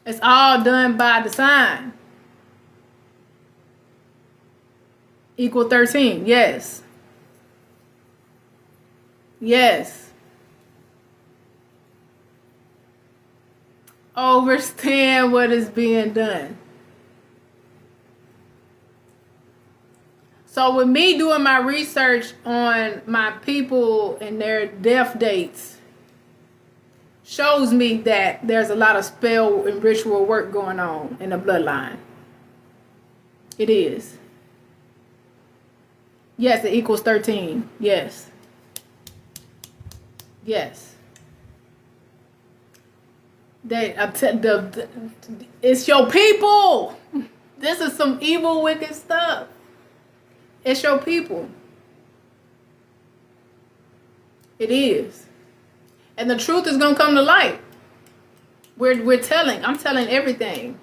It's all done by the sign. Equal 13. Yes. Yes. Understand what is being done. So with me doing my research on my people and their death dates shows me that there's a lot of spell and ritual work going on in the bloodline. It is. Yes, it equals 13. Yes. Yes. It's your people. This is some evil, wicked stuff. It's your people. It is. And the truth is going to come to light. I'm telling everything.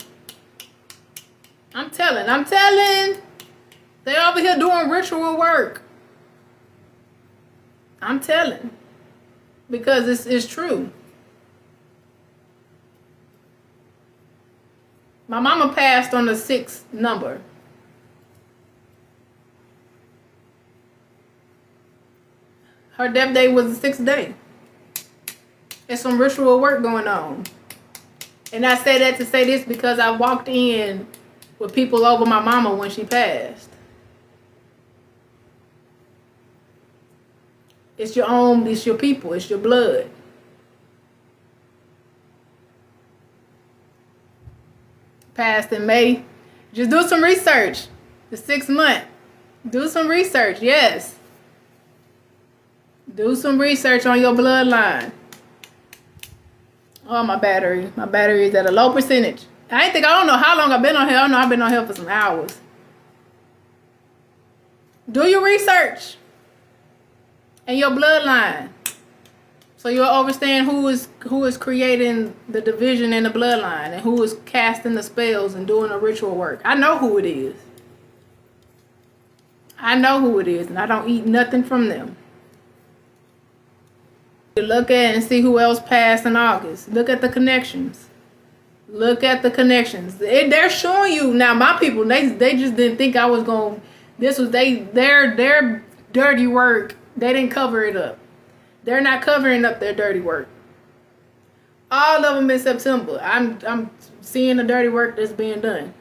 I'm telling. They over here doing ritual work. I'm telling. Because it's true. My mama passed on the 6th number. Her death day was the 6th day. There's some ritual work going on. And I say that to say this because I walked in with people over my mama when she passed. It's your people, it's your blood. Passed in May. Just do some research. The 6th month. Do some research, yes. Do some research on your bloodline. Oh, my battery. My battery is at a low percentage. I don't know how long I've been on here. I know I've been on here for some hours. Do your research. And your bloodline. So you'll understand who is creating the division in the bloodline and who is casting the spells and doing the ritual work. I know who it is. And I don't eat nothing from them. You look at and see who else passed in August. Look at the connections. They're showing you now. My people, they just didn't think I was going. This was their dirty work. They didn't cover it up. They're not covering up their dirty work. All of them in September. I'm seeing the dirty work that's being done.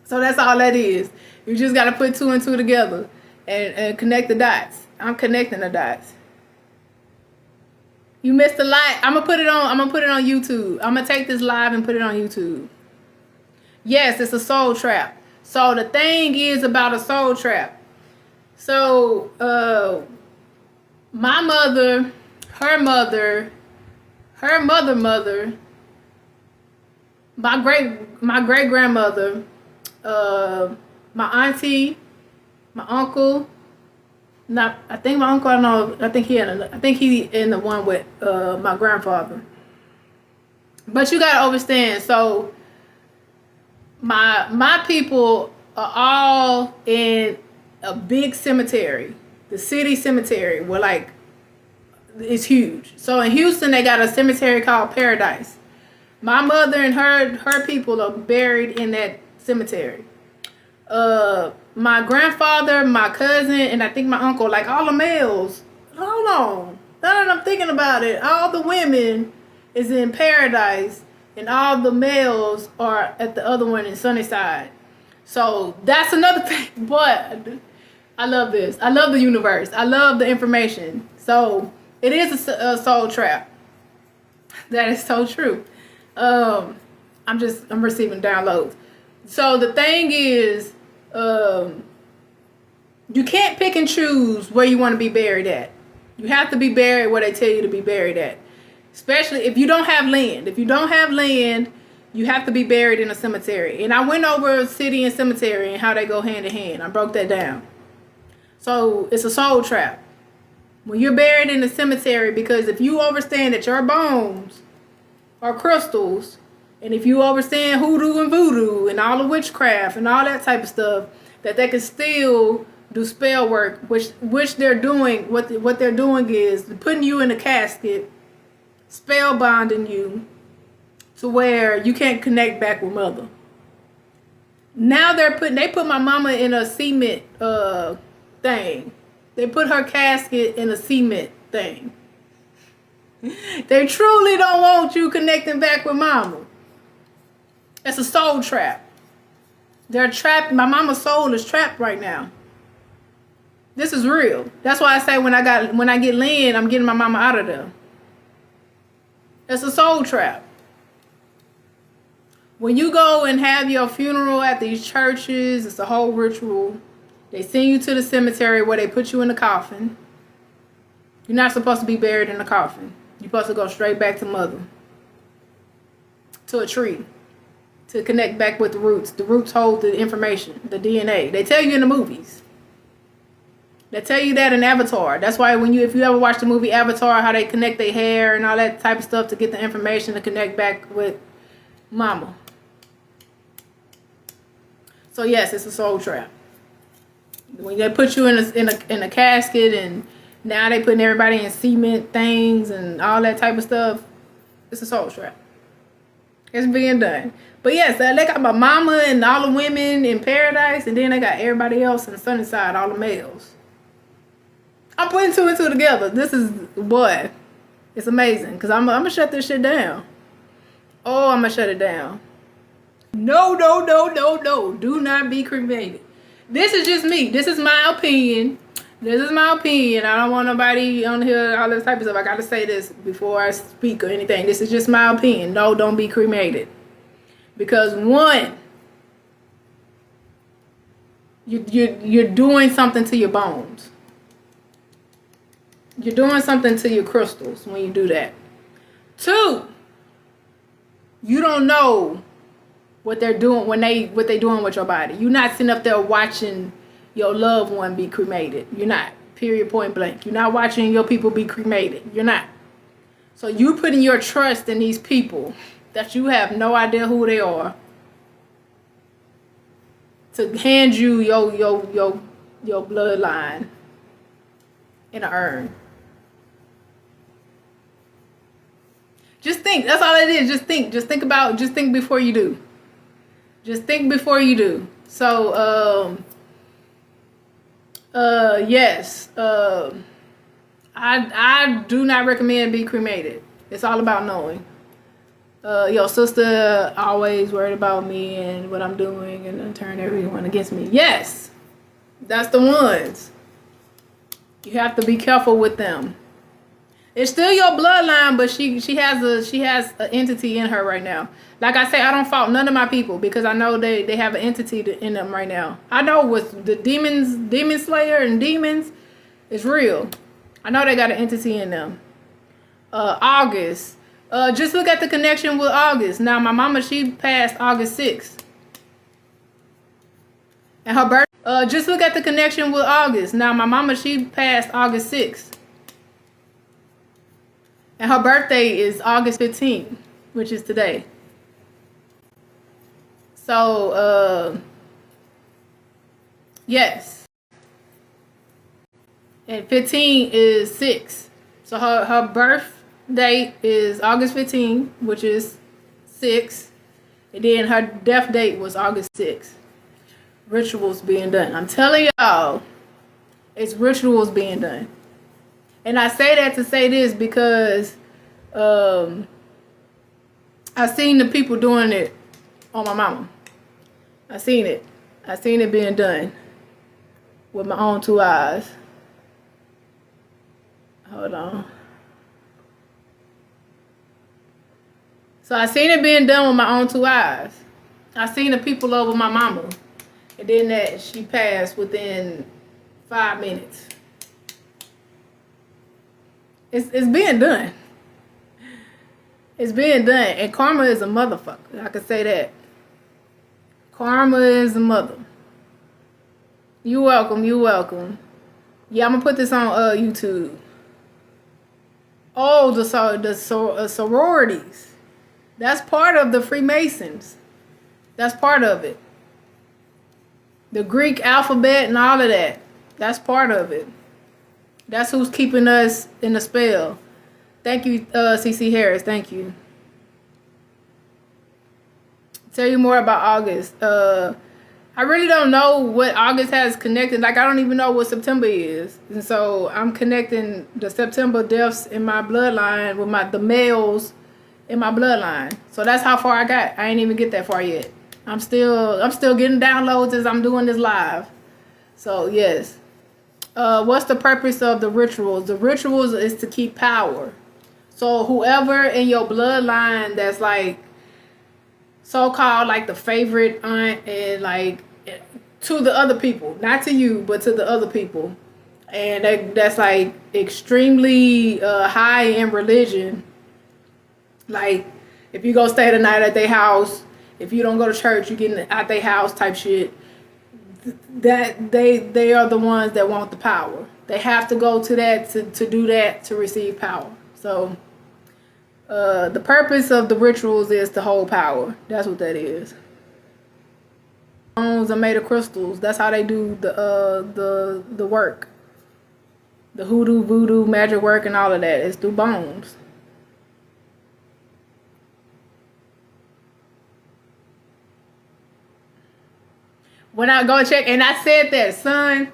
So that's all that is. You just got to put 2 and 2 together and connect the dots. I'm connecting the dots. You missed a lot. I'm gonna put it on YouTube. I'm gonna take this live and put it on YouTube. Yes, it's a soul trap. So the thing is about a soul trap. So my mother, her mother, my great grandmother, my auntie, my uncle. Not, I think my uncle. I don't know. I think he in the one with my grandfather. But you gotta understand. So my people are all in a big cemetery. The city cemetery, where like it's huge. So in Houston, they got a cemetery called Paradise. My mother and her people are buried in that cemetery. My grandfather, my cousin, and I think my uncle, like all the males. Hold on. Now that I'm thinking about it, all the women is in Paradise, and all the males are at the other one in Sunnyside. So that's another thing. But I love this. I love the universe. I love the information. So it is a soul trap. That is so true. I'm receiving downloads. So the thing is, you can't pick and choose where you want to be buried at. You have to be buried where they tell you to be buried at. Especially if you don't have land. If you don't have land, you have to be buried in a cemetery. And I went over city and cemetery and how they go hand in hand. I broke that down. So it's a soul trap. When you're buried in a cemetery, because if you understand that your bones are crystals, and if you understand hoodoo and voodoo and all the witchcraft and all that type of stuff, that they can still do spell work, which they're doing. What they're doing is putting you in a casket, spell bonding you to where you can't connect back with mother. Now they put my mama in a cement thing. They put her casket in a cement thing. They truly don't want you connecting back with mama. It's a soul trap. They're trapped. My mama's soul is trapped right now. This is real. That's why I say when I get land, I'm getting my mama out of there. It's a soul trap. When you go and have your funeral at these churches, it's a whole ritual. They send you to the cemetery where they put you in a coffin. You're not supposed to be buried in a coffin. You're supposed to go straight back to mother. To a tree. To connect back with the roots. The roots hold the information, the DNA. They tell you in the movies. They tell you that in Avatar. That's why if you ever watch the movie Avatar, how they connect their hair and all that type of stuff to get the information to connect back with mama. So yes, it's a soul trap. When they put you in a casket, and now they putting everybody in cement things and all that type of stuff, it's a soul trap. It's being done. But yes, they got my mama and all the women in Paradise, and then they got everybody else in Sunnyside, all the males. I'm putting two and two together. This is, boy, it's amazing. Because I'm going to shut this shit down. Oh, I'm going to shut it down. No. Do not be cremated. This is just me. This is my opinion. I don't want nobody on here, all this type of stuff. I got to say this before I speak or anything. This is just my opinion. No, don't be cremated. Because one, you're doing something to your bones. You're doing something to your crystals when you do that. Two, you don't know what they're doing what they're doing with your body. You're not sitting up there watching your loved one be cremated. You're not. Period, point blank. You're not watching your people be cremated. You're not. So you putting your trust in these people that you have no idea who they are to hand you your bloodline in an urn. Just think. That's all it is. Just think. Just think before you do. Just think before you do. So, yes. I do not recommend be cremated. It's all about knowing. Your sister always worried about me and what I'm doing and turn everyone against me. Yes. That's the ones. You have to be careful with them. It's still your bloodline, but she has an entity in her right now. Like I say, I don't fault none of my people because I know they have an entity in them right now. I know with the demon slayer and demons, it's real. I know they got an entity in them. August. Just look at the connection with August. Now my mama, she passed August 6th. And her birth, just look at the connection with August. Now, my mama, she passed August 6th. And her birthday is August 15th, which is today. So, yes. And 15 is 6. So her birth date is August 15, which is 6. And then her death date was August 6. Rituals being done. I'm telling y'all, it's rituals being done. And I say that to say this because I seen the people doing it on my mama. I seen it. I seen it being done with my own 2 eyes. Hold on. So I seen it being done with my own 2 eyes. I seen the people over my mama. And then that she passed within 5 minutes. It's being done. It's being done. And karma is a motherfucker. I can say that. Karma is a mother. You welcome. You welcome. Yeah, I'm going to put this on YouTube. Oh, the sororities. That's part of the Freemasons. That's part of it. The Greek alphabet and all of that. That's part of it. That's who's keeping us in the spell. Thank you, CC Harris. Thank you. Tell you more about August. I really don't know what August has connected. Like, I don't even know what September is. And so I'm connecting the September deaths in my bloodline with the males in my bloodline. So that's how far I got. I ain't even get that far yet. I'm still getting downloads as I'm doing this live. So yes. What's the purpose of the rituals? The rituals is to keep power. So whoever in your bloodline that's like so-called like the favorite aunt and like to the other people, not to you, but to the other people, and that's like extremely high in religion. Like if you go stay the night at their house, if you don't go to church, you get at their house type shit. That they are the ones that want the power. They have to go to that to do that to receive power. So the purpose of the rituals is to hold power. That's what that is. Bones are made of crystals. That's how they do the work. The hoodoo, voodoo, magic work, and all of that is through bones. When I go check, and I said that, son,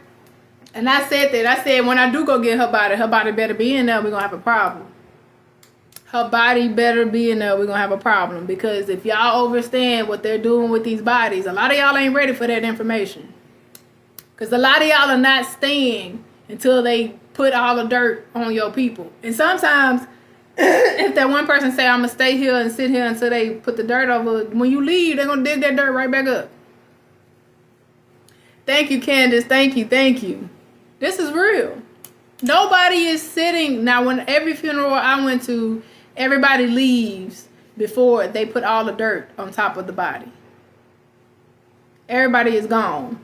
and I said when I do go get her body better be in there, we're going to have a problem. Her body better be in there, we're going to have a problem. Because if y'all understand what they're doing with these bodies, a lot of y'all ain't ready for that information. Because a lot of y'all are not staying until they put all the dirt on your people. And sometimes, if that one person say, I'm going to stay here and sit here until they put the dirt over, when you leave, they're going to dig that dirt right back up. Thank you, Candace. Thank you. Thank you. This is real. Nobody is sitting. Now, when every funeral I went to, everybody leaves before they put all the dirt on top of the body. Everybody is gone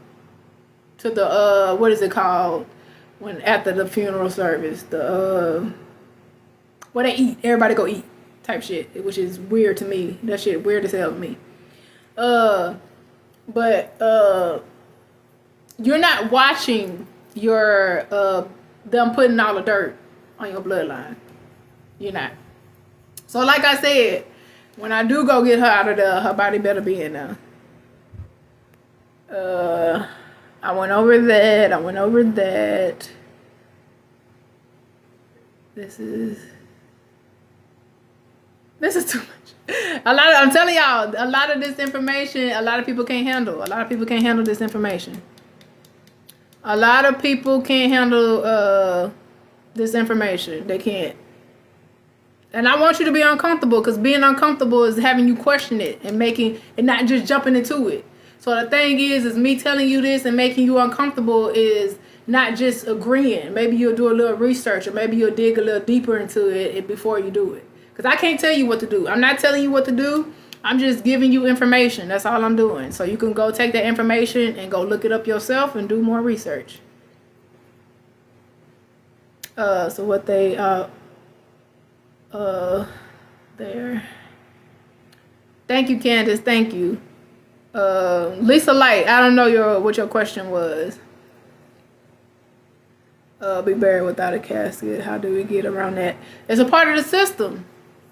to the, what is it called? When after the funeral service, the, where they eat. Everybody go eat type shit, which is weird to me. That shit weird as hell to me. You're not watching your them putting all the dirt on your bloodline. You're not. So like I said, when I do go get her out of there, her body better be in there. I went over that. This is too much. I'm telling y'all, a lot of this information, a lot of people can't handle. A lot of people can't handle this information. A lot of people can't handle this information. They can't. And I want you to be uncomfortable, because being uncomfortable is having you question it and making and not just jumping into it. So the thing is me telling you this and making you uncomfortable is not just agreeing. Maybe you'll do a little research, or maybe you'll dig a little deeper into it before you do it. Because I can't tell you what to do. I'm not telling you what to do. I'm just giving you information. That's all I'm doing. So you can go take that information and go look it up yourself and do more research. So what they there. Thank you, Candace. Thank you. Lisa Light, I don't know what your question was. Be buried without a casket. How do we get around that? It's a part of the system.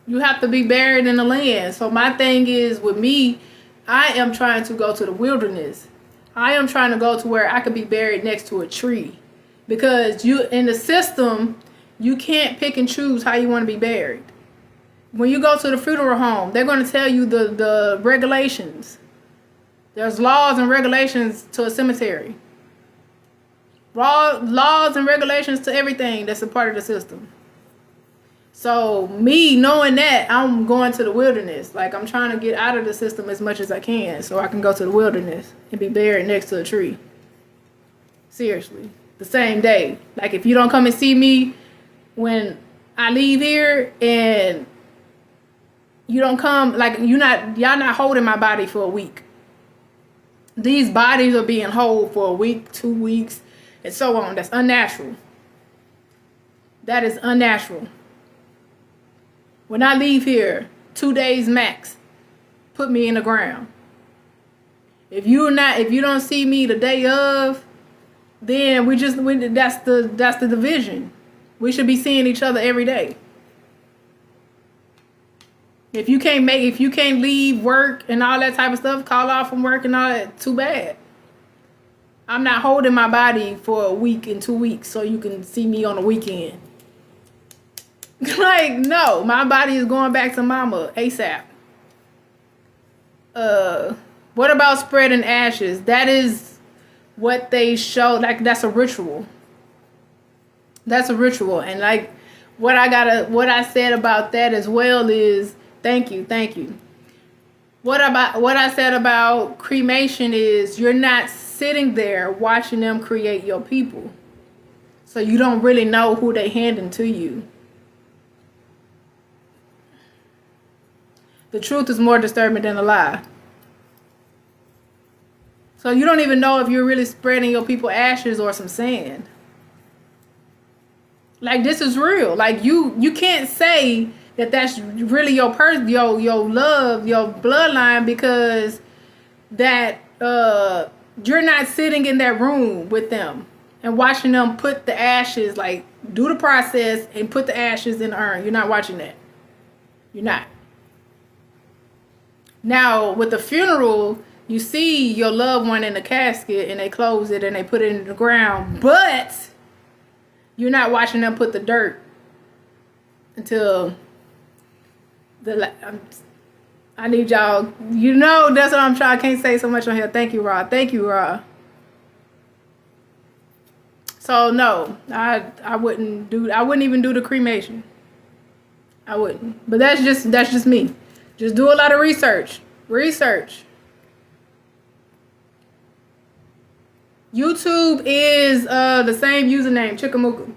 You have to be buried in the land. So my thing is, with me, I am trying to go to the wilderness. I am trying to go to where I could be buried next to a tree. Because you in the system, you can't pick and choose how you want to be buried. When you go to the funeral home, they're going to tell you the regulations. There's laws and regulations to a cemetery. Laws and regulations to everything that's a part of the system. So me knowing that, I'm going to the wilderness. Like, I'm trying to get out of the system as much as I can so I can go to the wilderness and be buried next to a tree. Seriously. The same day. Like, if you don't come and see me when I leave here and you don't come, like, y'all not holding my body for a week. These bodies are being held for a week, 2 weeks, and so on. That's unnatural. That is unnatural. When I leave here, 2 days max, put me in the ground. If you don't see me the day of, then that's the division. We should be seeing each other every day. If you can't leave work and all that type of stuff, call off from work and all that, too bad. I'm not holding my body for a week and 2 weeks so you can see me on the weekend. Like, no, my body is going back to mama ASAP. What about spreading ashes? That is what they show. Like, that's a ritual. That's a ritual. And like, what I said about that as well is, thank you. What I said about cremation is, you're not sitting there watching them create your people. So you don't really know who they handing to you. The truth is more disturbing than a lie. So you don't even know if you're really spreading your people ashes or some sand. Like, this is real. Like, you can't say that that's really your person, your love, your bloodline, because that you're not sitting in that room with them and watching them put the ashes, like, do the process and put the ashes in the urn. You're not watching that. You're not. Now, with the funeral, you see your loved one in the casket and they close it and they put it in the ground, but you're not watching them put the dirt until I need y'all, that's what I'm trying. I can't say so much on here. Thank you, Rod. So no, I wouldn't even do the cremation. I wouldn't. But that's just me. Just do a lot of research. YouTube is the same username, Chikamuka.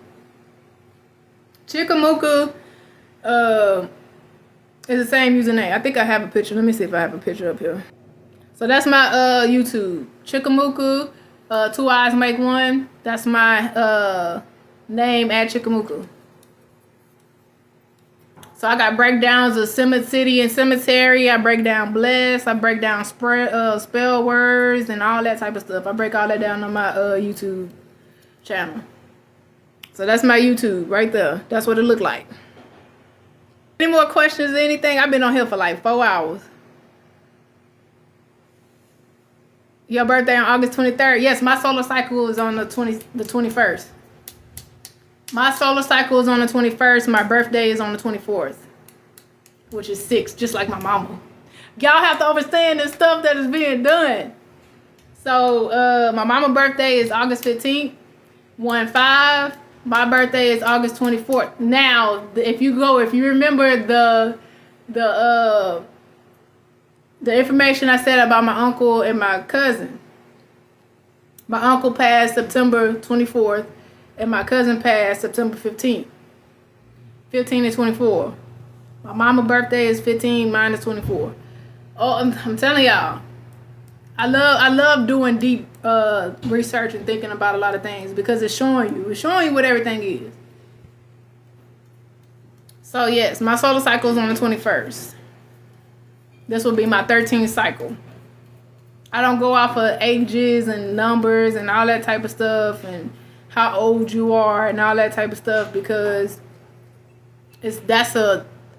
Chikamuka is the same username. I think I have a picture. Let me see if I have a picture up here. So that's my YouTube. Chikamuka, 2 eyes make one. That's my name at Chikamuka. So I got breakdowns of city and cemetery. I break down bless. I break down spell words and all that type of stuff. I break all that down on my YouTube channel. So that's my YouTube right there. That's what it looked like. Any more questions or anything? I've been on here for like 4 hours. Your birthday on August 23rd. Yes, my solar cycle is on the 21st. My solar cycle is on the 21st. My birthday is on the 24th, which is 6, just like my mama. Y'all have to understand the stuff that is being done. So my mama's birthday is August 15th, 1/5. My birthday is August 24th. Now, if you remember the information I said about my uncle and my cousin. My uncle passed September 24th. And my cousin passed September 15th. 15 and 24. My mama's birthday is 15, mine is 24. Oh, I'm telling y'all. I love doing deep research and thinking about a lot of things because it's showing you what everything is. So yes, my solar cycle is on the 21st. This will be my 13th cycle. I don't go off of ages and numbers and all that type of stuff and how old you are and all that type of stuff because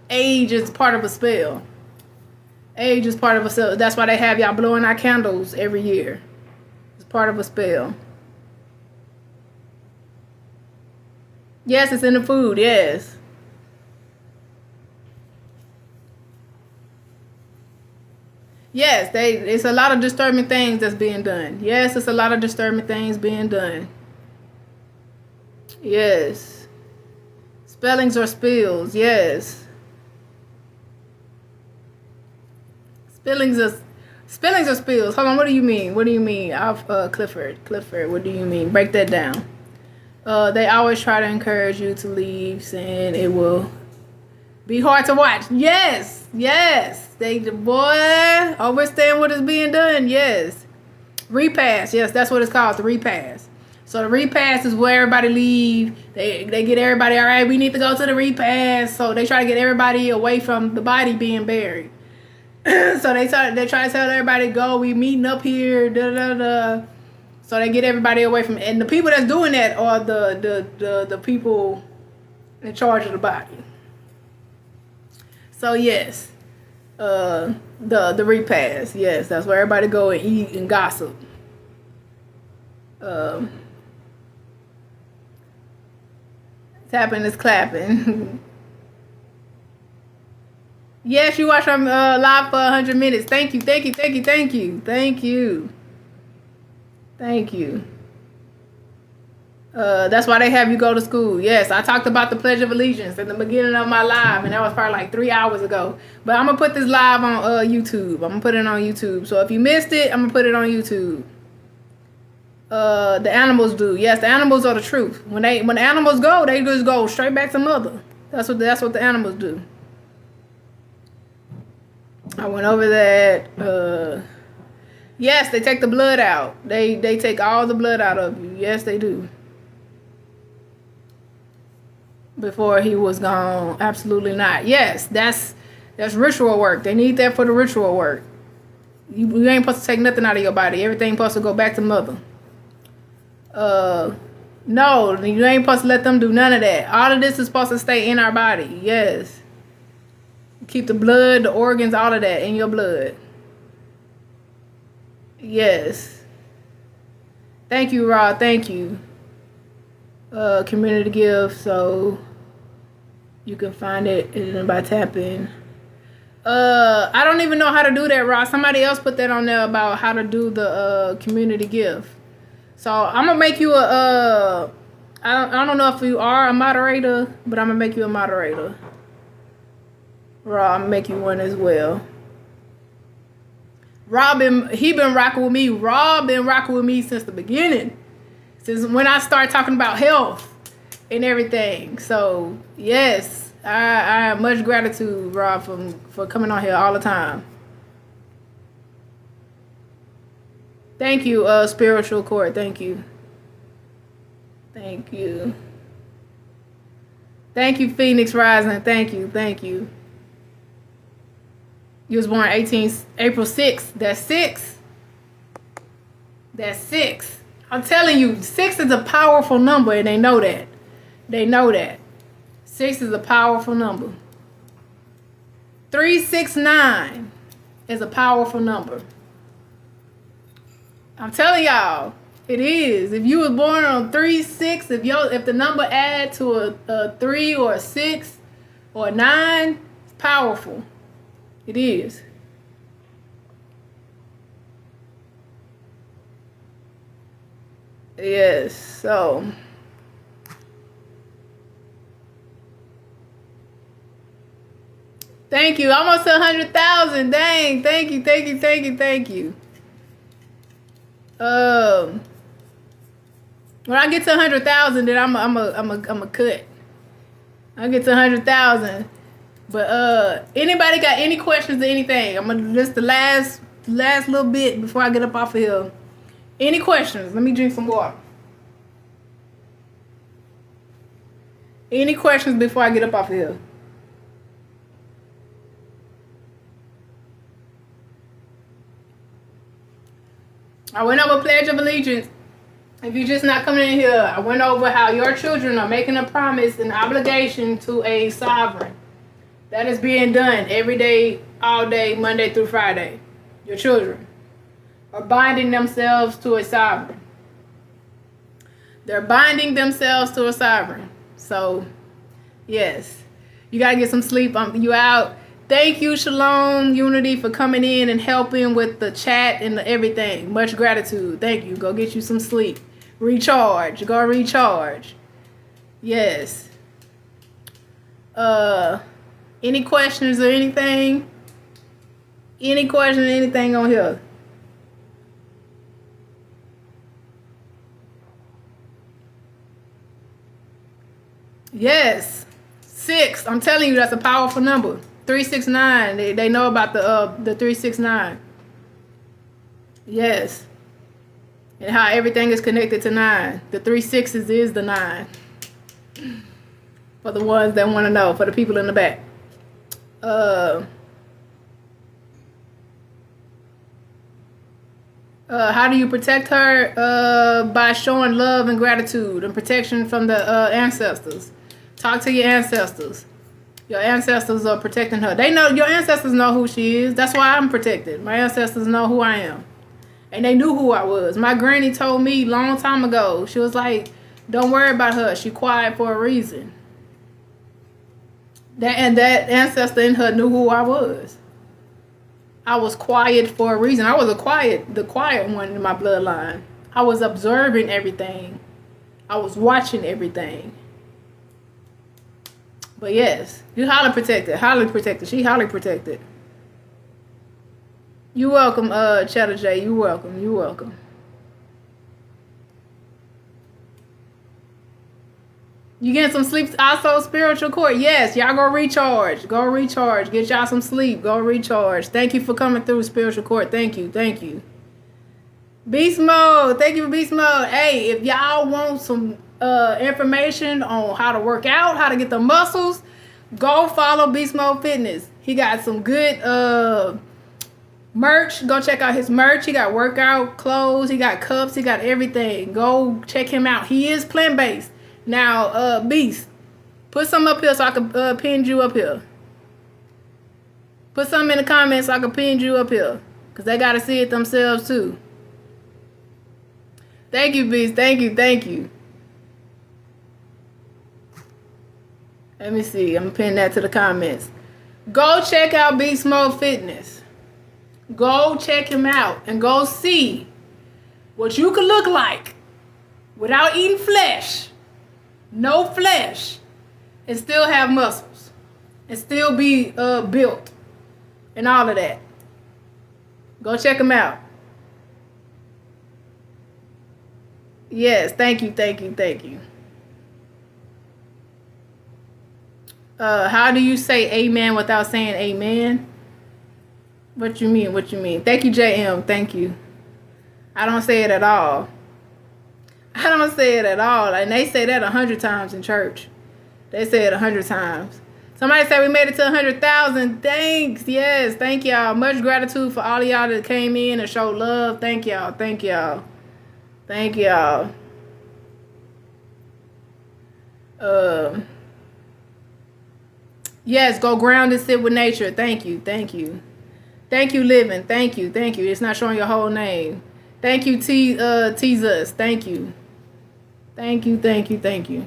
age is part of a spell. Age is part of a spell. That's why they have y'all blowing out candles every year. It's part of a spell. Yes, it's in the food. Yes. Yes, it's a lot of disturbing things that's being done. Yes, it's a lot of disturbing things being done. Yes. Spellings or spills. Yes. Spillings or spills. Hold on, what do you mean? What do you mean? Clifford, what do you mean? Break that down. They always try to encourage you to leave, saying it will be hard to watch. Yes. They understand what is being done. Yes. Repass. Yes, that's what it's called, the repass. So the repass is where everybody leave. They get everybody, all right, we need to go to the repass. So they try to get everybody away from the body being buried. So they try to tell everybody, go, we meeting up here, da da da. So they get everybody away from it. And the people that's doing that are the people in charge of the body. So yes, the repass, yes, that's where everybody go and eat and gossip. Tapping is clapping. Yes, you watch live for 100 minutes. Thank you. That's why they have you go to school. Yes, I talked about the Pledge of Allegiance in the beginning of my live, and that was probably like 3 hours ago. But I'm going to put this live on YouTube. I'm going to put it on YouTube. So if you missed it, I'm going to put it on YouTube. The animals do. Yes, the animals are the truth. When the animals go, they just go straight back to mother. That's what the animals do. I went over that. Yes, they take the blood out. They take all the blood out of you. Yes, they do. Before he was gone, absolutely not. Yes, that's ritual work. They need that for the ritual work. You ain't supposed to take nothing out of your body. Everything supposed to go back to mother. No, you ain't supposed to let them do none of that. All of this is supposed to stay in our body. Yes. Keep the blood, the organs, all of that in your blood. Yes. Thank you, Rod. Thank you. Community gift, so you can find it by tapping. I don't even know how to do that, Rod. Somebody else put that on there about how to do the community gift. So I'm gonna make you I don't know if you are a moderator, but I'm gonna make you a moderator. Rod, I'm gonna make you one as well. He been rocking with me. Rob been rocking with me since the beginning. Since when I started talking about health and everything. So yes, I have much gratitude, Rob, for coming on here all the time. Thank you, Spiritual Court. Thank you. Thank you, Phoenix Rising. Thank you. You was born April 6th. That's 6. I'm telling you, 6 is a powerful number, and they know that. 6 is a powerful number. 369 is a powerful number. I'm telling y'all, it is. If you was born on 3-6, if the number add to a 3 or a 6 or a 9, it's powerful. It is. Yes, so thank you. Almost 100,000. Dang. Thank you. When I get to 100,000, then I'm a cut. I get to 100,000. But anybody got any questions or anything? I'm gonna just the last little bit before I get up off of here. Any questions? Let me drink some water. Any questions before I get up off of here? I went over Pledge of Allegiance. If you're just not coming in here, I went over how your children are making a promise and obligation to a sovereign. That is being done every day, all day, Monday through Friday. Your children are binding themselves to a sovereign. They're binding themselves to a sovereign. So, yes, you got to get some sleep. You out. Thank you, Shalom Unity, for coming in and helping with the chat and everything. Much gratitude. Thank you. Go get you some sleep. Recharge. Go recharge. Yes. Any questions or anything? Any questions or anything on here? Yes. 6. I'm telling you, that's a powerful number. 369. They know about the 369. Yes. And how everything is connected to 9. The 3 6s is the 9. For the ones that want to know, for the people in the back. How do you protect her? By showing love and gratitude and protection from the ancestors. Talk to your ancestors. Your ancestors are protecting her. They know, your ancestors know who she is. That's why I'm protected. My ancestors know who I am. And they knew who I was. My granny told me long time ago. She was like, don't worry about her. She quiet for a reason. That ancestor in her knew who I was. I was quiet for a reason. I was the quiet one in my bloodline. I was observing everything. I was watching everything. But yes, you're highly protected. Highly protected. She highly protected. You're welcome, Cheddar J. You're welcome. You're welcome. You getting some sleep? Also, spiritual court. Yes, y'all go recharge. Go recharge. Get y'all some sleep. Go recharge. Thank you for coming through, spiritual court. Thank you. Thank you. Beast mode. Thank you for beast mode. Hey, if y'all want some information on how to work out, how to get the muscles, go follow Beast Mode Fitness. He got some good merch. Go check out his merch. He got workout clothes. He got cups. He got everything. Go check him out. He is plant-based. Now, Beast, put something up here so I can pin you up here. Put something in the comments so I can pin you up here. Because they got to see it themselves, too. Thank you, Beast. Thank you. Thank you. Let me see. I'm going to pin that to the comments. Go check out Beast Mode Fitness. Go check him out. And go see what you could look like without eating flesh. No flesh. And still have muscles. And still be built. And all of that. Go check him out. Yes. Thank you. Thank you. Thank you. How do you say amen without saying amen? What you mean? What you mean? Thank you, JM. Thank you. I don't say it at all. I don't say it at all. And they say that 100 times in church. They say it 100 times. Somebody said we made it to 100,000. Thanks. Yes. Thank y'all. Much gratitude for all of y'all that came in and showed love. Thank y'all. Thank y'all. Thank y'all. Yes, go ground and sit with nature. Thank you. Thank you. Thank you, living. Thank you. Thank you. It's not showing your whole name. Thank you, Jesus. Thank you. Thank you. Thank you. Thank you.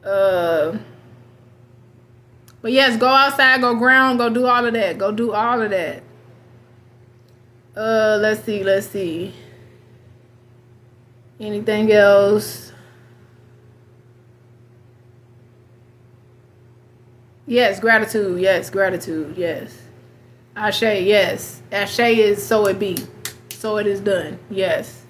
But yes, go outside, go ground, go do all of that. Go do all of that. Let's see. Let's see. Anything else? Yes, gratitude. Yes, gratitude. Yes. Ashe, yes. Ashe is so it be. So it is done. Yes.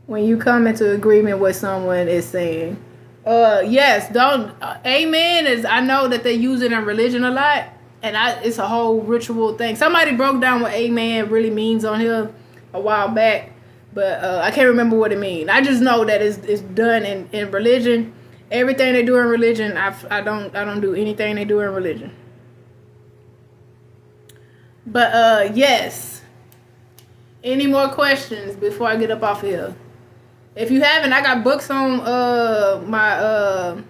when you come into agreement with someone is saying. Yes, don't. Amen is, I know that they use it in religion a lot, and it's a whole ritual thing. Somebody broke down what amen really means on here a while back, but I can't remember what it means. I just know that it's done in religion. Everything they do in religion, I don't do anything they do in religion. But yes. Any more questions before I get up off of here? If you haven't, I got books on my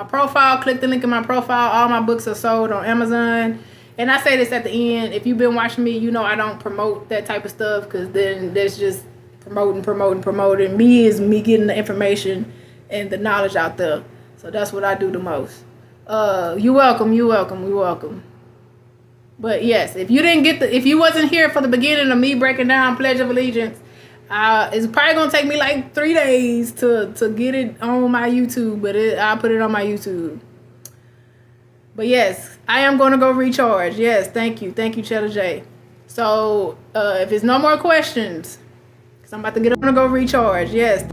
profile. Click the link in my profile. All my books are sold on Amazon. And I say this at the end. If you've been watching me, you know I don't promote that type of stuff, because then there's just promoting. Me is me getting the information and the knowledge out there. So that's what I do the most. You're welcome. But yes, if you wasn't here for the beginning of me breaking down Pledge of Allegiance, it's probably gonna take me like 3 days to get it on my YouTube, but I'll put it on my YouTube. But yes, I am gonna go recharge. Yes, thank you, Cheddar J. So if there's no more questions, because I'm about to get up and go recharge. Yes.